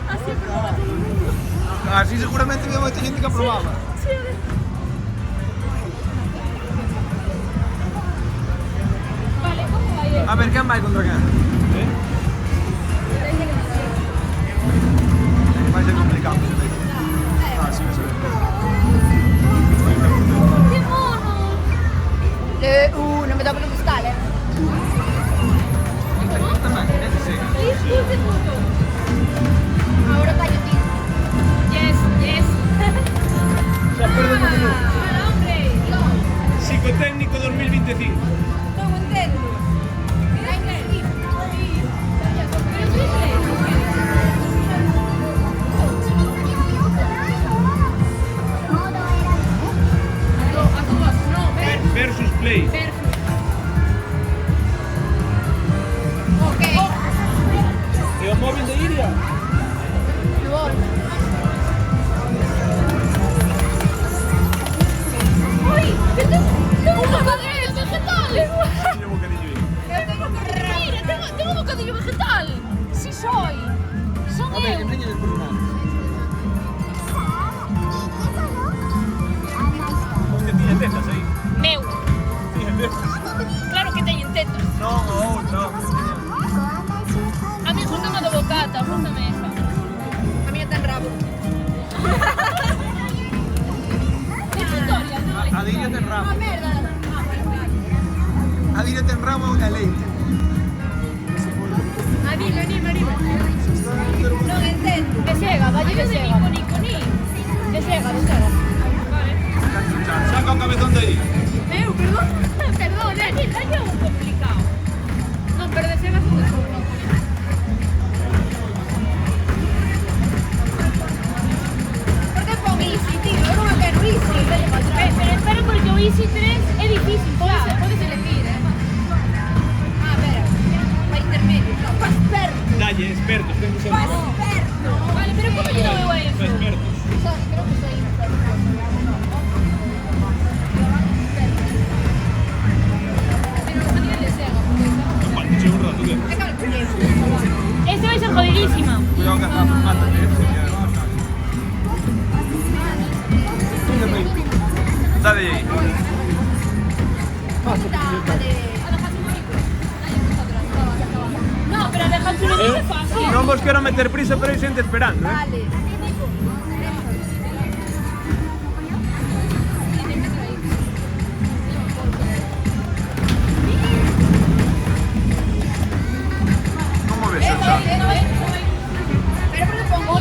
[SPEAKER 6] Así é como todo o mundo.
[SPEAKER 8] Así seguramente había moita xente que aprobaba.
[SPEAKER 1] Vale, como vai?
[SPEAKER 8] A ver, quen vai contra quen? Vai ser complicado, se ve. Ah, sí, se ve.
[SPEAKER 1] Que mono.
[SPEAKER 6] Non me toca no cristal,
[SPEAKER 8] Tamén, ese sí.
[SPEAKER 6] Agora tallo ti.
[SPEAKER 1] Yes.
[SPEAKER 7] Xa perdo un minuto.
[SPEAKER 1] Para, hombre.
[SPEAKER 7] Psicotécnico 2025.
[SPEAKER 6] Non entendo. Ai, que sí.
[SPEAKER 1] Pero tú inglés. A tu voz, no,
[SPEAKER 7] Versus Play.
[SPEAKER 6] Ok.
[SPEAKER 7] E o móvil de Iria?
[SPEAKER 1] Uy, que tengo un bocadillo vegetal.
[SPEAKER 7] Tiene bocadillo aí.
[SPEAKER 1] Mira, tengo un bocadillo vegetal. Sí soy. Son
[SPEAKER 8] A ver,
[SPEAKER 1] eu.
[SPEAKER 8] enséñales por un
[SPEAKER 7] Hostia, tiene tetas aí.
[SPEAKER 1] Meu.
[SPEAKER 7] Tiene tetas.
[SPEAKER 1] Claro que teñen tetas.
[SPEAKER 8] No, no.
[SPEAKER 1] A mí gustame do bocata, gustame esa.
[SPEAKER 6] A miña ten rabo.
[SPEAKER 1] É tutorial, non?
[SPEAKER 8] A Diria ten ramo.
[SPEAKER 6] Merda.
[SPEAKER 8] A Diria ten ramo e leite.
[SPEAKER 6] Anima. Non entendo.
[SPEAKER 1] Que sega, dalle que sega. Que sega. Vale.
[SPEAKER 7] Saca o cabezón de aí.
[SPEAKER 6] Perdón.
[SPEAKER 1] Perdón, dalle un complicado. Non, pero de sega son de sobra.
[SPEAKER 6] Por que pon easy, tío? Eu non quero easy.
[SPEAKER 1] Pero espera, porque o Easy 3 é difícil, podes elegir,
[SPEAKER 6] Ah, espera. Pa intermedio. No, pa experto.
[SPEAKER 7] Dalle, expertos, ten que ser.
[SPEAKER 6] Pa experto.
[SPEAKER 1] Vale, pero como lle dou eu a eso?
[SPEAKER 7] Expertos.
[SPEAKER 6] Creo que soy experto.
[SPEAKER 1] Pero o material de sega.
[SPEAKER 7] Vale, che un rato, que?
[SPEAKER 6] É que me
[SPEAKER 1] Ese vai buenísima.
[SPEAKER 8] Cuidado que mátate, sería fatal. Dale ahí.
[SPEAKER 1] No, pero dejarse una cosa fácil.
[SPEAKER 7] Non vos quero meter prisa, pero hai xente esperando,
[SPEAKER 6] Vale.
[SPEAKER 8] ¿Cómo ves el chat?
[SPEAKER 6] Pero porque pongo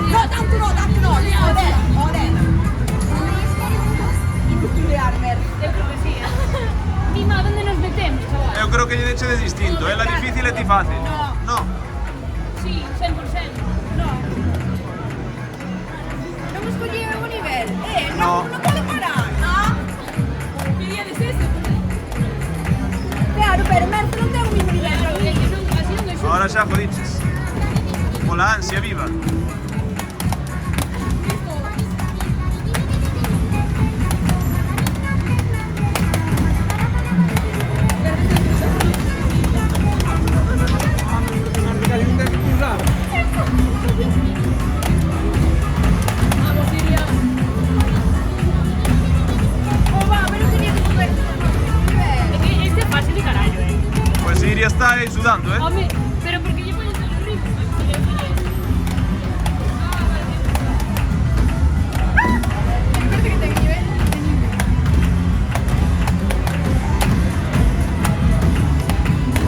[SPEAKER 6] no, tanto no, joder. Impossible,
[SPEAKER 1] Dima, ¿dónde nos metemos, chaval?
[SPEAKER 8] Eu creo que lle hecho de distinto, é la difícil e ti fácil. No.
[SPEAKER 1] Sí, 100%.
[SPEAKER 6] non me escollí o nivel.
[SPEAKER 8] No.
[SPEAKER 6] Non pode parar, non? Claro, pero Merce non ten o mismo nivel.
[SPEAKER 8] Ahora xa jodiches. Pola ansia viva.
[SPEAKER 1] Este es fácil de carallo,
[SPEAKER 8] Pues Iria está aí sudando,
[SPEAKER 1] Hombre, pero porque yo voy a estar rico.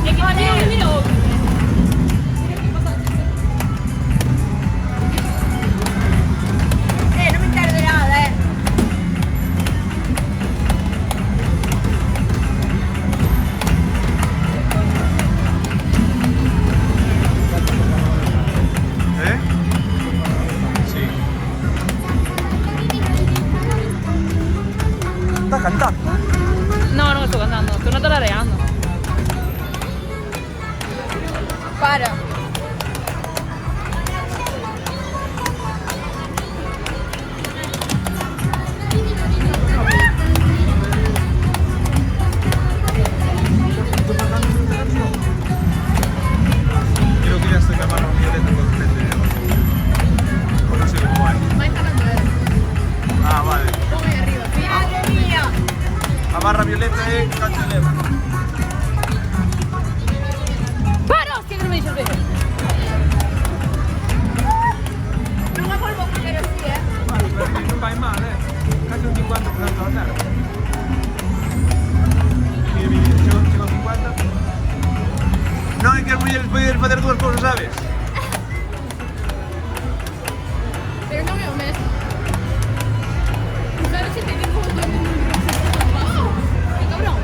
[SPEAKER 1] Es que mira,
[SPEAKER 6] Non me entero de nada,
[SPEAKER 8] Sí. Está cantando.
[SPEAKER 1] No, no estoy cantando, estoy no tarareando.
[SPEAKER 6] Para.
[SPEAKER 8] Creo que ya se acabaron violeta con frente. O no sé cómo va. Ah, vale.
[SPEAKER 6] Madre mía.
[SPEAKER 8] A barra violeta é cacho de leva.
[SPEAKER 1] ¡Para! ¡Hostia, que no me dices ver!
[SPEAKER 6] Non me volvo a comer así,
[SPEAKER 7] Vale, pero que non vai mal, casi un 50% ao cero. Chego a 50.
[SPEAKER 8] Non é que as mulleres poden facer dúas cousas, sabes?
[SPEAKER 6] Pero non é o mesmo. Sabes se te digo un ¡qué cabrón!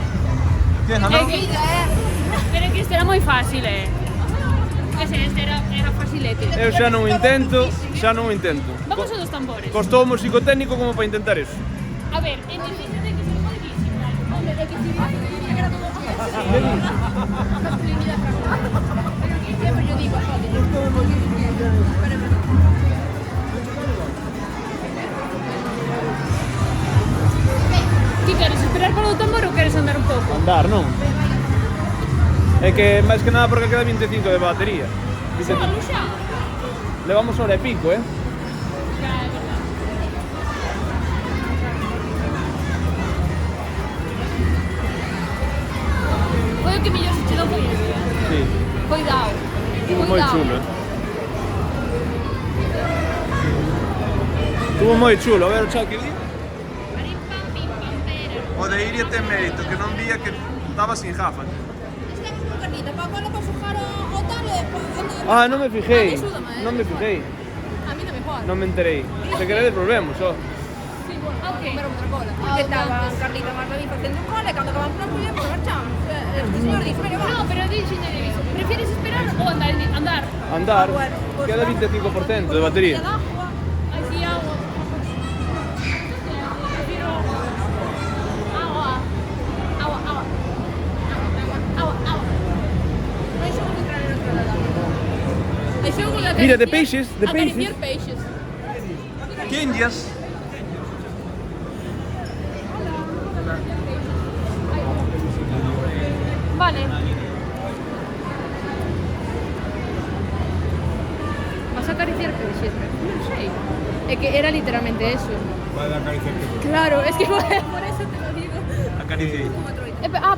[SPEAKER 8] Entiendo, non?
[SPEAKER 1] Pero que este era muy fácil, este era facilete.
[SPEAKER 7] Eu xa non intento,
[SPEAKER 1] Vamos a dos tambores.
[SPEAKER 7] Costou o musicotécnico como para intentar eso.
[SPEAKER 1] A ver, en difícil de que ser jodidísimo.
[SPEAKER 6] Hombre, é que si dices que era todo masculinidade fracasa. Pero que siempre yo digo,
[SPEAKER 1] ¿Qué queres, esperar para o tambor ou queres andar un pouco?
[SPEAKER 7] Andar, non? É que máis que nada porque queda 25 de batería.
[SPEAKER 1] Solo xa?
[SPEAKER 7] Levamos hora e pico,
[SPEAKER 1] Xa, é verdad. Foi o que mellor se che dou foi este.
[SPEAKER 7] Sí.
[SPEAKER 1] Cuidado.
[SPEAKER 7] Estuvo moi chulo, Estuvo moi chulo, a ver o chat que di.
[SPEAKER 8] O de Iria ten mérito, que non vía que estaba sin gafas.
[SPEAKER 6] Estamos con carnita, para cuando para sujar o tal,
[SPEAKER 7] Ah, non me fijei.
[SPEAKER 6] Axúdame,
[SPEAKER 7] Non me fijei.
[SPEAKER 6] a mí non me jodas.
[SPEAKER 7] Non me enterei. Se queredes volvemos, ó.
[SPEAKER 1] Ok.
[SPEAKER 6] Pero outra cola. Porque estaba Carlita máis David facendo cola e cando acabamos na puya, pues marchamos. Este señor dice, mira, va.
[SPEAKER 1] No, pero dixenlle iso. Prefieres esperar ou andar? Andar.
[SPEAKER 7] Andar.
[SPEAKER 6] Bueno, pues
[SPEAKER 7] Queda 25% de batería.
[SPEAKER 1] Así agua. Prefiro agua. Agua, agua. Agua, agua, agua.
[SPEAKER 6] Non somos entrar en outro lado.
[SPEAKER 1] E xogo de
[SPEAKER 7] Mira, de peixes, de
[SPEAKER 1] acariciar
[SPEAKER 7] peixes.
[SPEAKER 1] peixes.
[SPEAKER 8] Que indias?
[SPEAKER 1] Vale. Vas a acariciar peixes? Non sei. É que era literalmente eso.
[SPEAKER 3] Vai a acariciar que
[SPEAKER 1] Claro, es que por eso te lo digo.
[SPEAKER 8] Acariciei.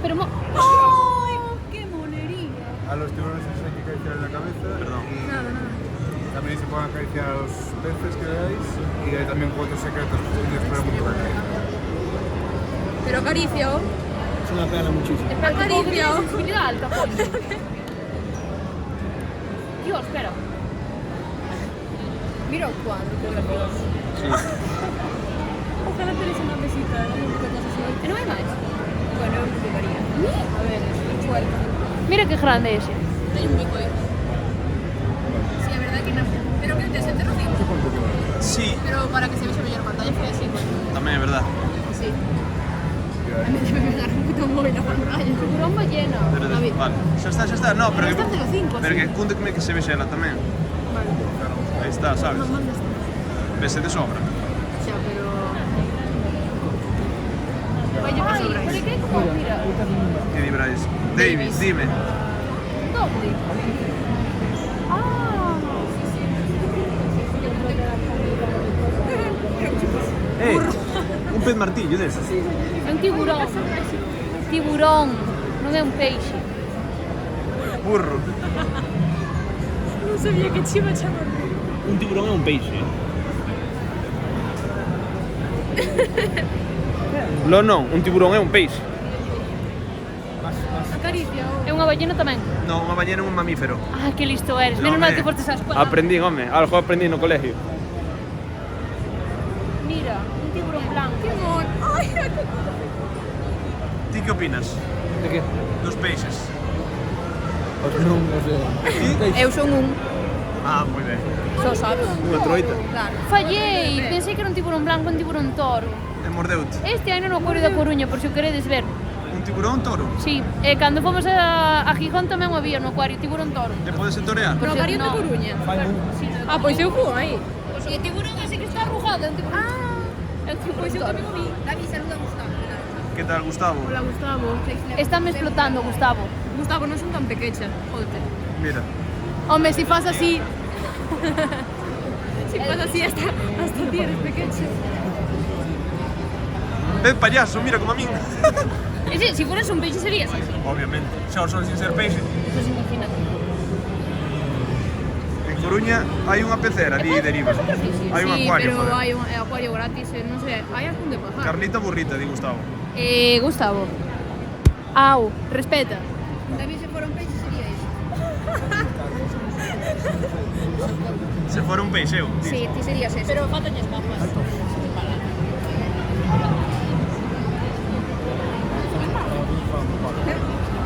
[SPEAKER 1] Pero ¡ay! ¡Qué molería!
[SPEAKER 3] a los tiburones se les hay que acariciar en la cabeza.
[SPEAKER 8] Perdón.
[SPEAKER 3] Y también se pueden acariciar a los peces que veáis. Y hay también 4 secretos que espero mucho la cabeza.
[SPEAKER 6] Pero acaricia, ¿o?
[SPEAKER 7] Es una pena muchísimo.
[SPEAKER 1] Acaricia. Sensibilidad alta, coño. Dios, espera.
[SPEAKER 6] Mira o cuadro, que gracioso.
[SPEAKER 1] Ojalá tenéis una mesita, ¿no? ¿No hay más?
[SPEAKER 6] Bueno, eu non tocaría. A ver, suelta.
[SPEAKER 1] Mira qué grande ese.
[SPEAKER 6] Teño un mico aí. Sí, a verdade que non. Pero que te sentes rocío.
[SPEAKER 8] Sí,
[SPEAKER 6] Pero para que se vexa mellor a pantalla foi así, coño.
[SPEAKER 8] tamén é verdad.
[SPEAKER 6] Sí. A mí debe me dar un puto móvil a pantalla.
[SPEAKER 1] Tiburón ballena.
[SPEAKER 8] Pero,
[SPEAKER 6] David.
[SPEAKER 8] vale, xa está. No, pero
[SPEAKER 6] Está
[SPEAKER 8] que,
[SPEAKER 6] 05,
[SPEAKER 8] pero
[SPEAKER 6] sí.
[SPEAKER 8] que cúndeme que se vexe ela tamén.
[SPEAKER 6] Vale.
[SPEAKER 8] Aí está, sabes?
[SPEAKER 6] Non mandas.
[SPEAKER 8] Vese de sobra.
[SPEAKER 6] Xa, pero... Vaya que sobra.
[SPEAKER 1] Pero que como, mira,
[SPEAKER 8] Que di Brais? David, dime.
[SPEAKER 1] doble.
[SPEAKER 8] Un pez martillo deses.
[SPEAKER 1] É un tiburón. Tiburón, non é un peixe.
[SPEAKER 8] Burro.
[SPEAKER 6] Non sabía que chiva chamar.
[SPEAKER 7] Un tiburón é un peixe.
[SPEAKER 8] Lo non, un tiburón é un peixe.
[SPEAKER 6] Acaricia,
[SPEAKER 1] É unha ballena tamén.
[SPEAKER 8] Non, unha ballena é un mamífero.
[SPEAKER 1] Ah, que listo eres.
[SPEAKER 8] No,
[SPEAKER 1] Menos mal
[SPEAKER 8] home.
[SPEAKER 1] que fortes a escuela.
[SPEAKER 8] Aprendín, home, algo aprendí no colegio.
[SPEAKER 1] Mira, un tiburón blanco.
[SPEAKER 6] Ai,
[SPEAKER 8] Ti que opinas
[SPEAKER 7] De que?
[SPEAKER 8] dos peixes?
[SPEAKER 7] Non sei.
[SPEAKER 6] eu son un.
[SPEAKER 8] Ah, moi ben.
[SPEAKER 6] Só sabes.
[SPEAKER 8] Unha troita.
[SPEAKER 6] Claro.
[SPEAKER 1] Fallei, pensei que era un tiburón blanco, un tiburón toro.
[SPEAKER 8] E mordeute.
[SPEAKER 1] Este hai no acuario da Coruña, por se o queredes ver.
[SPEAKER 8] Un tiburón toro.
[SPEAKER 1] Sí, e cando fomos a Gijón tamén o había no acuario, tiburón toro.
[SPEAKER 8] E podese torear?
[SPEAKER 1] Por
[SPEAKER 6] No
[SPEAKER 1] se-
[SPEAKER 6] Acuario de Coruña. Ah, pois eu fui aí.
[SPEAKER 1] E o tiburón ese que está arrugado, é un tiburón. É un tiburón toro.
[SPEAKER 6] David, saluda a Gustavo.
[SPEAKER 8] Que tal, Gustavo?
[SPEAKER 6] Hola, Gustavo.
[SPEAKER 1] Estáme explotando, Gustavo.
[SPEAKER 6] Gustavo, non son tan pequecha. Jódete.
[SPEAKER 8] Mira.
[SPEAKER 6] Home, si fas así... si fas así, hasta ti eres pequecha.
[SPEAKER 8] Payaso, mira como a min.
[SPEAKER 1] Ese, si fueras un peixe serías así.
[SPEAKER 8] Obviamente. Xa o son sin ser peixe.
[SPEAKER 1] Pues imagínate.
[SPEAKER 8] En Coruña hai unha pecera ali deriva. Hai un acuario.
[SPEAKER 6] pero
[SPEAKER 8] joder.
[SPEAKER 6] hai un acuario gratis, non sei, hai algún de pasar.
[SPEAKER 8] Carlita Burrita, di Gustavo.
[SPEAKER 1] Gustavo. Au, respeta.
[SPEAKER 6] David, se fora un peixe sería iso.
[SPEAKER 8] Se fora un peixe, eu. di.
[SPEAKER 6] Sí, ti serías ese.
[SPEAKER 1] Pero faltañes gafas.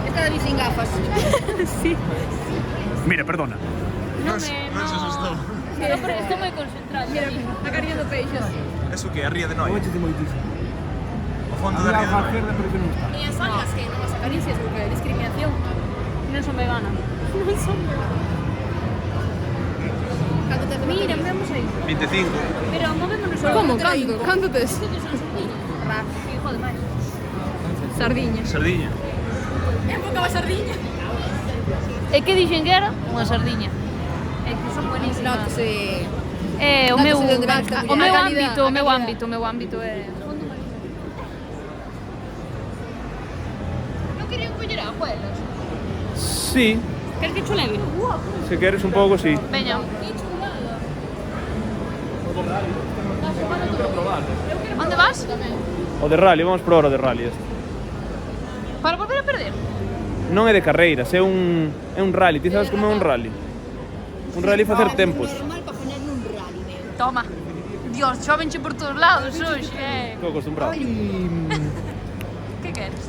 [SPEAKER 6] Está David sin gafas.
[SPEAKER 7] Mira, perdona.
[SPEAKER 1] Non
[SPEAKER 8] Non se asustou.
[SPEAKER 1] Pero porque estou moi concentrado.
[SPEAKER 6] Mira, acariciando peixes.
[SPEAKER 8] Eso que? A ría de Noia.
[SPEAKER 7] Óchete moitísimo.
[SPEAKER 8] O fondo da ría de Noia.
[SPEAKER 7] Cerda, pero que non está.
[SPEAKER 6] E as algas que non as acaricias porque é discriminación.
[SPEAKER 1] Non son vegana. Non son vegana.
[SPEAKER 6] Canto te
[SPEAKER 1] Mira, vemos aí.
[SPEAKER 8] 25.
[SPEAKER 1] Pero movémonos
[SPEAKER 6] Como? Canto? Canto tes?
[SPEAKER 1] Hijo de máis.
[SPEAKER 6] Sardiña.
[SPEAKER 8] Sardiña.
[SPEAKER 6] É pouca va sardiña.
[SPEAKER 1] E que dixen que era? Unha sardiña. É que son buenísimas.
[SPEAKER 6] Notase...
[SPEAKER 1] É o
[SPEAKER 6] Notase
[SPEAKER 1] meu
[SPEAKER 6] de onde vas,
[SPEAKER 1] o meu
[SPEAKER 6] a calidad,
[SPEAKER 1] ámbito,
[SPEAKER 6] a
[SPEAKER 1] o meu
[SPEAKER 6] calidad.
[SPEAKER 1] ámbito, o meu ámbito é Non querían coller abuelas.
[SPEAKER 8] Sí,
[SPEAKER 1] Queres que chuleve?
[SPEAKER 8] se queres un pouco, sí.
[SPEAKER 1] Veña. Onde vas?
[SPEAKER 8] O de rally, vamos probar o de rally este.
[SPEAKER 1] Para volver a perder?
[SPEAKER 8] Non é de carreiras, é un rally. Ti sabes como é un rally? Un rally facer tempos.
[SPEAKER 1] Toma. Dios, chovenche por todos lados hoxe,
[SPEAKER 8] Estou acostumbrado.
[SPEAKER 1] Que queres?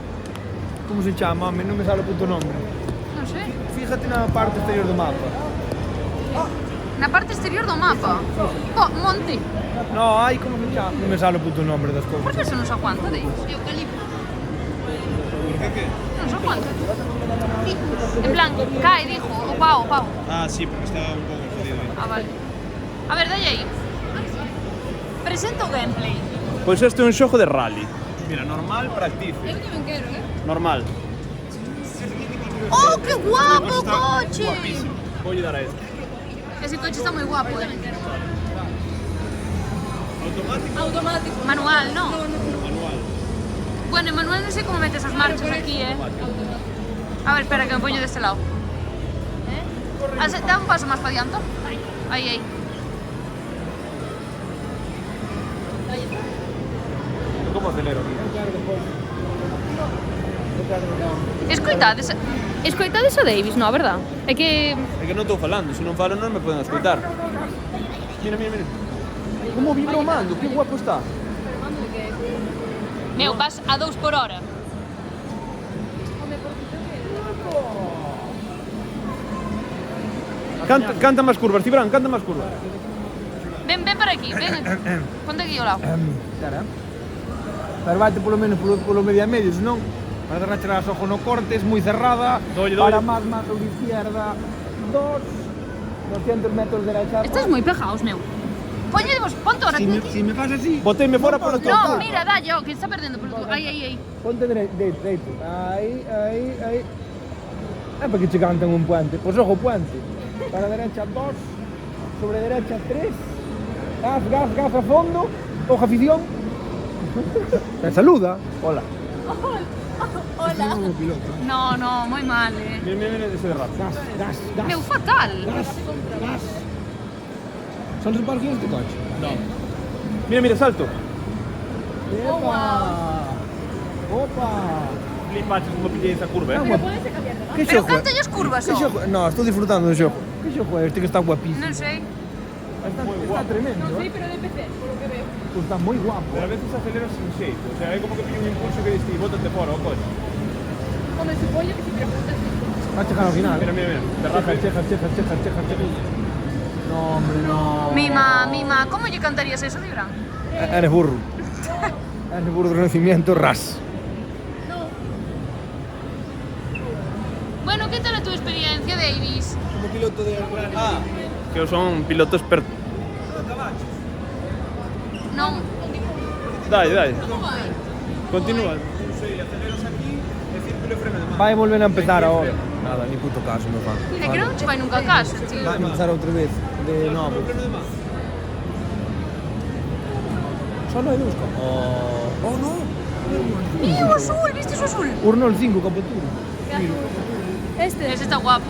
[SPEAKER 7] Como se chama? Home, non me sale o puto nombre.
[SPEAKER 1] Non sei.
[SPEAKER 7] Fíjate na parte exterior do mapa.
[SPEAKER 1] Na parte exterior do mapa. Oh, monte.
[SPEAKER 7] No, hai como se chama? Non me sale o puto nombre das
[SPEAKER 1] Por
[SPEAKER 7] cousas.
[SPEAKER 1] que se nos aguanta de? Non sei cuánto. En plan, cae, dijo, o pao.
[SPEAKER 7] Ah, sí, porque está un pouco jodido aí.
[SPEAKER 1] Ah, vale. A ver, dalle aí. Presenta o gameplay.
[SPEAKER 7] Pois este é un xogo de rally. Mira, normal para active.
[SPEAKER 6] Eu tamén quero,
[SPEAKER 7] Normal.
[SPEAKER 1] ¡Oh, qué guapo
[SPEAKER 7] Está
[SPEAKER 1] coche!
[SPEAKER 7] guapísimo. Voy a dar a este.
[SPEAKER 1] Ese coche está muy guapo,
[SPEAKER 7] Automático.
[SPEAKER 6] Automático.
[SPEAKER 1] Manual, ¿no?
[SPEAKER 7] Manual.
[SPEAKER 1] Bueno, en manual no sé cómo metes esas marchas aquí, A ver, espera, que me pongo de este lado. Da un paso más para adiante. Ahí.
[SPEAKER 7] Como acelero aquí?
[SPEAKER 1] Escoitades a Davis, no, a verdad? É que...
[SPEAKER 7] É que non estou falando, se non falo non me poden escoitar. Mira. Como vibra o mando, que guapo está.
[SPEAKER 1] Meu, vas a 2 por hora.
[SPEAKER 7] Canta máis curvas, Cibrán, canta máis curvas.
[SPEAKER 1] Ven para aquí, ven aquí. Ponte aquí ao lado.
[SPEAKER 8] Cara. Pero vate polo menos polo medio a medio, senón para derrachar as ojo no corte, es moi cerrada.
[SPEAKER 7] Dolle.
[SPEAKER 8] Para más sobre izquierda. 200 metros derecha.
[SPEAKER 1] Estás moi pegados, meu. Poñedevos, ponte ahora.
[SPEAKER 8] Si me fas así.
[SPEAKER 7] Boteime fora por outro.
[SPEAKER 1] No, mira, dalle, que está perdendo por tu... Aí.
[SPEAKER 8] Ponte dereito. Aí. Para que che cantan un puente. Pois ojo puente. Para derecha 2, sobre derecha 3. Gas a fondo. Ojo afición. Me saluda. Hola.
[SPEAKER 6] Hola.
[SPEAKER 1] No, moi mal,
[SPEAKER 7] Mira ese de rato.
[SPEAKER 8] Gas.
[SPEAKER 1] Meu, fatal.
[SPEAKER 8] Gas. Son reparaciones de coche.
[SPEAKER 7] No. Mira, salto.
[SPEAKER 8] Opa.
[SPEAKER 7] Flipaches como pillei esa curva,
[SPEAKER 8] Que
[SPEAKER 1] Pero
[SPEAKER 8] xogo?
[SPEAKER 1] canta as curvas,
[SPEAKER 8] Que xogo? No, estou disfrutando do xogo. Que xogo é este que está guapísimo?
[SPEAKER 1] Non sei.
[SPEAKER 8] Está tremendo,
[SPEAKER 6] Sí, pero de PC, por lo que veo.
[SPEAKER 8] Pues está moi guapo.
[SPEAKER 7] Pero a veces aceleras sin xeito. O sea, é como que pillo un impulso que diste, bótate fora o coche.
[SPEAKER 6] Como supoño que si preguntas
[SPEAKER 8] Va a chegar ao final.
[SPEAKER 7] Mira.
[SPEAKER 8] Cheja. No, hombre, no.
[SPEAKER 1] Mima, como lle cantarías eso, Libran?
[SPEAKER 8] Eres burro. Eres burro de nacimiento, ras.
[SPEAKER 1] Bueno, ¿qué tal tu experiencia, Davis?
[SPEAKER 8] Como piloto de rally.
[SPEAKER 7] Que son piloto experto.
[SPEAKER 1] Non.
[SPEAKER 7] Dale. Continúa. Aceleras aquí e círculo freno de mano.
[SPEAKER 8] Vai volver a empezar ahora. Nada, ni puto caso me fan.
[SPEAKER 1] É que non che vai nunca a casa, tío.
[SPEAKER 8] Vai empezar outra vez. De novo. Solo hai dous. Oh, no.
[SPEAKER 1] Mira o azul, viste o azul?
[SPEAKER 8] Urnol 5, capoturo.
[SPEAKER 6] Este.
[SPEAKER 1] Ese está guapo.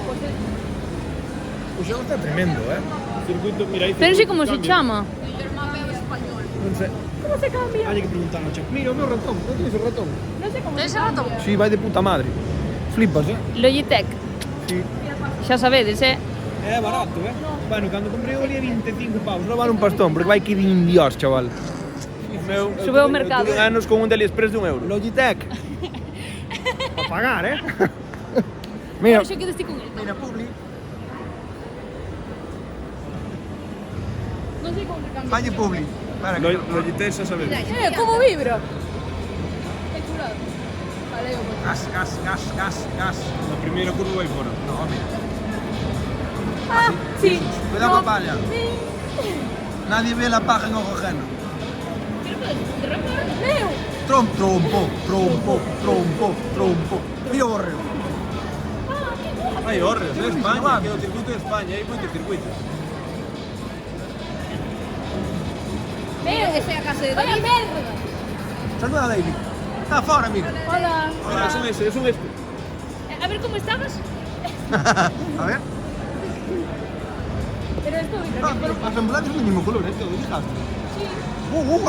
[SPEAKER 8] O xogo está tremendo,
[SPEAKER 7] Circuito, mira aí.
[SPEAKER 1] Pero non sei como se chama.
[SPEAKER 8] Non sei.
[SPEAKER 6] ¿Cómo se cambia?
[SPEAKER 8] Hai que preguntar ao Chaco. Mira o meu ratón, non tens o ratón?
[SPEAKER 6] No sé cómo
[SPEAKER 1] Tens
[SPEAKER 6] se
[SPEAKER 1] ese ratón?
[SPEAKER 6] cambia.
[SPEAKER 8] Si, vai de puta madre. Flipas,
[SPEAKER 1] Logitech.
[SPEAKER 8] Si.
[SPEAKER 1] Xa sabedes,
[SPEAKER 8] É barato, Bueno, cando comprei o 25 pavos. Non vale un pastón, porque vai que din Dios, chaval.
[SPEAKER 1] Sube ao mercado.
[SPEAKER 7] Eu anos con un de AliExpress de €1.
[SPEAKER 8] Logitech. A pagar, Mira.
[SPEAKER 1] Xa quedaste con él.
[SPEAKER 8] Mira, Publi.
[SPEAKER 6] No sé cómo se cambia.
[SPEAKER 8] Falle Publi. Espera, que
[SPEAKER 7] Logitech xa sabes.
[SPEAKER 6] ¿Cómo vibra? Qué chulado. Vale, yo pues.
[SPEAKER 8] gas.
[SPEAKER 7] Na primeira curva vai fora.
[SPEAKER 8] No, mira.
[SPEAKER 6] Ah, sí.
[SPEAKER 8] Cuidado
[SPEAKER 6] No.
[SPEAKER 8] con palla. Nadie ve la paja en ojo ajeno.
[SPEAKER 6] Leo.
[SPEAKER 8] Trompo. Mira o borreo.
[SPEAKER 7] Hai horres, é España, que é o circuito de España, hai moitos circuitos.
[SPEAKER 6] Leo. Ese a casa de David. Merda.
[SPEAKER 8] Saluda a David. Está fora, mira.
[SPEAKER 6] Hola.
[SPEAKER 7] Mira, son este.
[SPEAKER 1] A ver como estabas.
[SPEAKER 8] A ver.
[SPEAKER 6] Pero esto vibra.
[SPEAKER 8] Pero las ambulancias son del mismo color, ¿Te lo fijaste?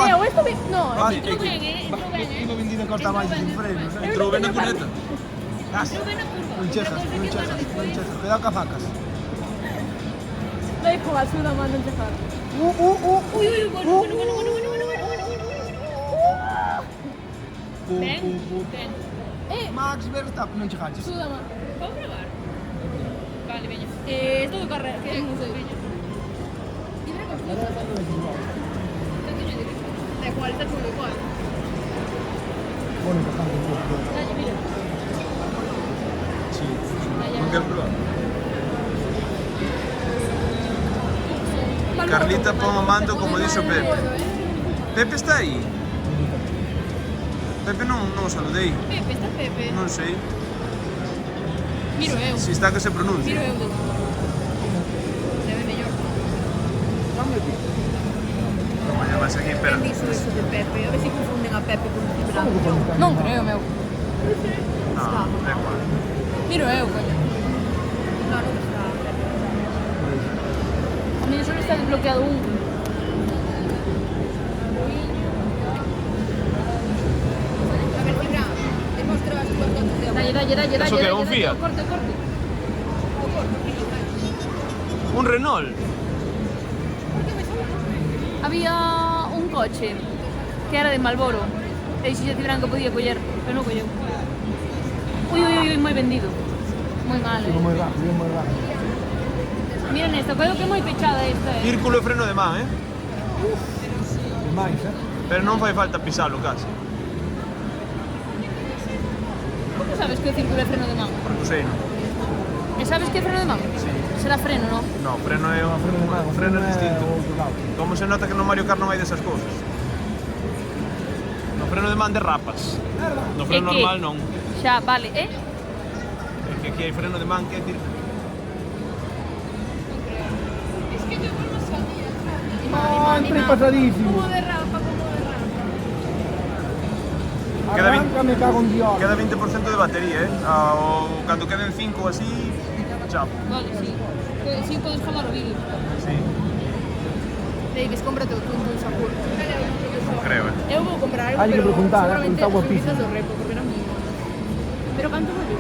[SPEAKER 6] Leo, esto vibra. No,
[SPEAKER 1] Entrou ben, entrou ben,
[SPEAKER 8] Iba vendido en Costa Valle sin frenos,
[SPEAKER 7] Entrou ben na cuneta.
[SPEAKER 8] Gas.
[SPEAKER 1] Entrou ben a curva.
[SPEAKER 8] Non chexas. Cuidado ca facas.
[SPEAKER 6] lo dijo basura, mando en cejar.
[SPEAKER 1] Uy, bueno. Ven.
[SPEAKER 8] Max Verstappen, non chegaches.
[SPEAKER 6] Suda, man.
[SPEAKER 1] Vamos probar. Vale, veña.
[SPEAKER 6] Esto de carrera, que no sé. Libre construcción. Da igual, está chulo igual.
[SPEAKER 8] Bueno, importante.
[SPEAKER 6] Dale, mira.
[SPEAKER 7] Carlita pon o mando como dixo Pepe. Pepe está aí? Pepe non o saludei.
[SPEAKER 1] Pepe, está Pepe.
[SPEAKER 7] Non sei.
[SPEAKER 1] Miro eu.
[SPEAKER 7] Si está que se
[SPEAKER 1] Miro
[SPEAKER 7] pronuncia.
[SPEAKER 1] eu. Se ve mellor.
[SPEAKER 7] Como llamas aquí, pero...
[SPEAKER 4] Quen dixo eso de Pepe? A ver se confunden a Pepe con Cibrán.
[SPEAKER 1] Non creo, meu.
[SPEAKER 7] No, da igual.
[SPEAKER 1] Miro eu, coño.
[SPEAKER 4] Claro que está.
[SPEAKER 1] A mí solo está desbloqueado un.
[SPEAKER 6] A ver, Cibrán, demostra as túas dotes de amor.
[SPEAKER 1] Dalle.
[SPEAKER 7] Eso que é un Fiat?
[SPEAKER 1] Corte.
[SPEAKER 7] Un Renault.
[SPEAKER 1] Había un coche que era de Malboro. E dixo a Cibrán que podía coller, pero non colleu. Ui, moi vendido. Moi mal,
[SPEAKER 8] Moi rápido, moi rápido.
[SPEAKER 1] Miren esta, creo que é moi pechada esta,
[SPEAKER 7] Círculo e freno de man,
[SPEAKER 8] Máis,
[SPEAKER 7] Pero non fai falta pisalo casi.
[SPEAKER 1] Como sabes que é círculo e freno de man?
[SPEAKER 7] Porque o sei, non?
[SPEAKER 1] E sabes que é freno de man? Sí. Será freno, non?
[SPEAKER 7] No, freno é o freno é distinto. Como se nota que no Mario Kart non hai desas cousas? No freno de man derrapas. No freno
[SPEAKER 1] E que?
[SPEAKER 7] normal non.
[SPEAKER 1] Xa, vale,
[SPEAKER 7] É que aquí hai freno de man que é círculo.
[SPEAKER 8] Entra pasadísimo.
[SPEAKER 7] Queda
[SPEAKER 8] Arranca, me cago en Dios.
[SPEAKER 7] Queda 20% de batería, cando queden 5 ou así, chao.
[SPEAKER 1] Vale, sí. Sí, podes falar o vídeo.
[SPEAKER 7] Sí,
[SPEAKER 6] Davis, cómprate un Sakur.
[SPEAKER 7] non creo,
[SPEAKER 6] Eu vou comprar algo,
[SPEAKER 8] Hai que
[SPEAKER 6] pero
[SPEAKER 8] preguntar,
[SPEAKER 6] seguramente
[SPEAKER 8] está guapísimo.
[SPEAKER 6] utilizas o repo, porque non mío.
[SPEAKER 1] Pero canto vale?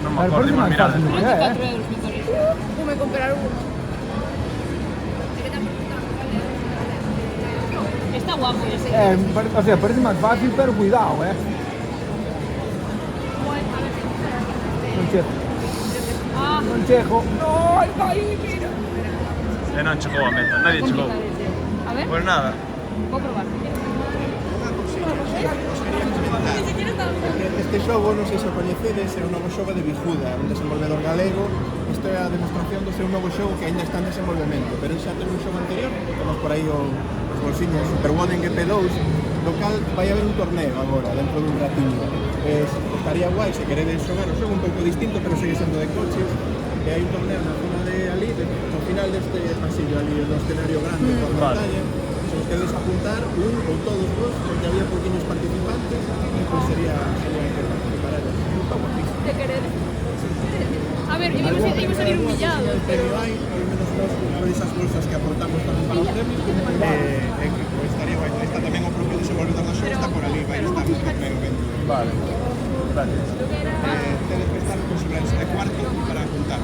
[SPEAKER 7] Non me
[SPEAKER 8] A ver,
[SPEAKER 7] acordo,
[SPEAKER 8] parece
[SPEAKER 7] imos
[SPEAKER 8] máis
[SPEAKER 7] mirar.
[SPEAKER 8] fácil, non é,
[SPEAKER 1] 24 euros, me parece.
[SPEAKER 6] Voume comprar uno.
[SPEAKER 1] Está guapo ese.
[SPEAKER 8] O sea, parece máis fácil, pero cuidado, Non chejo.
[SPEAKER 1] Ah,
[SPEAKER 8] Non chejo.
[SPEAKER 7] E non chegou a meta, nadie chegou.
[SPEAKER 1] complicado ese. A ver,
[SPEAKER 7] Pois nada,
[SPEAKER 1] vou probar.
[SPEAKER 9] Este xogo, non sei se o coñecedes, é un novo xogo de Bijuda, un desenvolvedor galego. Isto é a demostración do seu novo xogo que ainda está en desenvolvemento, pero xa ten un xogo anterior, temos por aí os bolsiños Super Woden GP2, do cal vai haber un torneo agora, dentro dun ratiño. Estaría guai se queredes xogar o xogo un pouco distinto, pero segue sendo de coches, e hai un torneo na zona de ali, ao final deste pasillo ali, no escenario grande, coa pantalla. Se os queredes apuntar, un ou todos vos, porque había pouquinhos participantes, pois sería genial que participarades. Está guapísimo.
[SPEAKER 1] De querer. A ver, iba a salir humillado, pero...
[SPEAKER 9] Pero hai, ao menos nós, por esas bolsas que aportamos tamén para os premios, pois estaría guai. Está tamén o propio desenvolvedor do xogo, está por ali, vai estar no torneo vendo.
[SPEAKER 7] vale. Gracias.
[SPEAKER 9] Tedes que estar con sobre este cuarto para apuntar.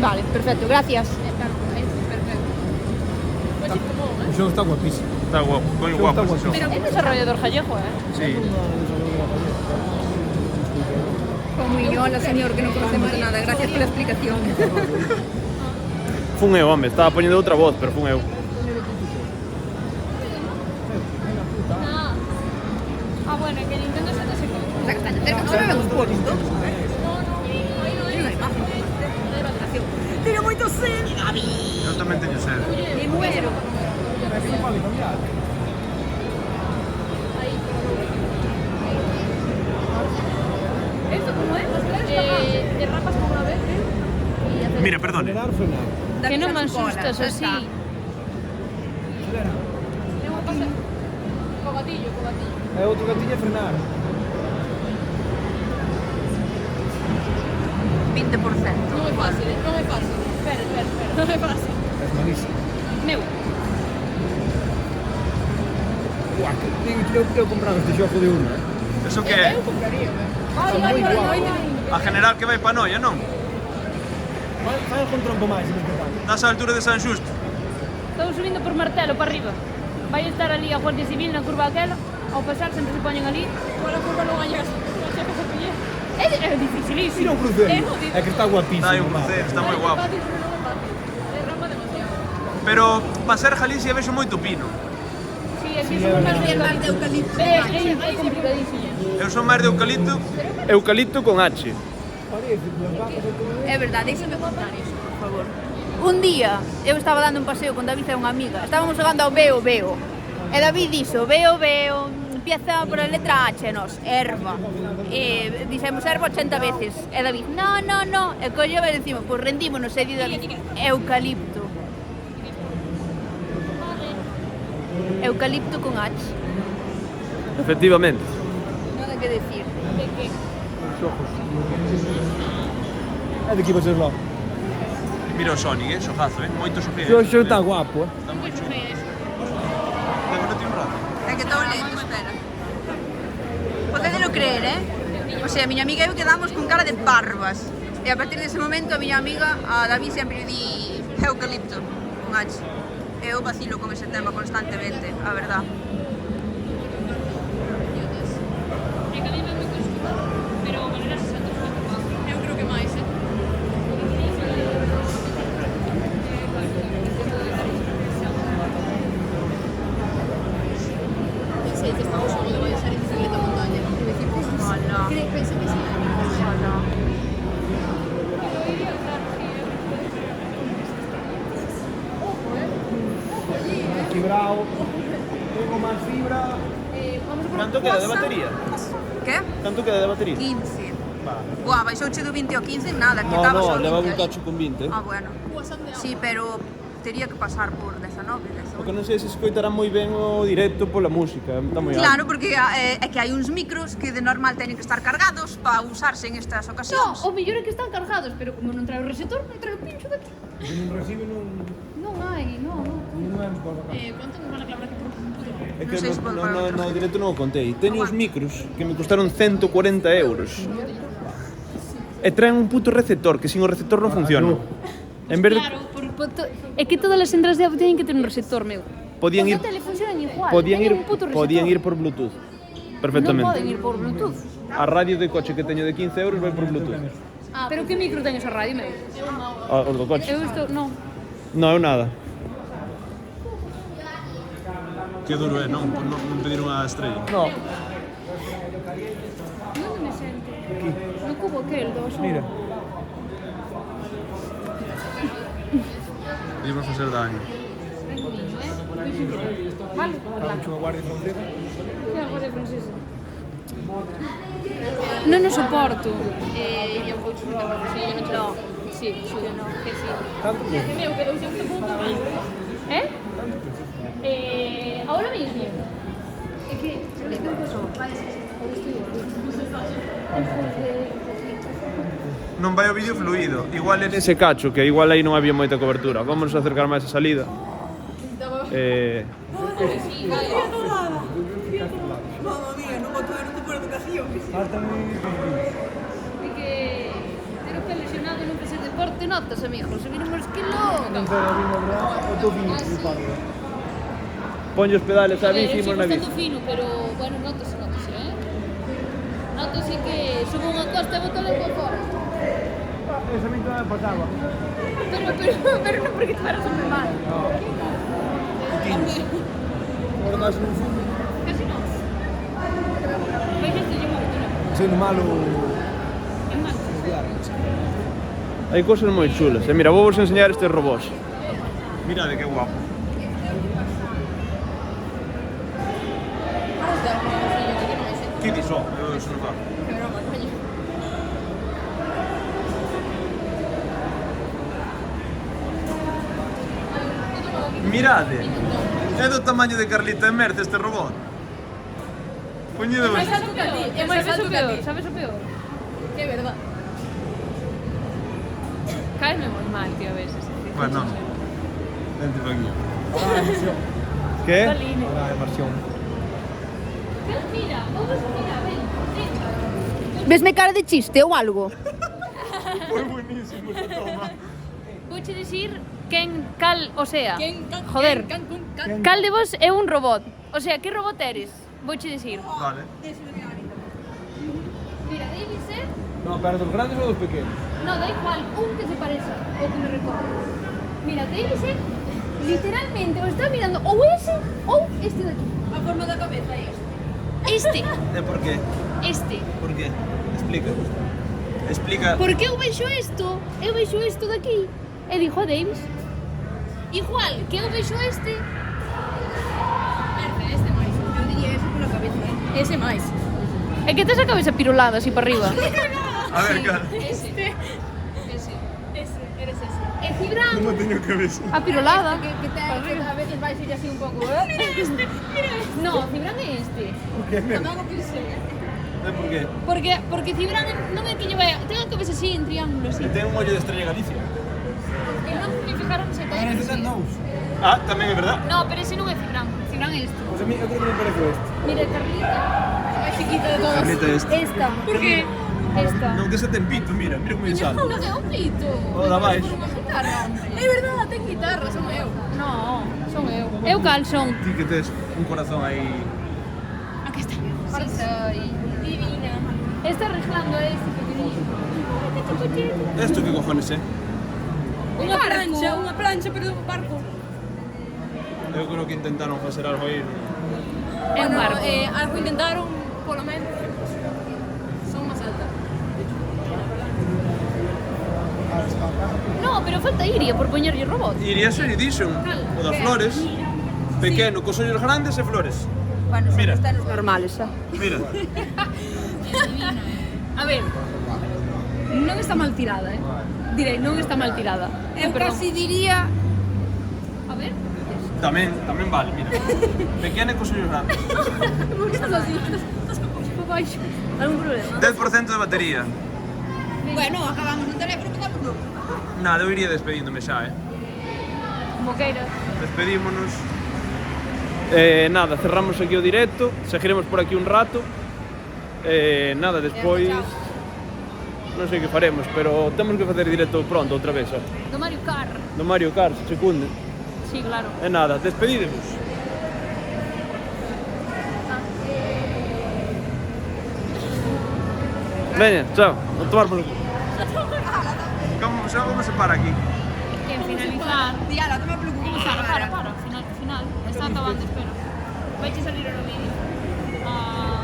[SPEAKER 6] Vale, perfecto, gracias.
[SPEAKER 8] O xogo está guapísimo.
[SPEAKER 7] Está guapo, moi guapo ese xogo.
[SPEAKER 1] Pero que desarrollador gallego,
[SPEAKER 7] Sí.
[SPEAKER 4] Con Muñola, señor, que non conocemos de nada. Gracias pola explicación.
[SPEAKER 7] Fun eu, home, estaba poñendo outra voz, pero fun eu.
[SPEAKER 1] Ah, bueno, que Nintendo se te secou.
[SPEAKER 4] La castaña cerca, non se me ven os polvos, non? Teño moito sed, Gabi.
[SPEAKER 7] Eu tamén teño sed.
[SPEAKER 4] Me muero.
[SPEAKER 1] ¿Esto cómo es? Derrapas como una vez, y haces...
[SPEAKER 7] Mira, perdone.
[SPEAKER 8] Frenar.
[SPEAKER 1] Que non me asustas así. Tengo que pasar... Co gatillo.
[SPEAKER 8] E outro gatillo é frenar.
[SPEAKER 4] 20%.
[SPEAKER 1] Non é fácil, non é fácil. Espera. Non é fácil.
[SPEAKER 8] É malísimo.
[SPEAKER 1] Meu,
[SPEAKER 8] Guau, que eu compraba este xogo de uno,
[SPEAKER 7] Eso que é?
[SPEAKER 1] ai,
[SPEAKER 7] A general que vai pa Noia, non?
[SPEAKER 8] Fai algún trompo máis, se me escapar.
[SPEAKER 7] Das a altura de San Xusto.
[SPEAKER 1] estou subindo por martelo para arriba. Vai estar ali a Guardia Civil na curva aquela, ao pasar sempre se poñen ali, por a curva non hai as chefes a pillé. É dificilísimo.
[SPEAKER 8] Tira un crucero.
[SPEAKER 1] É jodido.
[SPEAKER 8] É que está guapísimo.
[SPEAKER 7] Está aí un
[SPEAKER 8] va.
[SPEAKER 7] crucero, está moi guapo.
[SPEAKER 1] Derrapa demasiado.
[SPEAKER 7] Pero para ser Galicia vexo moito pino.
[SPEAKER 1] Sí, é que son máis de eucalipto. É complicadísimo.
[SPEAKER 7] Eu son máis de eucalipto. Eucalipto con H.
[SPEAKER 8] Parece, las vacas e todo
[SPEAKER 4] É verdade, deixame contar iso, por favor.
[SPEAKER 6] Un día, eu estaba dando un paseo con David e unha amiga. Estábamos jogando ao veo, veo. E David dixo, veo, veo, empieza por a letra H, nos, erva. E dixemos erva 80 veces. E David, no. E colleu e decimos, pois rendímonos, e di David, eucalipto. Eucalipto con H.
[SPEAKER 3] Efectivamente.
[SPEAKER 6] Nada que decir.
[SPEAKER 8] Os ojos. É de que iba a ser logo.
[SPEAKER 3] Mira o Sonic, xogazo, moito xoguei.
[SPEAKER 8] Xo está guapo,
[SPEAKER 3] Está moi chulo. Demorate un rato.
[SPEAKER 4] É que estou lento, espera. Podedelo creer, O sea, a miña amiga e eu quedamos con cara de barbas. E a partir dese momento a miña amiga, a David, sempre di eucalipto, con H. E eu vacilo con ese tema constantemente, a verdad.
[SPEAKER 1] Eu creo que máis,
[SPEAKER 6] Pensei que estaba solo de baixar en bicicleta a montaña.
[SPEAKER 4] Hola.
[SPEAKER 6] Pensei que sí.
[SPEAKER 4] Hola.
[SPEAKER 8] Quebrado. Tengo máis fibra.
[SPEAKER 3] Canto queda de batería?
[SPEAKER 4] Que?
[SPEAKER 3] Canto queda de batería?
[SPEAKER 4] 15. Buah, baixouche do 20 ao 15 nada,
[SPEAKER 3] No,
[SPEAKER 4] quitaba só
[SPEAKER 3] leva
[SPEAKER 4] 20
[SPEAKER 3] un
[SPEAKER 4] aí.
[SPEAKER 3] cacho con 20.
[SPEAKER 4] Ah, bueno. Sí, pero tería que pasar por 19,
[SPEAKER 3] O que non sei se escoitará moi ben o directo pola música, está moi alto.
[SPEAKER 4] Claro, porque é que hai uns micros que de normal teñen que estar cargados para usarse en estas
[SPEAKER 1] No,
[SPEAKER 4] ocasións.
[SPEAKER 1] o mellor é que están cargados, pero como non trae o receptor, non trae o pincho daqui.
[SPEAKER 8] Non recibe
[SPEAKER 1] Non hai, non.
[SPEAKER 8] non é por acá.
[SPEAKER 1] Quanto nos van a clavar aquí por un puto?
[SPEAKER 3] É que
[SPEAKER 4] Non sei se pode pagar
[SPEAKER 3] no
[SPEAKER 4] outras
[SPEAKER 3] directo non o contei. Teño os micros que me costaron 140 euros. E traen un puto receptor, que sin o receptor non funciona. En vez de...
[SPEAKER 1] Claro, é que todas as entradas de audio teñen que ter un receptor, meu.
[SPEAKER 3] Podían
[SPEAKER 1] Os
[SPEAKER 3] ir,
[SPEAKER 1] da tele funcionan igual,
[SPEAKER 3] podían ir,
[SPEAKER 1] teñen un puto receptor.
[SPEAKER 3] podían ir por Bluetooth.
[SPEAKER 1] Non
[SPEAKER 3] Perfectamente.
[SPEAKER 1] poden ir por Bluetooth.
[SPEAKER 3] A radio de coche que teño de 15 euros vai por Bluetooth.
[SPEAKER 1] Pero que micro ten esa radio, meu?
[SPEAKER 3] Os do coche.
[SPEAKER 1] Eu isto, non.
[SPEAKER 3] Non, eu nada. Que duro é, non pediron a estrella.
[SPEAKER 8] No,
[SPEAKER 1] Non me sente. No cubo aquel do son.
[SPEAKER 8] mira.
[SPEAKER 3] Íbamos a facer daño.
[SPEAKER 1] Vale,
[SPEAKER 8] Está mucho unha guardia fronteira.
[SPEAKER 1] que agora é francesa. Non o soporto.
[SPEAKER 6] E eu vou chutar para você, eu non
[SPEAKER 1] Sí, xugo, non, que sí.
[SPEAKER 8] Tanto que
[SPEAKER 6] Meu, pero eu sempre vou tomar.
[SPEAKER 1] Ahora mismo. É que... ¿Qué pasó?
[SPEAKER 3] Non vai o vídeo fluido. Igual en ese cacho, que igual aí non había moita cobertura. Vamos a acercar máis a salida.
[SPEAKER 1] É que... Ter o pé lesionado e non facer deporte, notas, amigos. Se viremos que loco.
[SPEAKER 8] non pero vino verdad, o tô fino, eu pago.
[SPEAKER 3] Ponlle os pedales a bici e
[SPEAKER 1] Eu
[SPEAKER 3] imos na
[SPEAKER 1] sigo
[SPEAKER 3] bici.
[SPEAKER 1] estando fino, pero, bueno, notase, Notase que subo unha costa e boto a lengua fora.
[SPEAKER 8] Esa mito me pasaba.
[SPEAKER 1] Pero non porque te paras sempre mal.
[SPEAKER 8] Agora máis un fundo.
[SPEAKER 1] Casi non. Vai que este llevo moito, non?
[SPEAKER 8] Sendo malo.
[SPEAKER 1] É mal.
[SPEAKER 3] Hai cousas moi chulas. E mira, vou vos enseñar estes robós. Mirade que guapo. Que diso? Eu se non fa. Mirade. É do tamaño de Carlita e Merce este robot. Poñede vos.
[SPEAKER 1] Sabes o peor? Sabes o peor?
[SPEAKER 6] Que é verdad.
[SPEAKER 1] Caeme moi mal, tío, a veces.
[SPEAKER 3] Bueno, vente pa aquí.
[SPEAKER 8] Ahora é emoción.
[SPEAKER 3] Que?
[SPEAKER 8] Ahora é emoción.
[SPEAKER 1] Mira, ven.
[SPEAKER 6] Vesme cara de chiste ou algo?
[SPEAKER 3] Foi buenísimo esta toma.
[SPEAKER 1] Vouche dicir cal, o sea,
[SPEAKER 6] Quen,
[SPEAKER 1] joder,
[SPEAKER 6] can,
[SPEAKER 1] cal de vos é un robot. O sea, que robot eres? Vouche dicir.
[SPEAKER 3] Vale.
[SPEAKER 1] Mira, Davis,
[SPEAKER 8] No, pero dos grandes ou dos pequenos?
[SPEAKER 1] no, da igual, un que se pareza ou que me recorre. Mira, Davis, literalmente, o está mirando ou ese ou este de aquí.
[SPEAKER 6] A forma da cabeza é isto.
[SPEAKER 1] Este,
[SPEAKER 3] E por qué?
[SPEAKER 1] este.
[SPEAKER 3] Por qué? Explica. Explica.
[SPEAKER 1] Porque eu vexo isto de aquí. E dixo a Davis, igual que eu vexo este máis.
[SPEAKER 6] Eu diría eso pola cabeza.
[SPEAKER 1] Ese máis. É que tes a cabeza pirulada así para arriba.
[SPEAKER 3] A ver, cara.
[SPEAKER 1] Ese. Eres ese. E Cibran,
[SPEAKER 3] Como teño cabeza?
[SPEAKER 1] a pirulada.
[SPEAKER 6] Que a veces vais ir así un pouco,
[SPEAKER 1] No, Cibran é este.
[SPEAKER 3] Por qué?
[SPEAKER 1] Porque Cibran non é que lle vai... Ten a cabeza así en triángulo, así.
[SPEAKER 3] E ten un ollo de Estrella Galicia.
[SPEAKER 1] Que non me fijaron se ten así.
[SPEAKER 3] Ah, tamén é verdad.
[SPEAKER 1] No, pero ese non é Cibran. Cibran é este.
[SPEAKER 8] Pues a mí, yo creo que me parece este.
[SPEAKER 1] Mire, Carlita. A máis chiquita de todas.
[SPEAKER 3] Carlita este.
[SPEAKER 1] Esta. Por qué? Esta.
[SPEAKER 3] Non, que ese ten pito, mira como lle sale.
[SPEAKER 1] Non é un pito.
[SPEAKER 3] Oda máis.
[SPEAKER 1] É verdade, ten guitarra, son eu. No, son eu. Eu cal son.
[SPEAKER 3] Ti que tes un corazón aí.
[SPEAKER 1] Aquí está. Sí, soy divina. Está arreglando este pequeñito.
[SPEAKER 3] Esto que cojones,
[SPEAKER 1] Unha plancha, pero un barco.
[SPEAKER 3] Eu creo que intentaron facer algo aí.
[SPEAKER 1] É un barco.
[SPEAKER 10] Algo intentaron, polo menos. Son máis altas.
[SPEAKER 1] No, pero falta Iria por poñerlle robot.
[SPEAKER 3] Iría ser Edition, o das flores. Pequeno, cos ollos grandes e flores.
[SPEAKER 6] Bueno, son
[SPEAKER 3] Mira.
[SPEAKER 6] están os normales, xa.
[SPEAKER 3] Mira.
[SPEAKER 1] A ver, non está mal tirada, Direi, non está mal tirada.
[SPEAKER 6] Eu casi diría...
[SPEAKER 1] A ver.
[SPEAKER 3] Tamén vale, mira. Pequeno e cos ollos grandes.
[SPEAKER 1] Por que estás así? Estás un pouco para baixo.
[SPEAKER 6] Algún problema?
[SPEAKER 3] 10% de batería.
[SPEAKER 6] Bueno, acabamos no teléfono, empezamos no.
[SPEAKER 3] Nada, eu iría despedíndome xa,
[SPEAKER 1] Como queiras.
[SPEAKER 3] Despedímonos. Nada, cerramos aquí o directo. Seguiremos por aquí un rato. Nada, despois... Non sei que faremos, pero temos que facer directo pronto outra vez,
[SPEAKER 1] Do Mario Kart.
[SPEAKER 3] do Mario Kart, se cunde.
[SPEAKER 1] Sí, claro.
[SPEAKER 3] E nada, despedidemos. Veña, chao, a tomar por culo. Como se para aquí?
[SPEAKER 1] Que finalizar.
[SPEAKER 6] Diala, toma pelo culo.
[SPEAKER 1] Para. Final. Está acabando, espera. Vai che salir o vídeo.